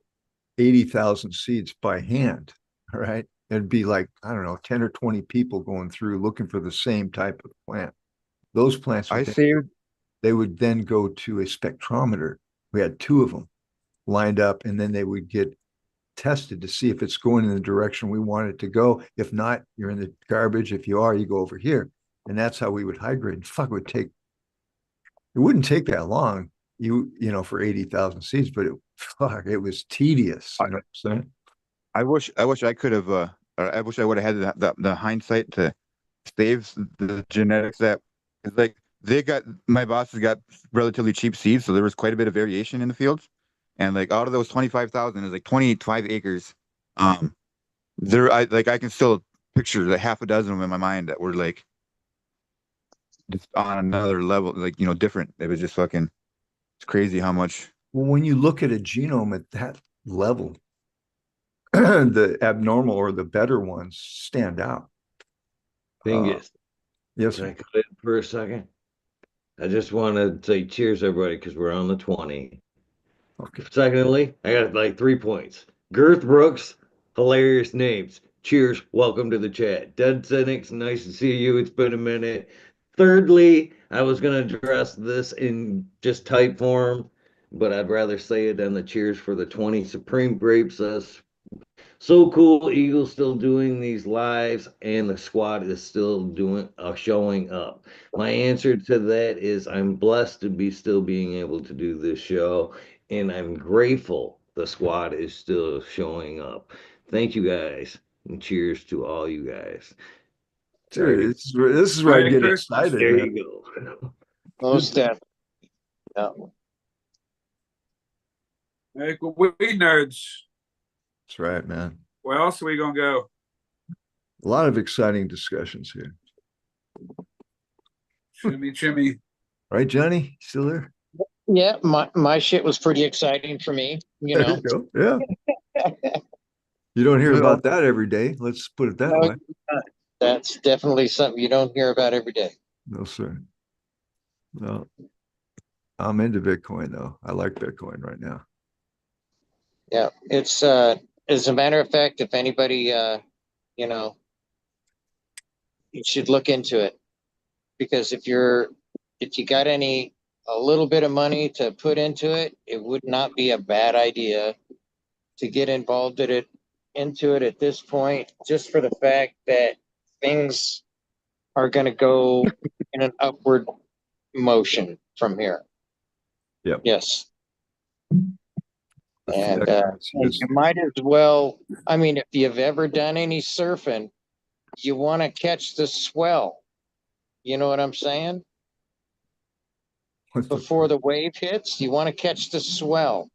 80,000 seeds by hand. All right. It'd be like, I don't know, 10 or 20 people going through looking for the same type of plant. Those plants, I saved. they would then go to a spectrometer. We had 2 of them lined up, and then they would get tested to see if it's going in the direction we want it to go. If not, you're in the garbage. If you are, you go over here. And that's how we would hydrate. Fuck, it wouldn't take that long, you know, for 80,000 seeds, but it was tedious. You know what I'm saying? I wish I could have. I wish I would have had the hindsight to save the genetics that. It's like my boss has got relatively cheap seeds, so there was quite a bit of variation in the fields. And like out of those 25,000, is like 25 acres. I can still picture like half a dozen of them in my mind that were like just on another level, like, you know, different. It was just fucking, it's crazy how much. Well, when you look at a genome at that level, the abnormal or the better ones stand out. Dingus. Yes. Can I cut in for a second? I just want to say cheers, everybody, because we're on the 20. Okay. Secondly, I got like 3 points. Girth Brooks, hilarious names. Cheers. Welcome to the chat. Dead Cynics, nice to see you. It's been a minute. Thirdly, I was going to address this in just type form, but I'd rather say it than the cheers for the 20. Supreme Grape says, so cool. Eagle's still doing these lives, and the squad is still showing up. My answer to that is I'm blessed to be still being able to do this show, and I'm grateful the squad is still showing up. Thank you guys, and cheers to all you guys. Sorry. This is where I Merry get Christmas. excited, There man. you go. Most definitely. Yeah. Hey, we nerds. That's right, man. Where else are we gonna go? A lot of exciting discussions here. Chimmy. Right, Johnny? Still there? Yeah, my shit was pretty exciting for me, you There know. you go. Yeah. You don't hear about that every day. Let's put it that No, way. that's definitely something you don't hear about every day. No, sir. No. I'm into Bitcoin, though. I like Bitcoin right now. Yeah, it's as a matter of fact, if anybody you know, you should look into it, because if you got a little bit of money to put into it, it would not be a bad idea to get involved into it at this point, just for the fact that things are going to go in an upward motion from here. Yep. Yes. The And Fed you might as well, I mean, if you've ever done any surfing, you want to catch the swell. You know what I'm saying? Before the wave hits, you want to catch the swell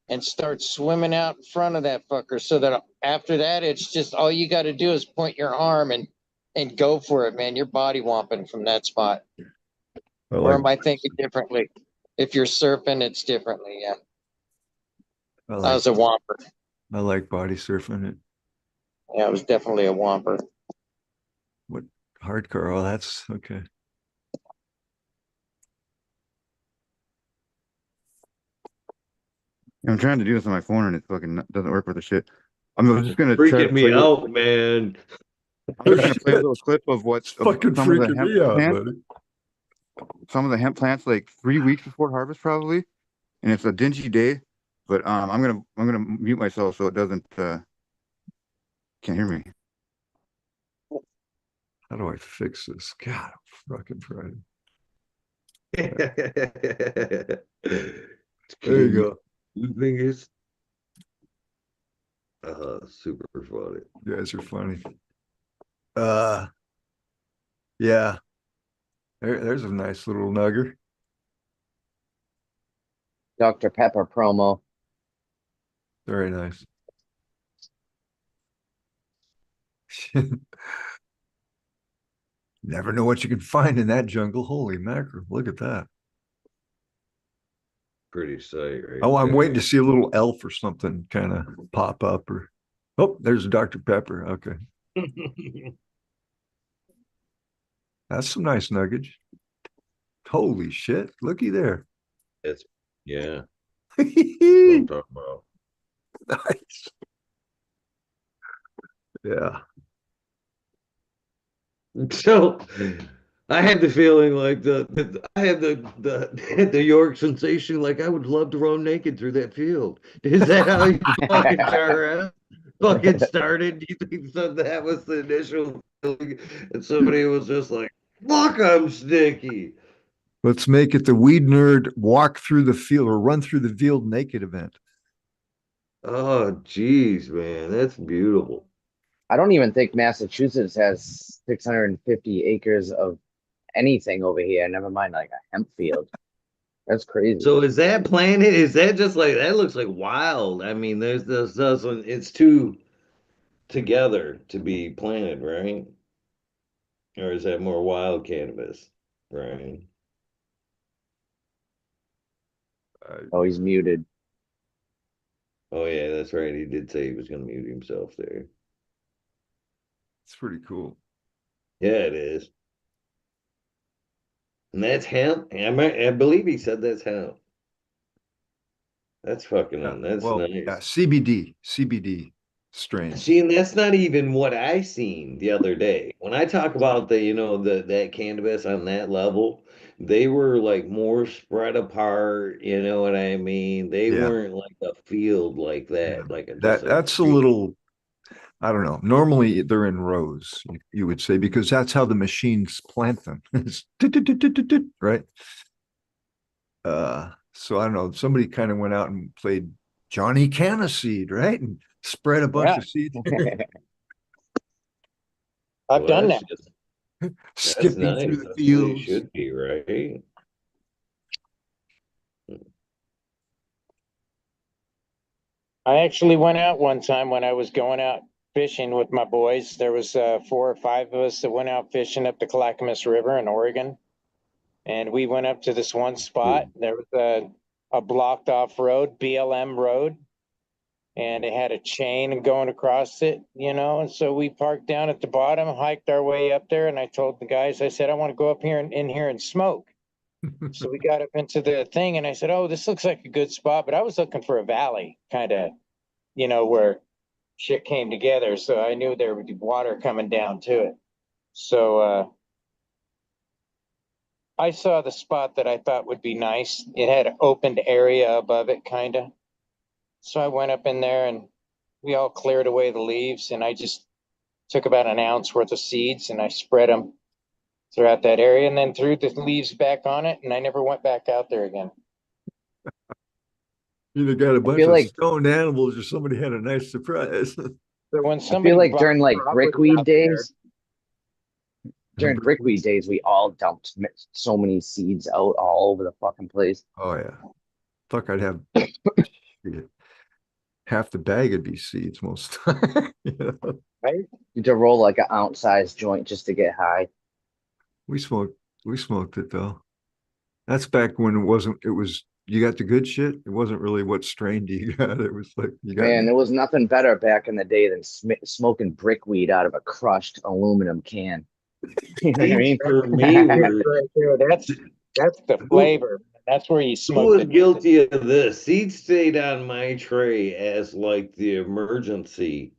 and start swimming out in front of that fucker, so that after that, it's just all you got to do is point your arm and go for it, man. You're body womping from that spot. Or am I thinking differently? If you're surfing, it's differently. Yeah. I was a whomper. I like body surfing it. Yeah, it was definitely a whomper. What hardcore? Oh, that's okay. I'm trying to do this on my phone and it fucking doesn't work with the shit. I'm just gonna try to Freaking me play. out, man. I'm just gonna play a little clip of It's fucking some of the freaking hemp me out, plants. buddy. Some of the hemp plants like 3 weeks before harvest probably, and it's a dingy day. But I'm gonna mute myself so it doesn't can't hear me. How do I fix this? God, I'm fucking Friday. There you go. The thing is, super funny. You guys are funny. Yeah. There's a nice little nugger. Dr. Pepper promo. Very nice. Never know what you can find in that jungle. Holy mackerel. Look at that. Pretty sight, right? Oh, I'm there. waiting to see a little elf or something kind of pop up. Or oh, there's a Dr. Pepper. Okay. That's some nice nuggets. Holy shit. Looky there. It's, yeah. What I'm talking about. Nice. Yeah. So I had the feeling like I had the York sensation, like I would love to run naked through that field. Is that how you fucking fucking started? Do you think that was the initial feeling? And somebody was just like, fuck, I'm sticky. Let's make it the Weed Nerd walk through the field or run through the field naked event. Oh, geez, man, that's beautiful. I don't even think Massachusetts has 650 acres of anything over here. Never mind like a hemp field. That's crazy. So is that planted? Is that just like that looks like wild? I mean, there's this doesn't it's too together to be planted, right? Or is that more wild cannabis? Right. Oh, he's muted. Oh yeah, that's right. He did say he was gonna mute himself there. It's pretty cool. Yeah, it is. And that's hemp. I believe he said that's hemp. That's fucking that's Well, nice. CBD strains. See, and that's not even what I seen the other day. When I talk about that cannabis on that level, they were like more spread apart, you know what I mean? They Yeah. weren't like a field like Yeah. that, like just That's a little, I don't know. Normally they're in rows, you would say, because that's how the machines plant them. It's right. So I don't know. Somebody kind of went out and played Johnny Caniseed, right? And spread a bunch of seeds. I've done that. That's Skipping nice. through the That's the way it fields. should be, right? I actually went out one time when I was going out fishing with my boys. There was 4 or 5 of us that went out fishing up the Clackamas River in Oregon. And we went up to this one spot. There was a blocked off road, BLM road, and it had a chain going across it, And so we parked down at the bottom, hiked our way up there, and I told the guys, I said, I want to go up here in here and smoke. So we got up into the thing, and I said, oh, this looks like a good spot, but I was looking for a valley, kind of, where shit came together. So I knew there would be water coming down to it. So I saw the spot that I thought would be nice. It had an opened area above it, kind of. So I went up in there and we all cleared away the leaves, and I just took about an ounce worth of seeds and I spread them throughout that area and then threw the leaves back on it, and I never went back out there again. Either got a bunch of like- stoned animals or somebody had a nice surprise. So when I somebody feel like bought during like property brickweed out there- days, during brickweed days, we all dumped so many seeds out all over the fucking place. Oh yeah. Fuck, I'd have shit, half the bag would be seeds most time. Right? You to roll like an ounce-sized joint just to get high. We smoked it though. That's back when it was you got the good shit. It wasn't really what strain do you got. It was like you got Man, there was nothing better back in the day than smoking brickweed out of a crushed aluminum can. You know what I mean? For me, were Right there. That's the flavor. That's where you who smoke was it. guilty of this? Seeds stayed on my tray as like the emergency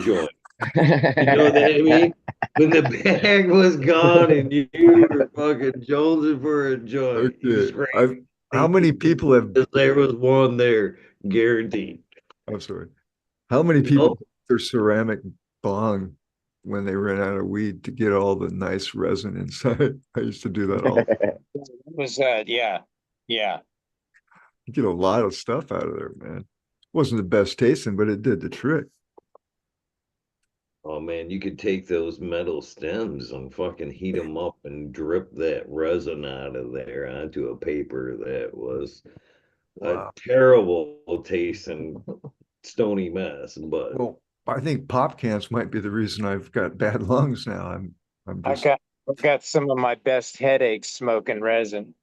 joint. You know what I mean? When the bag was gone and you were fucking jonesing for a joint, you okay. screamed. How many people have There was one there, guaranteed. I'm sorry. How many people Nope. put their ceramic bong when they ran out of weed to get all the nice resin inside? I used to do that all. It was yeah. You get a lot of stuff out of there, man. Wasn't the best tasting, but it did the trick. Oh man, you could take those metal stems and fucking heat them up and drip that resin out of there onto a paper that was Wow. a terrible tasting stony mess. But Well, I think pop cans might be the reason I've got bad lungs now. I'm just I got some of my best headaches smoking resin.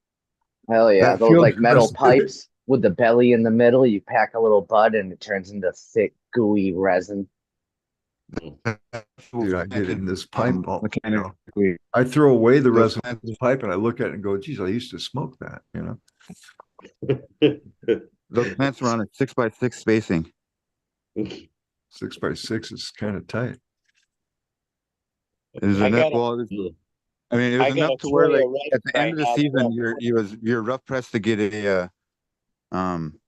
Hell yeah. That Those feels like metal best. pipes with the belly in the middle. You pack a little bud and it turns into thick, gooey resin. dude, I get in this pipe. Mechanic- I throw away the Those resin in the pipe and I look at it and go, geez, I used to smoke that, Those plants are on a 6x6 spacing. 6x6 is kind of tight. Is I enough. got a, Well, I mean, it was I got a enough to where, like, Toyota right at the end of the now season, that you're rough pressed to get um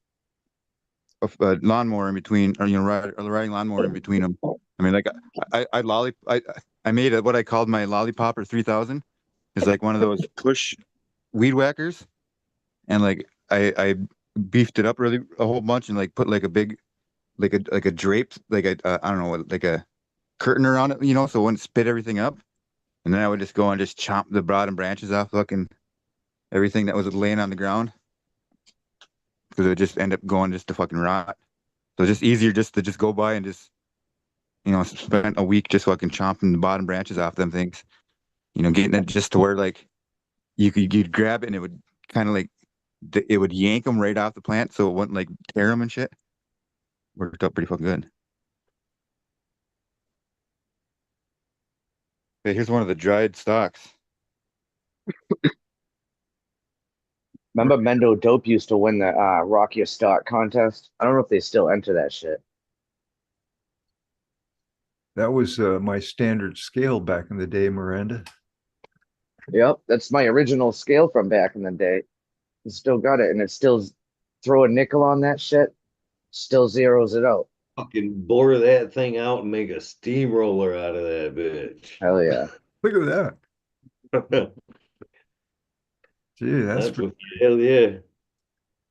a lawnmower in between, or riding lawnmower in between them. I mean, like, I made what I called my Lollipopper 3000. It's like one of those push weed whackers, and like I beefed it up really a whole bunch and like put like a big like a drape, like a I don't know what, like a curtain around it, so it wouldn't spit everything up. And then I would just go and just chomp the bottom branches off fucking everything that was laying on the ground, because it would just end up going just to fucking rot. So it's just easier just to just go by and just, spend a week just fucking chomping the bottom branches off them things. Getting it just to where like you'd grab it and it would kind of like it would yank them right off the plant, so it wouldn't like tear them and shit. Worked out pretty fucking good. Okay, here's one of the dried stalks. Remember Mendo Dope used to win the Rock Stock contest? I don't know if they still enter that shit. That was my standard scale back in the day, Miranda. Yep, that's my original scale from back in the day. I still got it, and it still throw a nickel on that shit, still zeroes it out. Fucking bore that thing out and make a steamroller out of that bitch. Hell yeah. Look at that. Gee, That's what, hell yeah.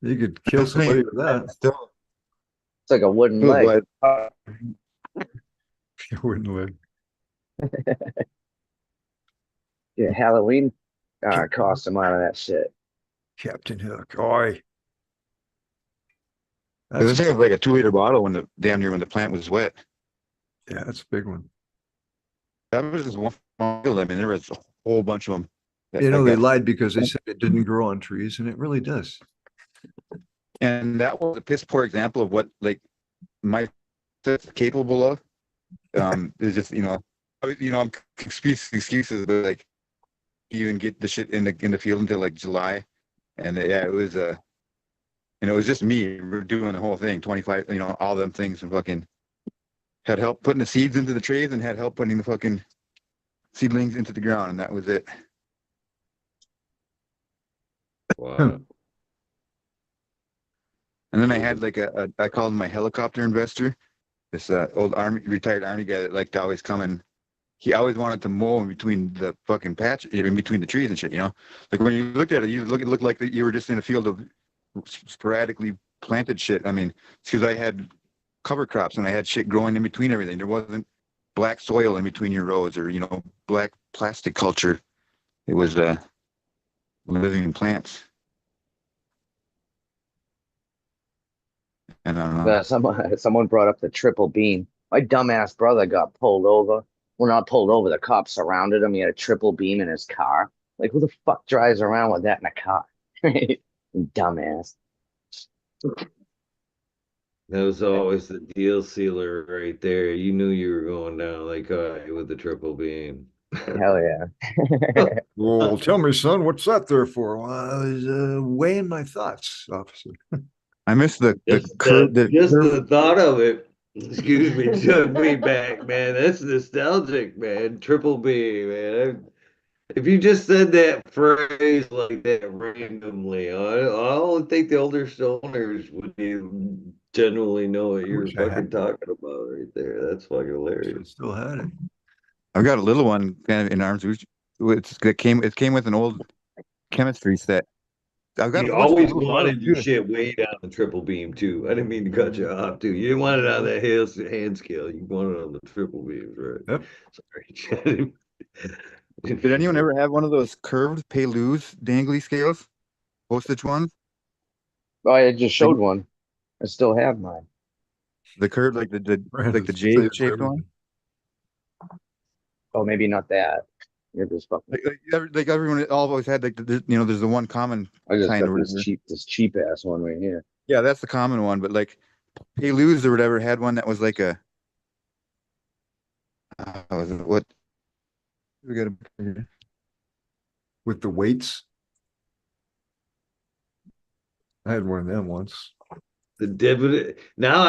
You could kill somebody with that. Still, It's like a wooden leg. Wooden leg. Yeah, Halloween costume out of that shit. Captain Hook. Oi. this thing was like a 2-liter bottle when the plant was wet. Yeah, that's a big one. That was just one field. I mean, there was a whole bunch of them. They lied because they said it didn't grow on trees, and it really does. And that was a piss poor example of what like my set's capable of. It's just I'm excuses, but like you even get the shit in the field until like July, and yeah, it was it was just me. We're doing the whole thing, 25, all them things, and fucking had help putting the seeds into the trays and had help putting the fucking seedlings into the ground, and that was it. Wow. And then I had like I called him my helicopter investor, this old retired army guy that liked to always come and he always wanted to mow in between the fucking patch, in between the trees and shit, Like when you looked at it, it looked like that you were just in a field of sporadically planted shit. I mean, it's because I had cover crops and I had shit growing in between everything. There wasn't black soil in between your rows or, black plastic culture. It was living plants. And I don't know. Someone brought up the triple beam. My dumbass brother got pulled over. Well, not pulled over. The cops surrounded him. He had a triple beam in his car. Like, who the fuck drives around with that in a car? Dumbass. That was always the deal sealer right there. You knew you were going down like with the triple beam. Hell yeah. Well, tell me, son, what's that there for? Well, I was weighing my thoughts, officer. I miss the curve. Just the thought of it, excuse me, took me back, man. That's nostalgic, man. Triple B, man. If you just said that phrase like that randomly, I don't think the older stoners would generally know what you're fucking talking about right there. That's fucking hilarious. Still had it. I've got a little one kind of in arms. It came with an old chemistry set. I've got You a bunch always of little wanted your too. shit way down the triple beam too. I didn't mean to cut you off too. You didn't want it on that hand scale. You wanted it on the triple beams, right? Yep. Sorry. Did anyone ever have one of those curved Paylous dangly scales? Postage ones? Oh, I just showed one. I still have mine. The curved, like the J shaped one? Oh, maybe not that. You're just fucking. Like everyone always had there's the one common I just kind got of this cheap ass one right here. Yeah, that's the common one, but like Paylous or whatever had one that was like a what we got with the weights. I had one of them once. The dividend. Now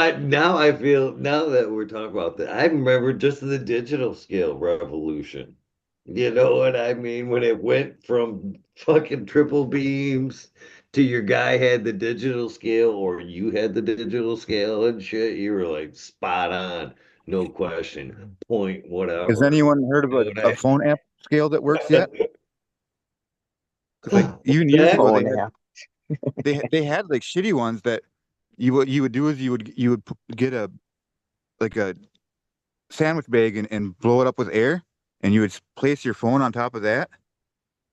I feel now that we're talking about that, I remember just the digital scale revolution. You know what I mean? When it went from fucking triple beams to your guy had the digital scale or you had the digital scale and shit, you were like spot on, no question. Point Has whatever. anyone heard of You know a phone app scale that works yet? what Because like even I years that ago Phone app. they had like shitty ones that you would do is you would get a like a sandwich bag and blow it up with air, and you would place your phone on top of that,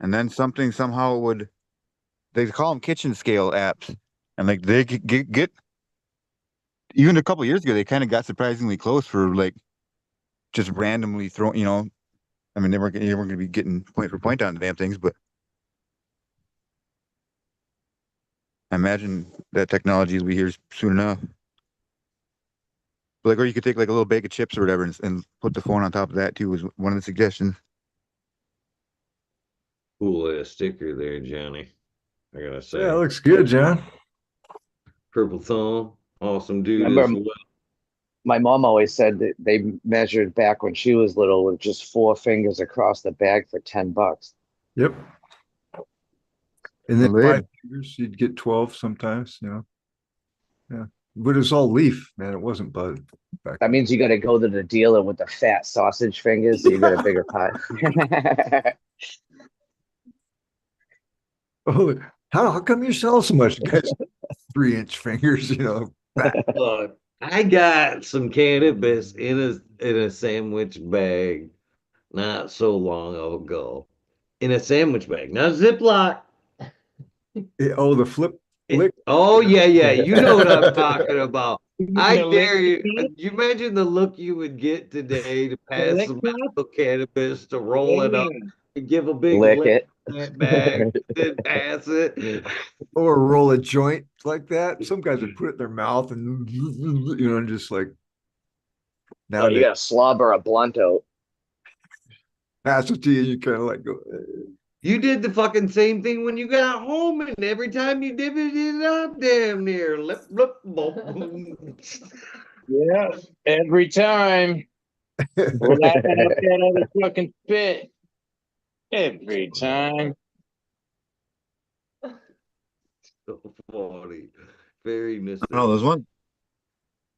and then something somehow would they call them kitchen scale apps, and like they could get even a couple years ago they kind of got surprisingly close for like just randomly throwing I mean they weren't gonna be getting point for point on the damn things, but I imagine that technology will be here soon enough. Like, or you could take like a little bag of chips or whatever and put the phone on top of that too, was one of the suggestions. cool ass sticker there, Johnny. I gotta Yeah, it say. looks good, John. Purple Thumb, awesome dude as Remember, well. my mom always said that they measured back when she was little with just 4 fingers across the bag for $10. Yep. And then Well, five fingers, you'd get 12 sometimes, Yeah. But it's all leaf, man. It wasn't bud back That then. means you got to go to the dealer with the fat sausage fingers, so you get a bigger pie. Oh, how come you sell so much? You guys 3-inch fingers, fat. I got some cannabis in a sandwich bag not so long ago. In a sandwich bag, not Ziploc. Oh, the flip lick. Oh yeah, you know what I'm talking about. I The lick dare you. stick? You imagine the look you would get today to The pass lick some stick? medical cannabis to roll it up Yeah. and give a big Lick lick it. in that bag, then pass it. Or roll a joint like that. Some guys would put it in their mouth and and just like Oh, you nowadays got to slobber a blunt out. pass it to you, you kind of like go. You did the fucking same thing when you got home, and every time you divvied it up, damn near lip, lip, boom. Yeah. Every time. We're laughing up that other fucking spit. Every time. So funny. Very no, nostalgic.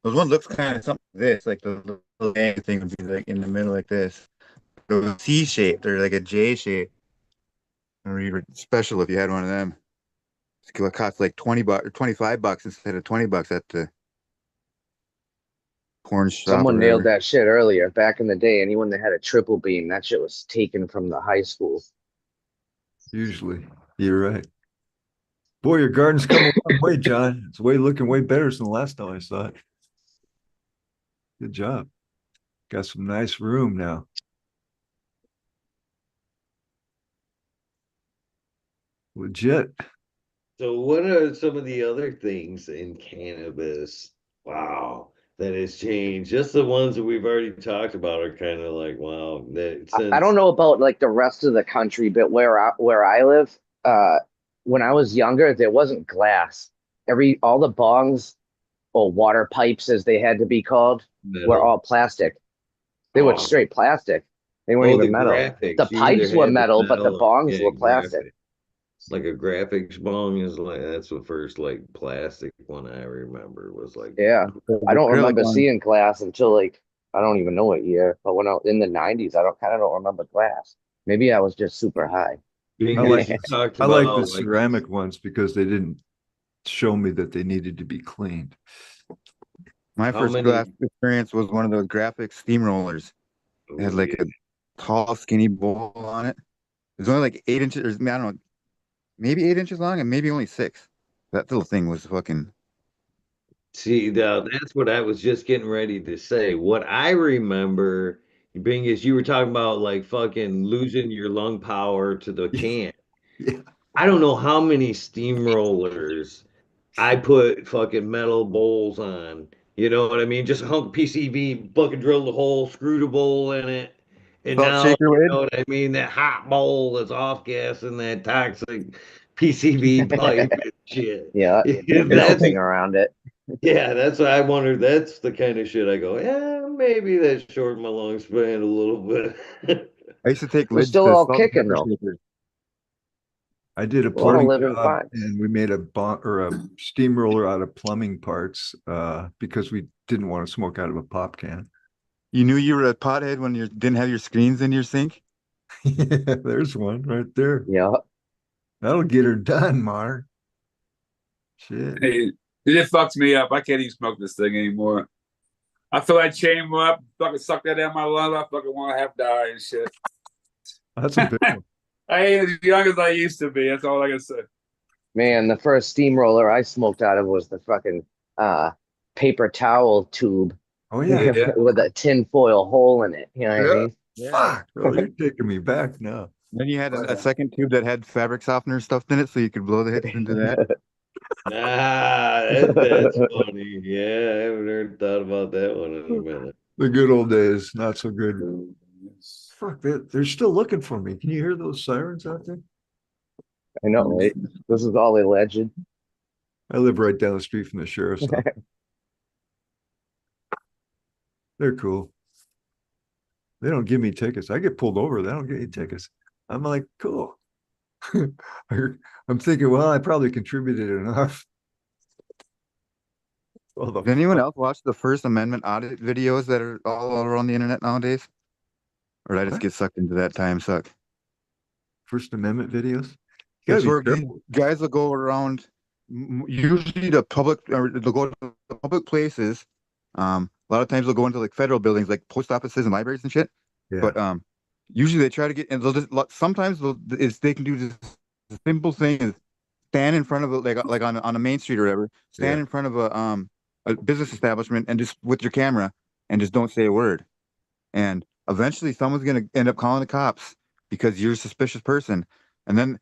those ones looks kind of something like this, like the little bag thing would be like in the middle like this. It was C shaped or like a J shape. Or even special if you had one of them. It cost like $20 or $25 instead of $20 at the corn shop or Someone nailed whatever. that shit earlier. Back in the day, anyone that had a triple beam, that shit was taken from the high school. Usually, you're right. Boy, your garden's come a long way, John. It's looking way better than the last time I saw it. Good job. Got some nice room now. Legit. So, what are some of the other things in cannabis? Wow, that has changed. Just the ones that we've already talked about are kind of like, wow, that I don't since know about like the rest of the country, but where I live, when I was younger, there wasn't glass. All the bongs or water pipes, as they had to be called, were metal. all plastic. They were Oh, straight plastic. They weren't oh, the even metal. The graphics. You either pipes were had the metal, but the metal or bongs yeah, were plastic. graphic. Like a graphics bong is like that's the first like plastic one I remember was like Yeah. I The don't acrylic remember one. seeing glass until like I don't even know what year, but when I in the 90s, I don't remember glass. Maybe I was just super high. I because like you this. talked I like the about like ceramic ones because they didn't show me that they needed to be cleaned. My how first glass many experience was one of those graphic steamrollers. It had oh like yeah. a tall, skinny bowl on it. It was only like 8 inches, or I don't know, maybe 8 inches long and maybe only six. That little thing was fucking. See, now that's what I was just getting ready to say. What I remember being is you were talking about like fucking losing your lung power to the can. Yeah. I don't know how many steamrollers I put fucking metal bowls on. You know what I mean? Just a hunk of PCB, bucket drilled a hole, screwed a bowl in it. And Salt now, shaker you lid. know what I mean? That hot bowl is off gassing that toxic PCB pipe and shit. Yeah, It's That's melting around it. Yeah, that's why I wonder. That's the kind of shit I go, yeah, maybe that shortened my lung span a little bit. I used to take We're lids still to all salt and kicking pepper though. shakers. I did a We're all plumbing living job fine. and we made a bomb or a steamroller out of plumbing parts because we didn't want to smoke out of a pop can. You knew you were a pothead when you didn't have your screens in your sink? Yeah, there's one right there. Yeah. That'll get her done, Mar. Shit. Hey, it fucks me up. I can't even smoke this thing anymore. I feel like chain up, fucking suck that in my lungs. I fucking want to have die and shit. That's a big one. I ain't as young as I used to be. That's all I can say. Man, the first steamroller I smoked out of was the fucking uh paper towel tube Oh yeah. Yeah. with a tinfoil hole in it. You know what I Yeah. mean? Fuck. Oh, you're taking me back now. Then you had a second tube that had fabric softener stuffed in it, so you could blow the hits into that. That's funny. Yeah, I haven't heard thought about that one in a minute. The good old days, not so good. Fuck, they're still looking for me. Can you hear those sirens out there? I know, right? This is all alleged. I live right down the street from the sheriff's office. They're cool. They don't give me tickets. I get pulled over. They don't get you tickets. I'm like, cool. I'm thinking, well, I probably contributed enough. Oh, Did anyone else watch the First Amendment audit videos that are all around the internet nowadays? Or did I just What? get sucked into that time suck? First Amendment videos? You It's gotta where be careful. guys will go around, usually the public, or they'll go to the public places. A lot of times they'll go into like federal buildings, like post offices and libraries and shit. Yeah. But usually they try to get, and they'll just sometimes they can do this simple thing is stand in front of a, like on a main street or whatever, stand Yeah. in front of a business establishment and just with your camera and just don't say a word. And eventually someone's gonna end up calling the cops because you're a suspicious person. And then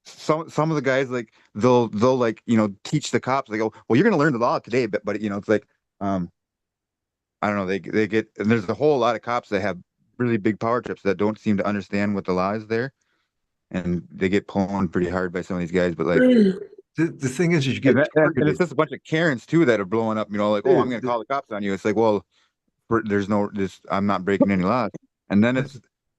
some of the guys like they'll like teach the cops. They go, well, you're gonna learn the law today, but it's like um I don't know. They get, and there's a whole lot of cops that have really big power trips that don't seem to understand what the law is there, and they get pwned pretty hard by some of these guys. But like, The thing is, you and, get and it's targeted. just a bunch of Karens too that are blowing up. Like, oh, I'm Dude, gonna call the cops on you. It's like, well, there's no this. I'm not breaking any laws. And the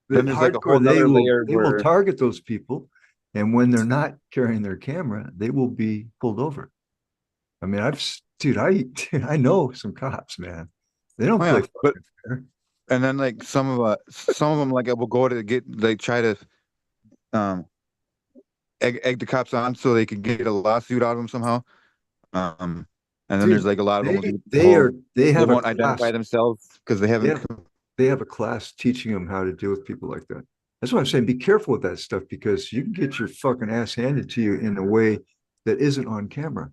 then there's like a whole hardcore, they nother will layer they will where target those people, and when they're not carrying their camera, they will be pulled over. I mean, dude, I know some cops, man. They don't oh play yeah, but fucking fair. and then like some of them like will go to get like try to um egg the cops on so they could get a lawsuit out of them somehow. Um, and then there's Dude, like a lot of them will they do the they whole are they they have a won't identify class. themselves because they They haven't. have they have a class teaching them how to deal with people like that. That's what I'm saying. Be careful with that stuff because you can get your fucking ass handed to you in a way that isn't on camera,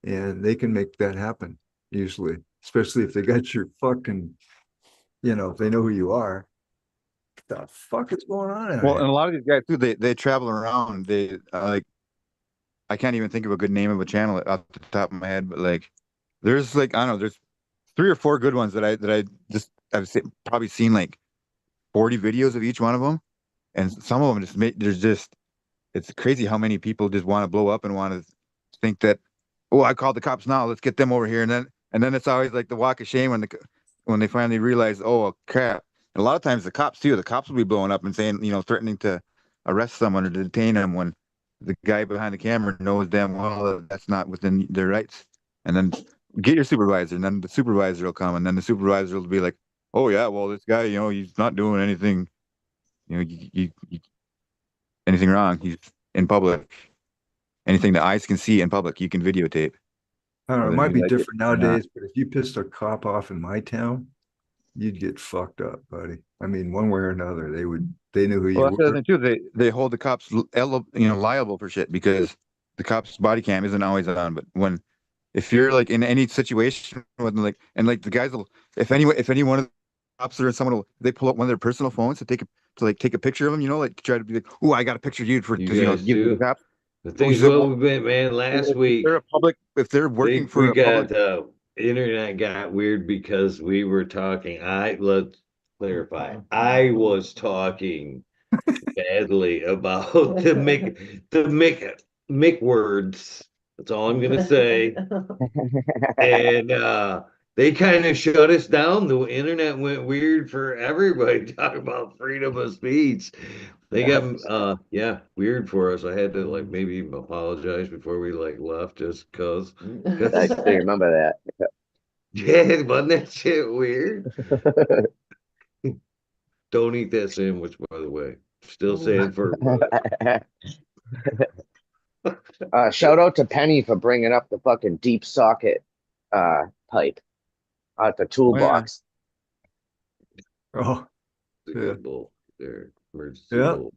and they can make that happen usually, especially if they got your fucking, if they know who you are. What the fuck is going on out Well, here? and a lot of these guys too, they travel around. They like I can't even think of a good name of a channel off the top of my head, but like there's like I don't know, there's three or four good ones that I just probably seen like 40 videos of each one of them, and some of them just make there's just it's crazy how many people just want to blow up and want to think that, oh, I called the cops now, let's get them over here, and then it's always like the walk of shame when they finally realize, oh crap. And a lot of times the cops will be blowing up and saying, threatening to arrest someone or to detain them when the guy behind the camera knows damn well that that's not within their rights. And then get your supervisor, and then the supervisor will come, and then the supervisor will be like, oh yeah, well this guy, he's not doing anything, anything wrong. He's in public. Anything the eyes can see in public, you can videotape. I don't know. It Whether might you be like it different or not. nowadays, but if you pissed a cop off in my town, you'd get fucked up, buddy. I mean, one way or another, they knew who Well, you that's the other were. thing too. They hold the cops, liable for shit because the cops' body cam isn't always on. But if you're like in any situation with like, and like the guys will, if any one of the cops or someone will, they pull up one of their personal phones to take a picture of them, like try to be like, oh, I got a picture of you for You to guys give to the too. cops. The Oh, he thing's said, what well, we've been, man. Last week, if they're working for we a public. got internet got weird because we were talking. Let's clarify. I was talking badly about the Mick words That's all I'm gonna say. And they kind of shut us down. The internet went weird for everybody talking about freedom of speech. They got yeah, weird for us. I had to like maybe apologize before we like left just cause. I still remember that. Yeah, wasn't that shit weird? Don't eat that sandwich, by the way. Still saying for Shout out to Penny for bringing up the fucking deep socket pipe out the Oh yeah. toolbox. Oh, a yeah. good bowl there. Emergency Yeah. bowl.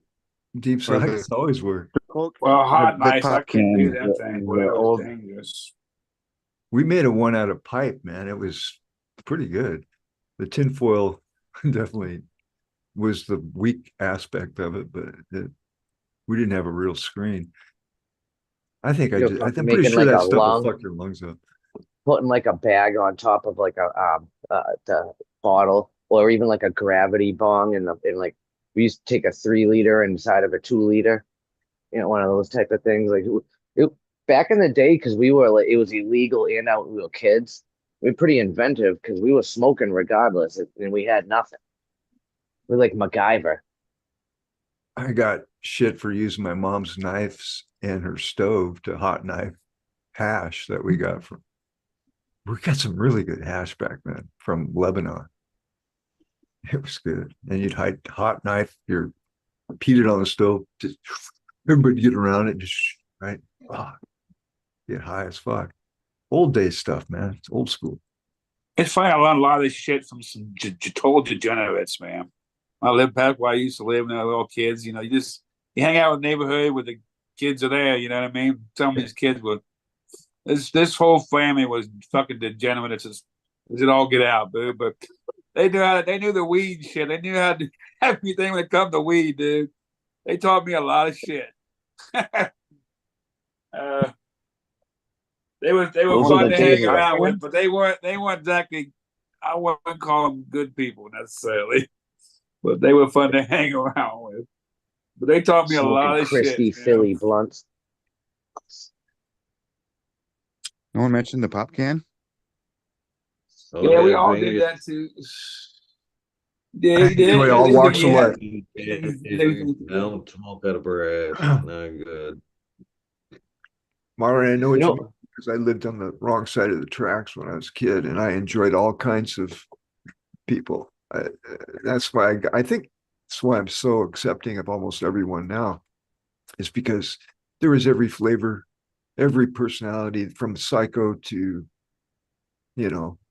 Deep Or the sockets always work. Well, hot the knives, I pop couldn't do can, that thing. Boy, that was old dangerous. We made a one out of pipe, man. It was pretty good. The tinfoil definitely was the weak aspect of it, but we didn't have a real screen. I think I You're did. fucking I'm pretty making sure like that a stuff will lung, fuck your lungs up. putting like a bag on top of like a the bottle, or even like a gravity bong in like we used to take a 3 liter inside of a 2 liter, one of those type of things. Like it, back in the day, because we were like it was illegal and out we were kids. We were pretty inventive because we were smoking regardless, and we had nothing. We're like MacGyver. I got shit for using my mom's knives and her stove to hot knife hash that we got from. We got some really good hash back then from Lebanon. It was good. And you'd hot knife your heat it on the stove. Just everybody get around it, just right. Oh, get high as fuck. Old day stuff, man. It's old school. It's funny. I learned a lot of this shit from some total degenerates, man. I lived back where I used to live when I was little kids. You hang out with the neighborhood where the kids are there. You know what I mean? Some of these kids were. This whole family was fucking degenerate. It's just, it all get out, dude. But they knew the weed shit. They knew how to everything when it come to weed, dude. They taught me a lot of shit. They were Those are fun the to days hang of the around with, but they weren't exactly. I wouldn't call them good people necessarily, but they were fun to hang around with. But they taught me a smoking lot of shit, crispy man. Philly blunts. no one mentioned the pop can. Oh, Yeah, we yeah, all bring did it. that too. Yeah, Anyway, all walks of yeah. life. Don't smoke out of brass. Not good. Mara, I know what you mean know, because I lived on the wrong side of the tracks when I was a kid, and I enjoyed all kinds of people. That's why I think that's why I'm so accepting of almost everyone now, is because there was every flavor, every personality, from psycho to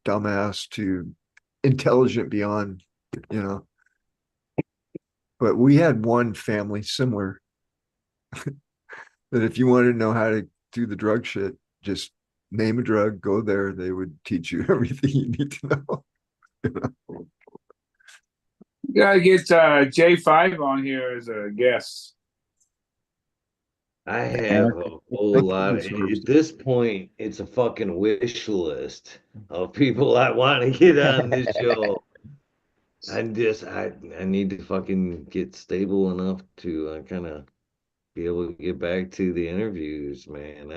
dumbass to intelligent beyond, you know. But we had one family similar that if you wanted to know how to do the drug shit, just name a drug, go there. They would teach you everything you need to know. You gotta get J5 on here as a guest. I have a whole lot. At this point, it's a fucking wish list of people I want to get on this show. I need to fucking get stable enough to kind of be able to get back to the interviews, man.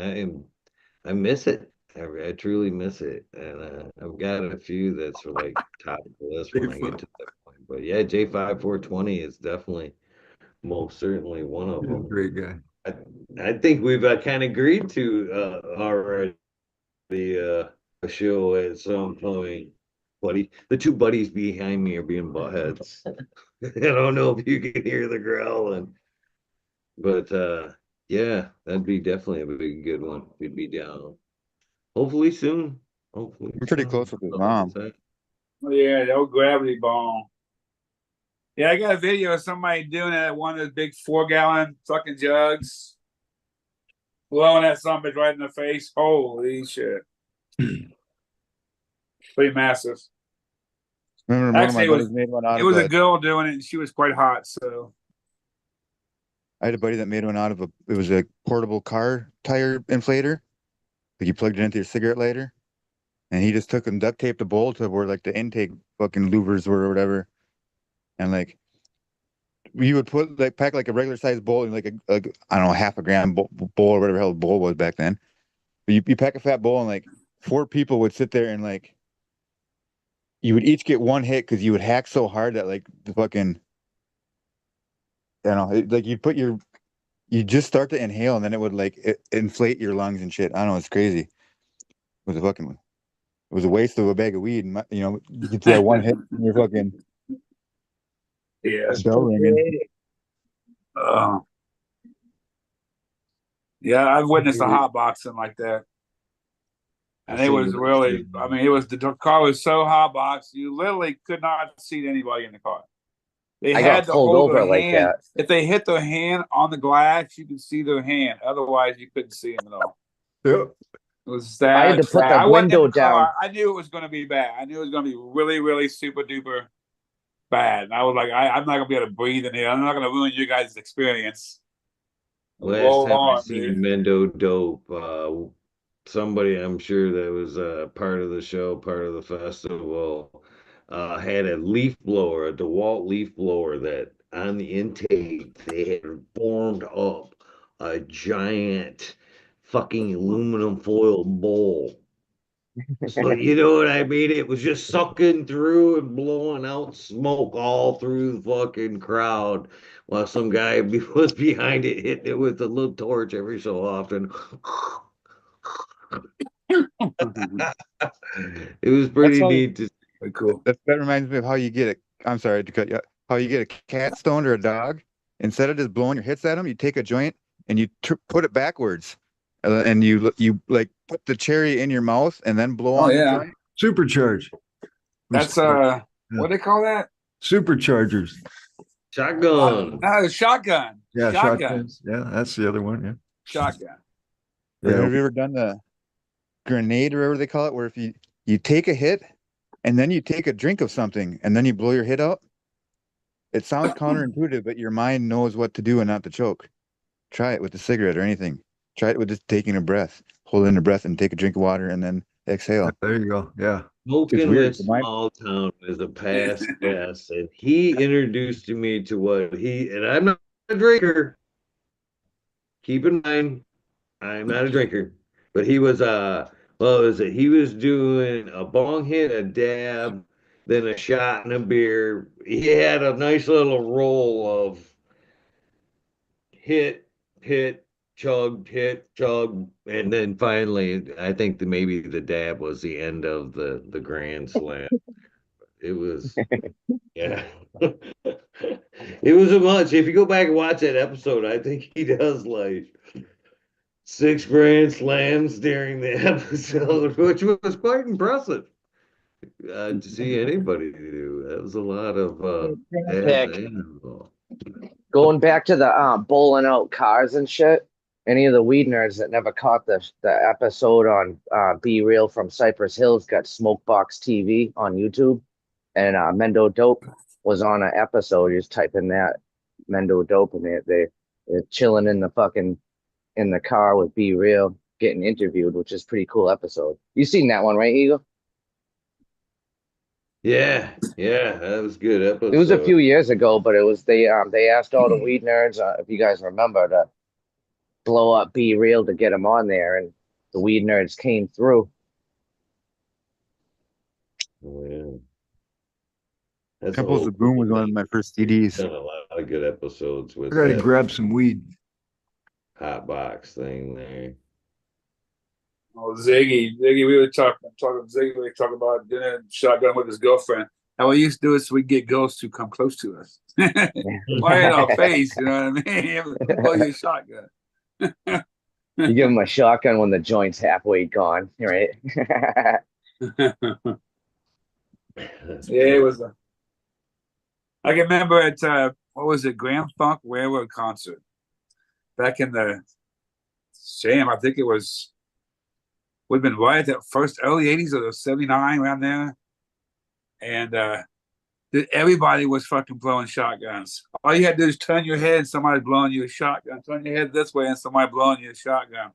I miss it. I truly miss it, and I've got a few that's like top of the list when I get to that point. But yeah, J5420 is definitely most certainly one of He's a them. great guy. I think we've kind of agreed to already a show at some point. Buddy, the two buddies behind me are being buttheads. I don't know if you can hear the growling, but yeah, that'd be definitely a big good one. We'd be down. Hopefully soon. Hopefully I'm pretty soon. close with his mom. Oh, yeah, the old gravity ball. Yeah, I got a video of somebody doing it at one of those big 4-gallon fucking jugs. Blowing that somebody right in the face. Holy shit. Pretty massive. Remember, one of my Actually, buddies made one out it of was a a. girl doing it, and she was quite hot. So I had a buddy that made one out of a. It was a portable car tire inflator. Like you plugged it into your cigarette lighter, and he just took and duct taped the bowl to where like the intake fucking louvers were or whatever, and like you would put pack like a regular sized bowl in like a I don't know half a gram bowl or whatever the hell the bowl was back then, But you pack a fat bowl and like 4 people would sit there and like you would each get one hit because you would hack so hard that like the fucking like you just start to inhale and then it would like inflate your lungs and shit. I don't know, it's crazy. It was a waste of a bag of weed, and you could see that one hit and you're fucking bell ringing. Yeah, I've witnessed a hot boxing like that. And it was really, I mean, the car was so hot boxed, you literally could not see anybody in the car. They I had got to pulled hold over their like hand. that. If they hit their hand on the glass, you could see their hand. Otherwise, you couldn't see them at all. Yeah. It was that. I had to put the I wasn't in window the car. down. I knew it was going to be bad. I knew it was going to be really, really super duper bad. And I was like, I'm not going to be able to breathe in here. I'm not going to ruin you guys' experience. Last Roll time I on, seen dude. Mendo Dope, somebody I'm sure that was part of the show, part of the festival, had a leaf blower, a DeWalt leaf blower that on the intake they had formed up a giant fucking aluminum foil bowl. So you know what I mean? It was just sucking through and blowing out smoke all through the fucking crowd while some guy was behind it hitting it with a little torch every so often. It was pretty neat to Very cool. That reminds me of how you get I'm sorry to cut you. How you get a cat stoned or a dog? Instead of just blowing your hits at them, you take a joint and you put it backwards, and you like put the cherry in your mouth and then blow on the joint. Supercharge. That's what do they call that? Superchargers. shotgun. No, shotgun. Yeah, Shotgun. shotguns. Yeah, that's the other one. Yeah. Shotgun. Or Yeah. have you ever done the grenade or whatever they call it, where if you take a hit and then you take a drink of something and then you blow your hit out? It sounds counterintuitive, but your mind knows what to do and not to choke. Try it with a cigarette or anything. Try it with just taking a breath. Hold in a breath and take a drink of water and then exhale. There you go. Yeah. Smoking weird. with Small Town is a past guest, and he introduced me to and I'm not a drinker. Keep in mind, I'm not a drinker, but he was what was it? He was doing a bong hit, a dab, then a shot and a beer. He had a nice little roll of hit, hit, chug, and then finally, I think maybe the dab was the end of the Grand Slam. It was, yeah, it was a much. If you go back and watch that episode, I think he does like 6 Grand Slams during the episode, which was quite impressive to see anybody do. That was a lot of Heck. involved. Going back to the bowling out cars and shit. Any of the weed nerds that never caught the episode on Be Real from Cypress Hills got Smokebox TV on YouTube, and Mendo Dope was on an episode. You just type in that Mendo Dope, and they're chilling in the car with Be Real, getting interviewed, which is a pretty cool episode. You seen that one, right, Eagle? Yeah, that was a good episode. It was a few years ago, but it was they asked all the weed nerds, if you guys remember, to blow up Be Real to get them on there, and the weed nerds came through. Oh, yeah. That's Temples of Boom was one of my first CDs. Done a lot of good episodes I with gotta that grab some weed. hot box thing there. Oh, Ziggy, we were talking Ziggy. We were talking about dinner shotgun with his girlfriend. How we used to do it so we get girls to come close to us. Right in our face, you know what I mean? Blow your shotgun. You give them a shotgun when the joint's halfway gone, right? Yeah, it was. I can remember at what was it, Grand Funk Railroad concert back in the Sam. I think it was. We've been right at that first early '80s or '79 around there, and everybody was fucking blowing shotguns. All you had to do is turn your head, and somebody's blowing you a shotgun. Turn your head this way, and somebody blowing you a shotgun.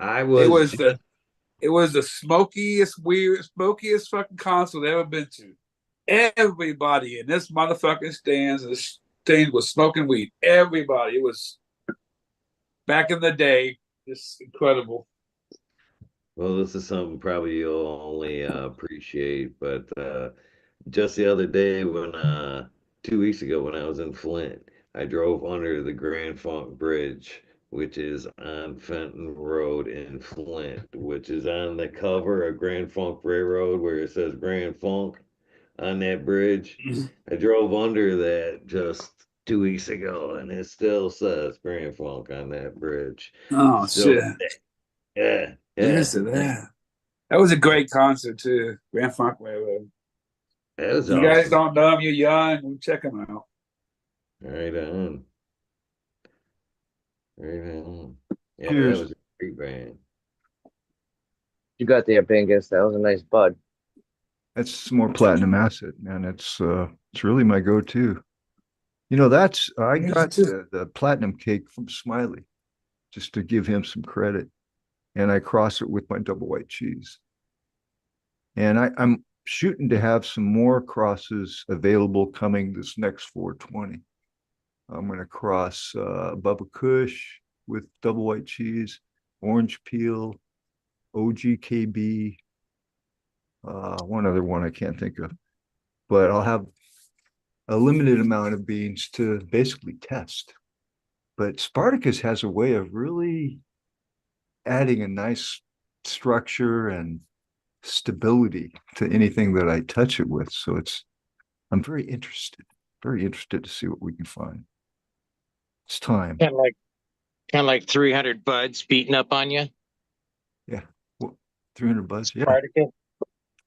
It was the smokiest fucking concert I've ever been to. Everybody in this motherfucking stands was smoking weed. Everybody. It was back in the day, just incredible. Well, this is something probably you'll only appreciate, but just the other day when 2 weeks ago when I was in Flint, I drove under the Grand Funk Bridge, which is on Fenton Road in Flint, which is on the cover of Grand Funk Railroad where it says Grand Funk on that bridge. I drove under that just 2 weeks ago and it still says Grand Funk on that bridge. Oh So shit! yeah, Here's yeah. to that. That was a great concert too. Grand Funk Railroad. That was You guys awesome. don't know him, you're young. Check him out. Right on. Right on. Yeah, that Cheers. was a great band. You got there, Bingus. That was a nice bud. That's some more platinum acid, man. It's really my go-to. That's I Here's got to- the platinum cake from Smiley just to give him some credit. And I cross it with my double white cheese. And I'm shooting to have some more crosses available coming this next 420. I'm going to cross Bubba Kush with double white cheese, orange peel, OGKB, one other one I can't think of. But I'll have a limited amount of beans to basically test. But Spartacus has a way of really adding a nice structure and stability to anything that I touch it with. So I'm very interested to see what we can find. It's time. Kind of like 300 buds beating up on you. Yeah. Well, 300 bucks. Yeah. Spartacus.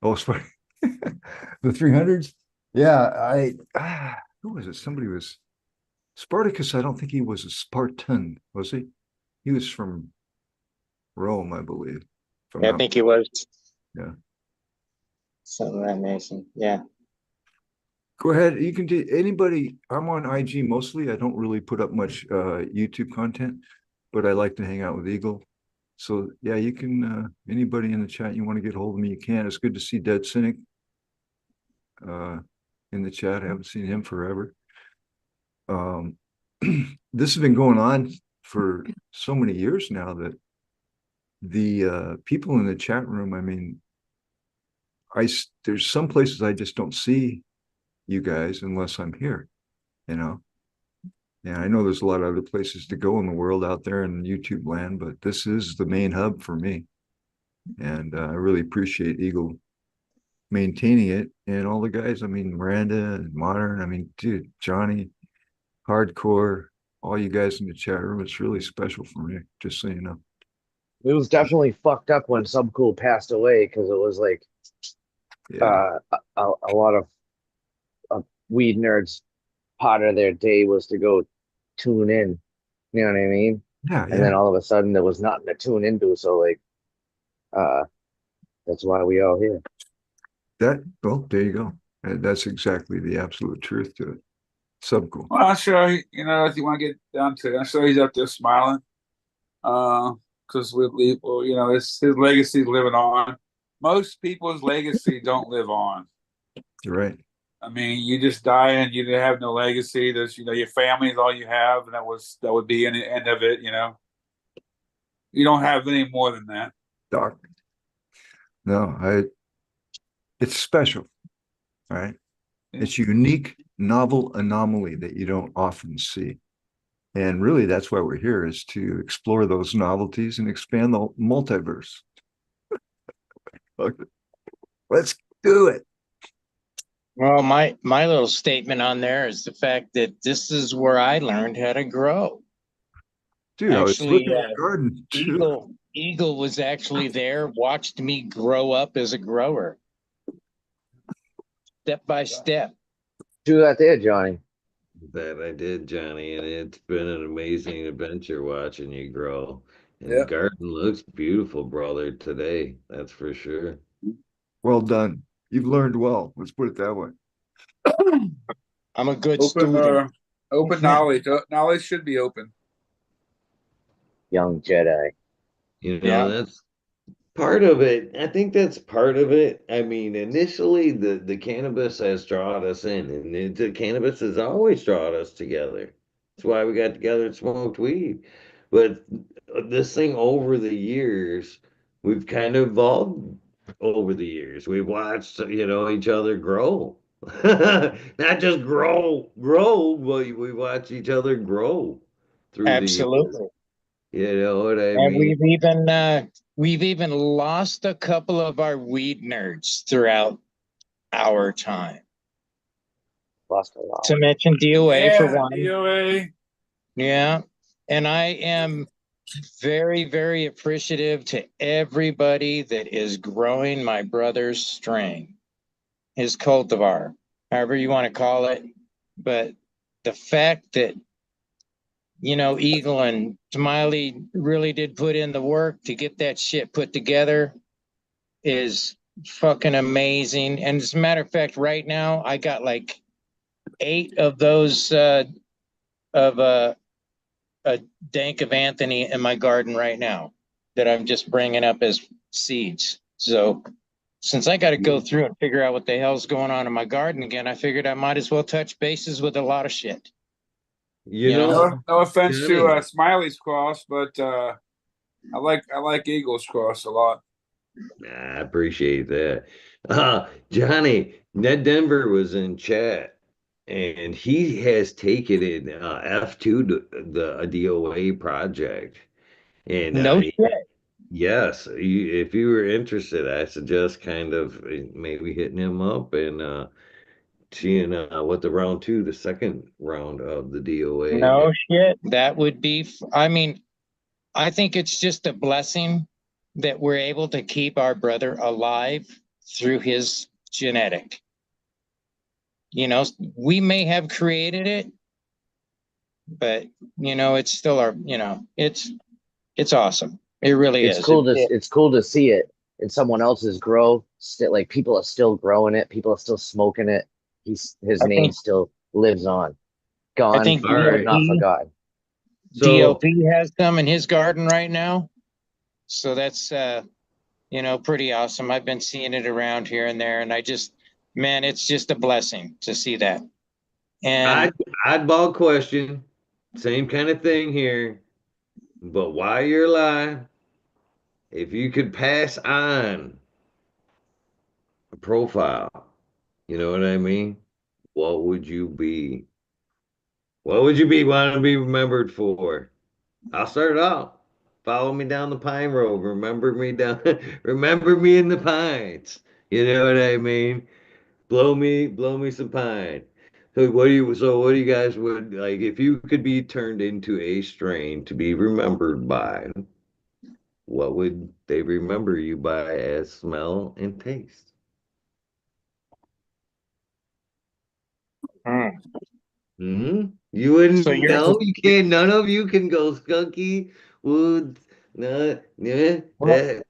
Oh, Spartacus. The 300s. Yeah. Who was it? Somebody was Spartacus. I don't think he was a Spartan, was he? He was from Rome, I believe. Yeah, I think it was. Yeah. Something like that nation. Yeah. Go ahead. You can do anybody. I'm on IG mostly. I don't really put up much YouTube content, but I like to hang out with Eagle. So yeah, you can anybody in the chat you want to get hold of me, you can. It's good to see Dead Cynic in the chat. I haven't seen him forever. This has been going on for so many years now that the people in the chat room, I mean, there's some places I just don't see you guys unless I'm here, you know. Yeah, I know there's a lot of other places to go in the world out there in YouTube land, but this is the main hub for me. And I really appreciate Eagle maintaining it and all the guys. I mean, Miranda and Modern. I mean, dude, Johnny, Hardcore, all you guys in the chat room. It's really special for me, just so you know. It was definitely fucked up when Subcool passed away because it was like Yeah. a lot of weed nerds. Part of their day was to go tune in. You know what I mean? Yeah, And then yeah. all of a sudden there was nothing to tune into. So like, that's why we all here. Well, there you go. And that's exactly the absolute truth to it. Subcool. Well, I'm sure if you want to get down to it, I'm sure he's up there smiling. Because his legacy is living on. Most people's legacy don't live on. You're right. I mean, you just die and you have no legacy. There's, your family is all you have, and that would be the end of it. You don't have any more than that. Doc. No, it's special. All right. Yeah. It's a unique, novel anomaly that you don't often see. And really, that's why we're here, is to explore those novelties and expand the multiverse. Okay. Let's do it. Well, my little statement on there is the fact that this is where I learned how to grow. Dude, I was Actually, looking at the garden too. Eagle was actually there, watched me grow up as a grower, step by step. Do that there, Johnny. That I did, Johnny, and it's been an amazing adventure watching you grow. And the Yeah. garden looks beautiful, brother, today. That's for sure. Well done. You've learned well. Let's put it that way. I'm a good Open, student. open knowledge. Knowledge should be open. Young Jedi. Yeah. That's part of it. I think that's part of it. I mean, initially the cannabis has drawn us in, and the cannabis has always drawn us together. That's why we got together and smoked weed. But this thing over the years, we've kind of evolved over the years. We've watched, each other grow. Not just grow, but we watch each other grow through the years. Absolutely. You know what I And mean? we've even lost a couple of our weed nerds throughout our time. Lost a lot. To mention DOA for Yeah, one. DOA. Yeah. And I am very, very appreciative to everybody that is growing my brother's strain, his cultivar, however you want to call it. But the fact that, Eagle and Smiley really did put in the work to get that shit put together is fucking amazing. And as a matter of fact, right now I got like 8 of those of a dank of Anthony in my garden right now that I'm just bringing up as seeds. So since I got to go through and figure out what the hell's going on in my garden again, I figured I might as well touch bases with a lot of shit. You know, No offense to Johnny, Smiley's cross, but I like Eagles cross a lot. I appreciate that. Johnny, Ned Denver was in chat, and he has taken it F2 to the a DOA project. And No shit. yes, if you were interested, I suggest kind of maybe hitting him up and seeing what the second round of the DOA. No shit. That would be, I mean, I think it's just a blessing that we're able to keep our brother alive through his genetic. We may have created it, but it's still our, it's awesome. It really It's is. cool to it's cool to see it in someone else's grow. Still, like people are still growing it. People are still smoking it. His I name think still lives on. I Gone, think All right. not forgotten. So DOP has some in his garden right now. So that's pretty awesome. I've been seeing it around here and there, and man, it's just a blessing to see that. And oddball question, same kind of thing here. But while you're alive, if you could pass on a profile, you know what I mean? What would you be? What would you be want to be remembered for? I'll start it off. Follow me down the pine road. Remember me down. Remember me in the pines. You know what I mean? Blow me some pine. So what do you guys would like if you could be turned into a strain to be remembered by? What would they remember you by as smell and taste? You wouldn't so you're know. You can't. None of you can go skunky woods. No, yeah. well,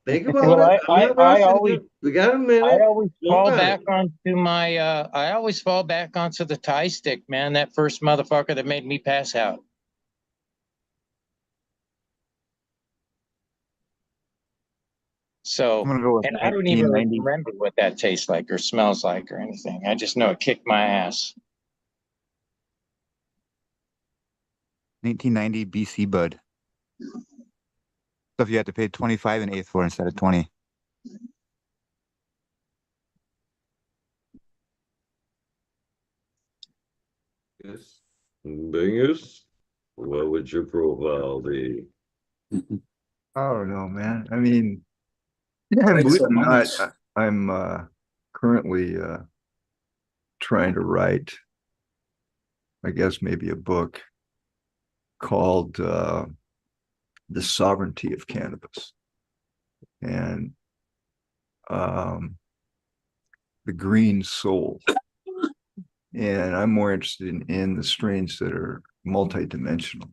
Think about well it. I, I'm I, not I rushing always you. We got a I minute. always Hold fall on. back onto my I always fall back onto the tie stick, man. That first motherfucker that made me pass out. I'm So, gonna go with and I don't even 1990. remember what that tastes like or smells like or anything. I just know it kicked my ass. 1990 BC Bud. Stuff you had to pay 25 and eighth for instead of 20. Yes. Bingus. What would your profile be? I don't know, man. I mean, yeah, Thanks believe so it or not, much. I'm currently trying to write, I guess maybe a book called The Sovereignty of Cannabis. And the green soul. And I'm more interested in the strains that are multidimensional,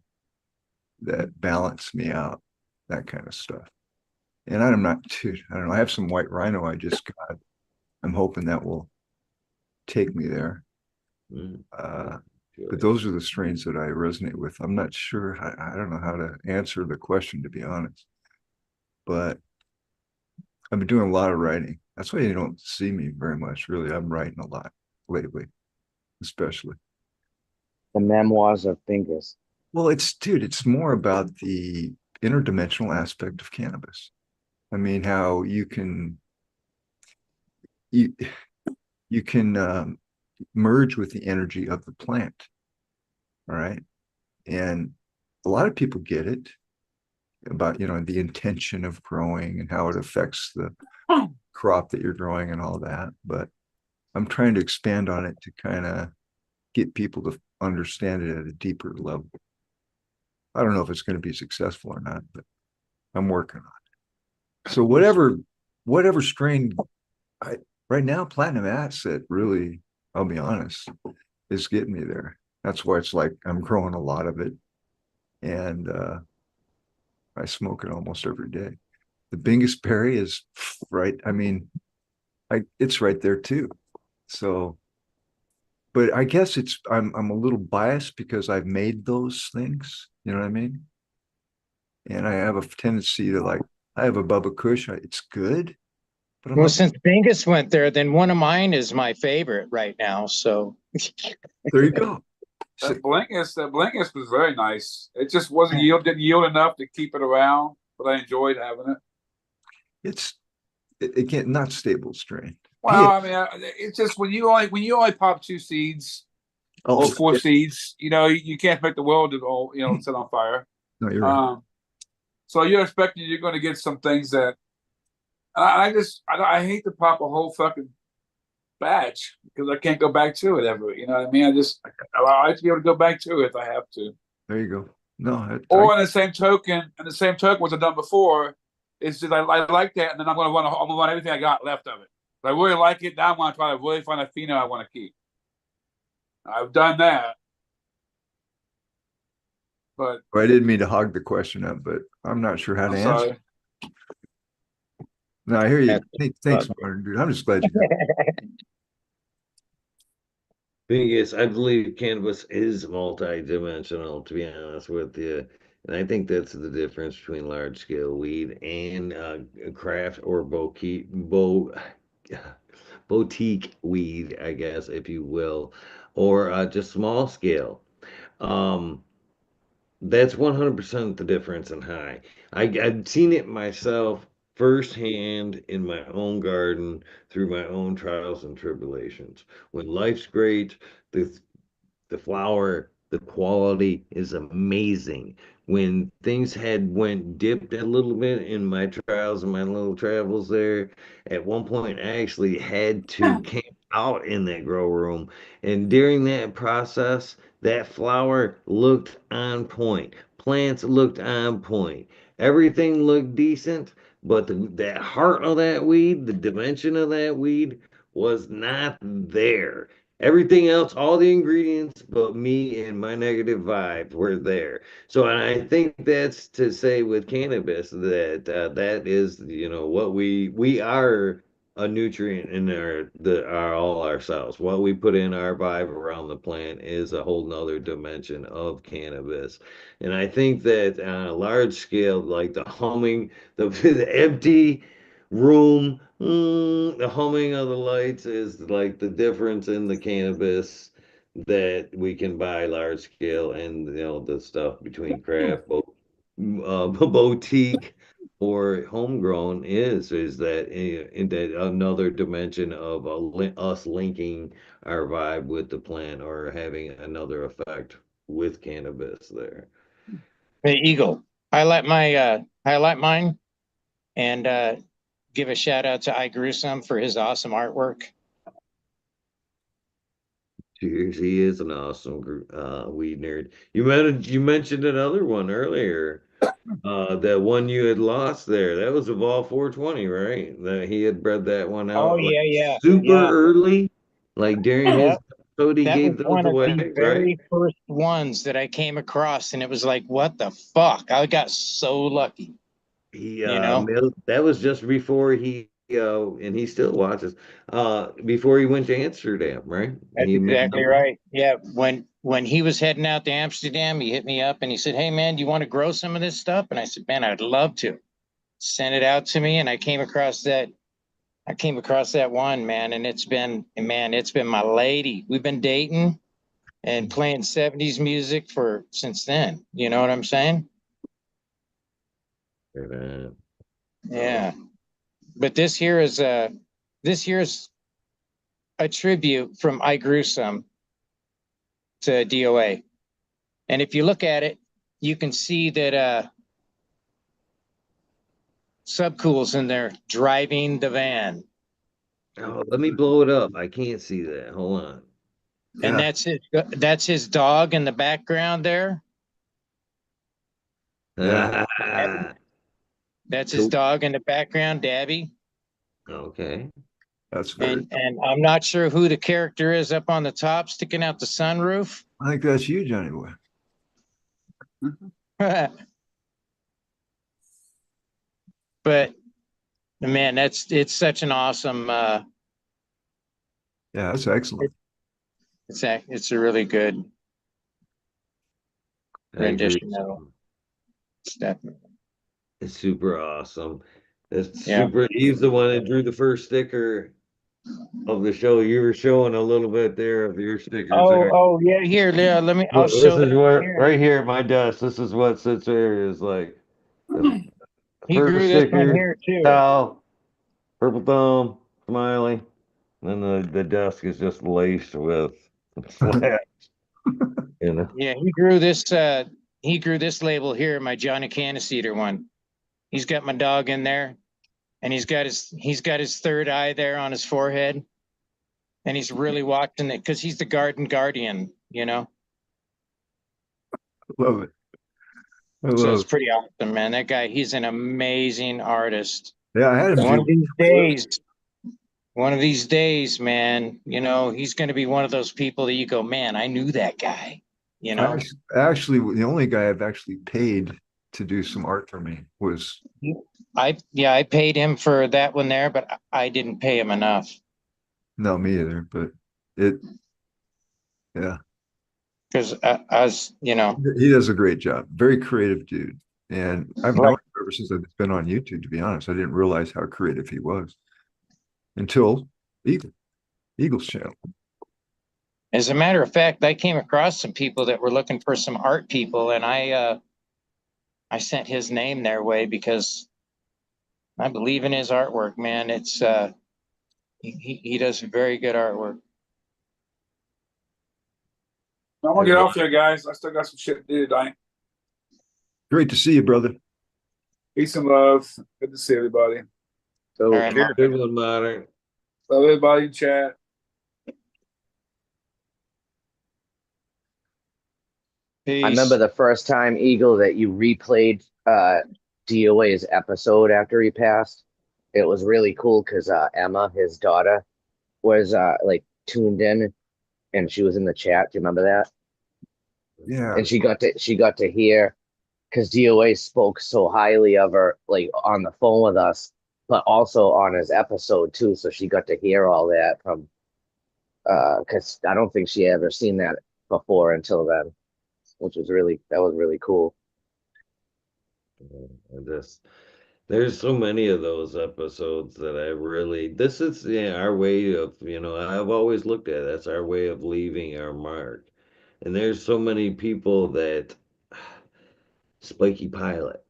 that balance me out, that kind of stuff. And I'm not too, I don't know, I have some white rhino I just got. I'm hoping that will take me there. But those are the strains that I resonate with. I'm not sure, I don't know how to answer the question, to be honest. But I've been doing a lot of writing. That's why you don't see me very much, really. I'm writing a lot lately, especially. The memoirs of Bingus. Well, it's more about the interdimensional aspect of cannabis. I mean, how you you can merge with the energy of the plant. All right. And a lot of people get it about, the intention of growing and how it affects the crop that you're growing and all that. But I'm trying to expand on it to kind of get people to understand it at a deeper level. I don't know if it's going to be successful or not, but I'm working on it. So whatever strain, right now, Platinum Asset really, I'll be honest, is getting me there. That's why it's like I'm growing a lot of it, and I smoke it almost every day. The biggest berry is right. I mean, it's right there too. So, but I guess I'm a little biased because I've made those things. You know what I mean? And I have a tendency to like. I have a Bubba Kush. It's good, but I'm Well, not. since Bingus went there, then one of mine is my favorite right now. So There you go. So, That Blinkus was very nice. It just didn't yield enough to keep it around, but I enjoyed having it. it's again not stable strain. Well, I mean, it's just when you only pop 2 seeds or 4 seeds, you can't make the world all set on fire. No, you're right. So you're going to get some things that I hate to pop a whole fucking batch because I can't go back to it ever. You know what I mean? I like to be able to go back to it if I have to. There you go. No, Or in the same token, what I've done before is that I like that, and then I'm gonna run everything I got left of it. If I really like it, now I'm gonna try to really find a pheno I want to keep. I've done that, but I didn't mean to hog the question up, but I'm not sure how I'm to sorry. answer. No, I hear you. Thanks, Martin, dude. I'm just glad you. Thing is, I believe cannabis is multi-dimensional, to be honest with you. And I think that's the difference between large scale weed and craft or boutique weed, I guess, if you will, or just small scale. Um, that's 100% the difference in high. I've seen it myself firsthand in my own garden through my own trials and tribulations. When life's great, the the flower, the quality is amazing. When things had went dipped a little bit in my trials and my little travels there, at one point I actually had to camp out in that grow room. And during that process, that flower looked on point. Plants looked on point. Everything looked decent, but that heart of that weed, the dimension of that weed was not there. Everything else, all the ingredients, but me and my negative vibe were there. So, and I think that's to say with cannabis that that is, what we are a nutrient in our all ourselves. What we put in our vibe around the plant is a whole nother dimension of cannabis. And I think that on a large scale, like the humming, the empty room. The humming of the lights is like the difference in the cannabis that we can buy large scale and the stuff between craft, boutique or homegrown is that in that another dimension of us linking our vibe with the plant or having another effect with cannabis there. Hey, Eagle, highlight mine and give a shout out to I Grew Some for his awesome artwork. Cheers, he is an awesome weed nerd. You mentioned another one earlier. That one you had lost there. That was Evolve 420, right? That he had bred that one Oh out like yeah. super early, like during his Yep. episode, he That was gave those one of away, the right? very first ones that I came across, and it was like, what the fuck? I got so lucky, He you know? that was just before he and he still watches before he went to Amsterdam, right? That's He made exactly right. Yeah, when he was heading out to Amsterdam, he hit me up and he said, "Hey man, do you want to grow some of this stuff?" And I said, "Man, I'd love to." Send it out to me, and I came across that. I came across that one, man, and it's been my lady. We've been dating and playing 70s music since then. You know what I'm saying? Right on. Yeah. But this here's a tribute from I Grew Some to DOA. And if you look at it, you can see that Subcool's in there driving the van. Oh, let me blow it up. I can't see that. Hold on. And Yeah. that's his dog in the background there. Yeah. That's his Cool. dog in the background, Dabby. Okay. That's very. And I'm not sure who the character is up on the top sticking out the sunroof. I think that's you, Johnny Boy. But man, it's such an awesome Yeah, that's excellent. it's a really good I agree. rendition of stuff. It's super awesome. It's Yeah. super. He's the one that drew the first sticker of the show. You were showing a little bit there of your stickers there. Oh yeah, here, yeah, let me I'll Look, show this is that what here. right here at my desk. This is what sits there is like the He first grew this one sticker, here too. towel, purple thumb, smiley. And then the desk is just laced with flash. You know. Yeah, he grew this label here, my Johnny Caniceater one. He's got my dog in there, and he's got his third eye there on his forehead. And he's really watching it because he's the garden guardian, you know. Love it. I So love it's it. pretty awesome, man. That guy, he's an amazing artist. Yeah, I had him One do. of these days, man, you know, he's going to be one of those people that you go, man, I knew that guy, you know. Actually, the only guy I've actually paid to do some art for me was. I paid him for that one there, but I didn't pay him enough. No, me either, but yeah. Because I was, you know. He does a great job. Very creative dude. And I've known him ever since I've been on YouTube, to be honest. I didn't realize how creative he was until Eagle's channel. As a matter of fact, I came across some people that were looking for some art people, and I sent his name their way because I believe in his artwork, man. It's he does very good artwork. I'm gonna get off there, guys. I still got some shit to do tonight. Great to see you, brother. Peace and love. Good to see everybody. So All right, cheers. Good one, Modern. Love everybody in chat. Peace. I remember the first time, Eagle, that you replayed DOA's episode after he passed. It was really cool because Emma, his daughter, was like tuned in and she was in the chat. Do you remember that? Yeah. And she got to hear because DOA spoke so highly of her, like on the phone with us, but also on his episode too. So she got to hear all that from because I don't think she ever seen that before until then, which was really cool. There's so many of those episodes that I really, this is our way of, I've always looked at it, that's our way of leaving our mark. And there's so many people that Spiky Pilot,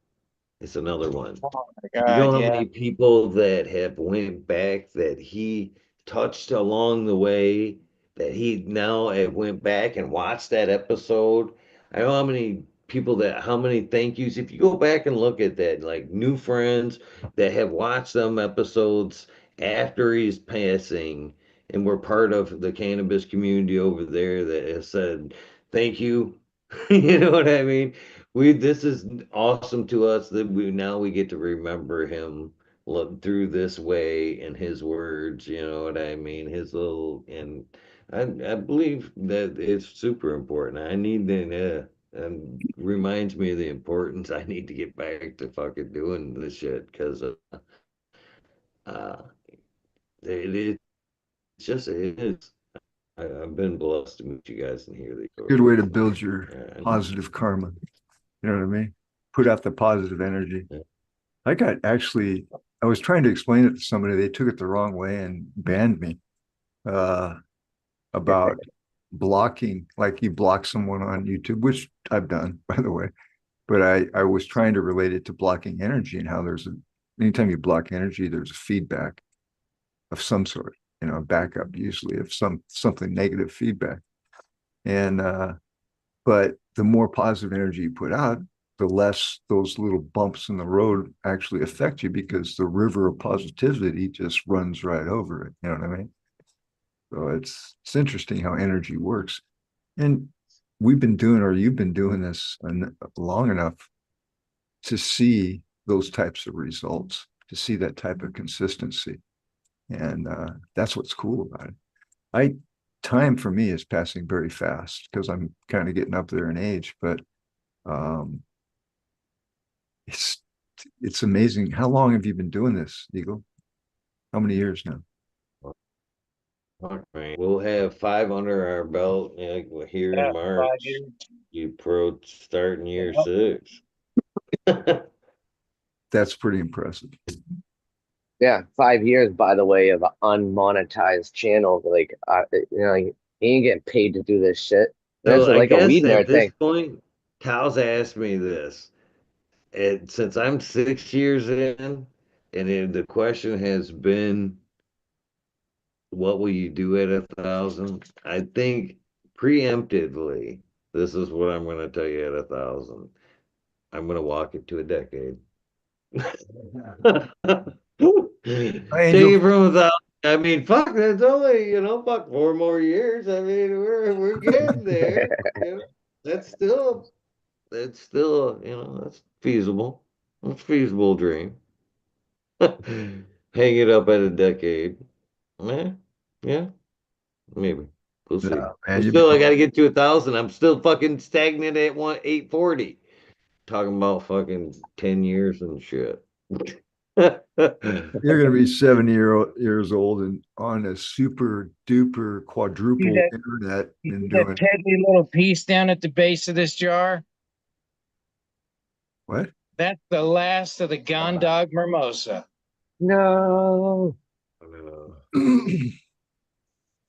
it's another one. Oh my You know God, how yeah. many people that have went back that he touched along the way, that he now have went back and watched that episode. I know how many people how many thank yous. If you go back and look at that, like new friends that have watched some episodes after he's passing and were part of the cannabis community over there that has said thank you. You know what I mean? This is awesome to us that we get to remember him look through this way and his words, you know what I mean? His little and I believe that it's super important. I need to reminds me of the importance. I need to get back to fucking doing this shit because uh it's just it is. I've been blessed to meet you guys and hear the Good way to build your positive karma. You know what I mean? Put out the positive energy. Yeah. I was trying to explain it to somebody. They took it the wrong way and banned me about blocking, like you block someone on YouTube, which I've done, by the way. But I was trying to relate it to blocking energy and how there's anytime you block energy, there's a feedback of some sort, a backup usually of something negative feedback. And but the more positive energy you put out, the less those little bumps in the road actually affect you because the river of positivity just runs right over it. You know what I mean? So it's interesting how energy works. And you've been doing this long enough to see those types of results, to see that type of consistency. And that's what's cool about it. Time for me is passing very fast because I'm kind of getting up there in age, but um, it's amazing. How long have you been doing this, Eagle? How many years now? All right. We'll have 5 under our belt here in March. You pro starting year 6. That's pretty impressive. Yeah, 5 years, by the way, of an unmonetized channel. Like, you ain't getting paid to do this shit. That's So I like a guess weed at nerd this thing. point, Kyle's asked me this. And since I'm 6 years in, the question has been, what will you do at 1,000? I think preemptively, this is what I'm going to tell you at 1,000. I'm going to walk it to a decade. Take it from 1,000. I mean, fuck, that's only, fuck 4 more years. I mean, we're getting there. That's still, that's feasible. It's a feasible dream. Hang it up at a decade. Yeah, yeah, maybe. We'll see. No, man, I'm still, I gotta get to 1,000. I'm still fucking stagnant at 840. Talking about fucking 10 years and shit. you're going to be 70 years old and on a super duper quadruple internet and That doing pebbly little piece down at the base of this jar, what? that's the last of the Gondog Mimosa. No.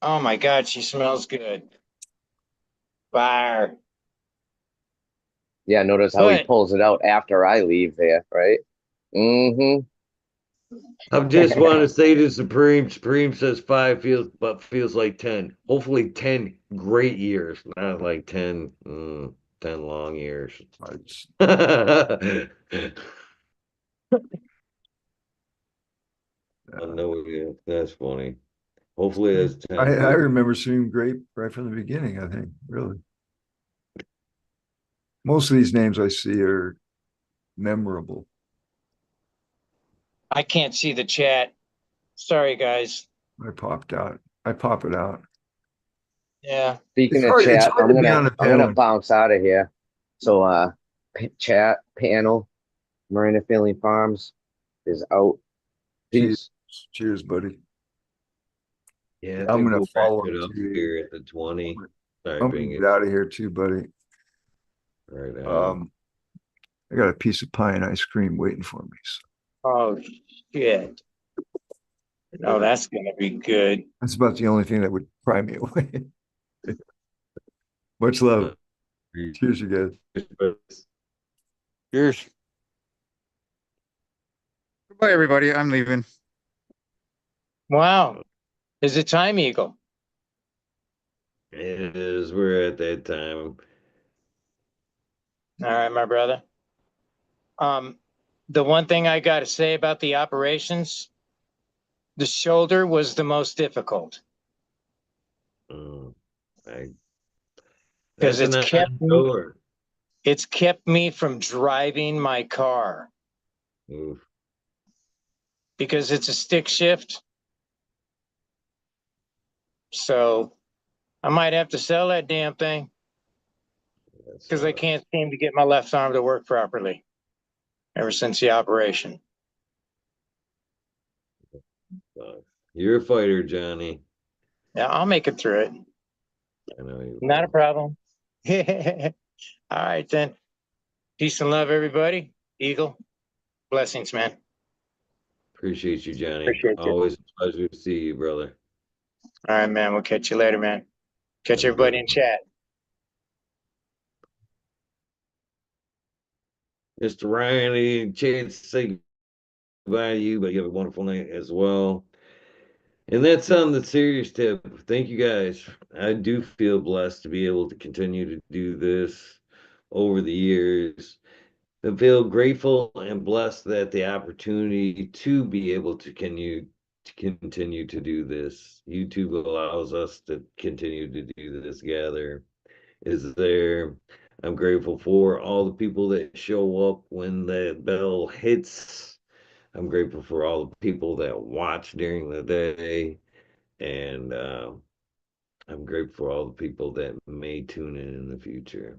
Oh my God, she smells good. Fire. Yeah, notice how he But pulls it out after I leave there, right? Mm-hmm. I just want to say to Supreme says 5 feels like 10. Hopefully 10 great years, not like 10, 10 long years. I know, yeah, that's funny. Hopefully that's 10 I good. remember seeing grape right from the beginning, I think, really. Most of these names I see are memorable. I can't see the chat. Sorry, guys. I popped out. I pop it out. Yeah. Speaking of It's chat, hard to be on the I'm gonna panel. bounce out of here. So chat panel, Marina Family Farms is out. Cheers, Peace. cheers, buddy. Yeah, I I'm think gonna we'll wrap follow it up to here at the 20. Sorry, I'm gonna being get out of here too, buddy. right now. I got a piece of pie and ice cream waiting for me. So Oh shit. No, that's gonna be good. that's about the only thing that would pry me away. Much love. Cheers, you guys. Cheers. Goodbye, everybody. I'm leaving. Wow. Is it time, Eagle? It is. We're at that time. All right, my brother. The one thing I got to say about the operations, the shoulder was the most difficult Mm, I, because that's an unknown. it's kept me from driving my car Oof. because it's a stick shift. So I might have to sell that damn thing because I can't seem to get my left arm to work properly ever since the operation. You're a fighter, Johnny. Yeah, I'll make it through it. I know you Not a will. problem. All right, then. Peace and love, everybody. Eagle, blessings, man. Appreciate you, Johnny. Appreciate you. Always a pleasure to see you, brother. All right, man. We'll catch you later, man. Catch Have a good everybody in one. chat. Mr. Ryan, any chance to say goodbye to you, but you have a wonderful night as well. And that's on the serious tip. Thank you guys. I do feel blessed to be able to continue to do this over the years. I feel grateful and blessed that the opportunity to be able to continue to do this. YouTube allows us to continue to do this together. Is there? I'm grateful for all the people that show up when the bell hits. I'm grateful for all the people that watch during the day. And I'm grateful for all the people that may tune in the future.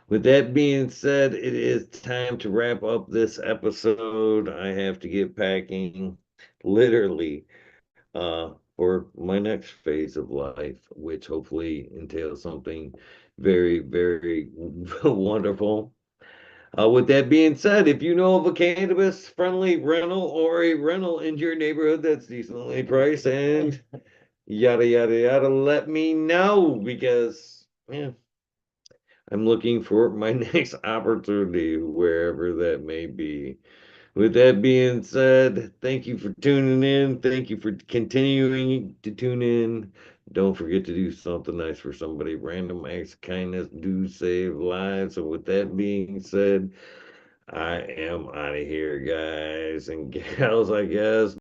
With that being said, it is time to wrap up this episode. I have to get packing, literally, for my next phase of life, which hopefully entails something very, very wonderful. With that being said, if you know of a cannabis friendly rental or a rental in your neighborhood that's decently priced and yada yada yada, let me know because yeah, I'm looking for my next opportunity wherever that may be. With that being said, thank you for tuning in. Thank you for continuing to tune in. Don't forget to do something nice for somebody. Random acts of kindness do save lives. So with that being said, I am out of here, guys and gals, I guess.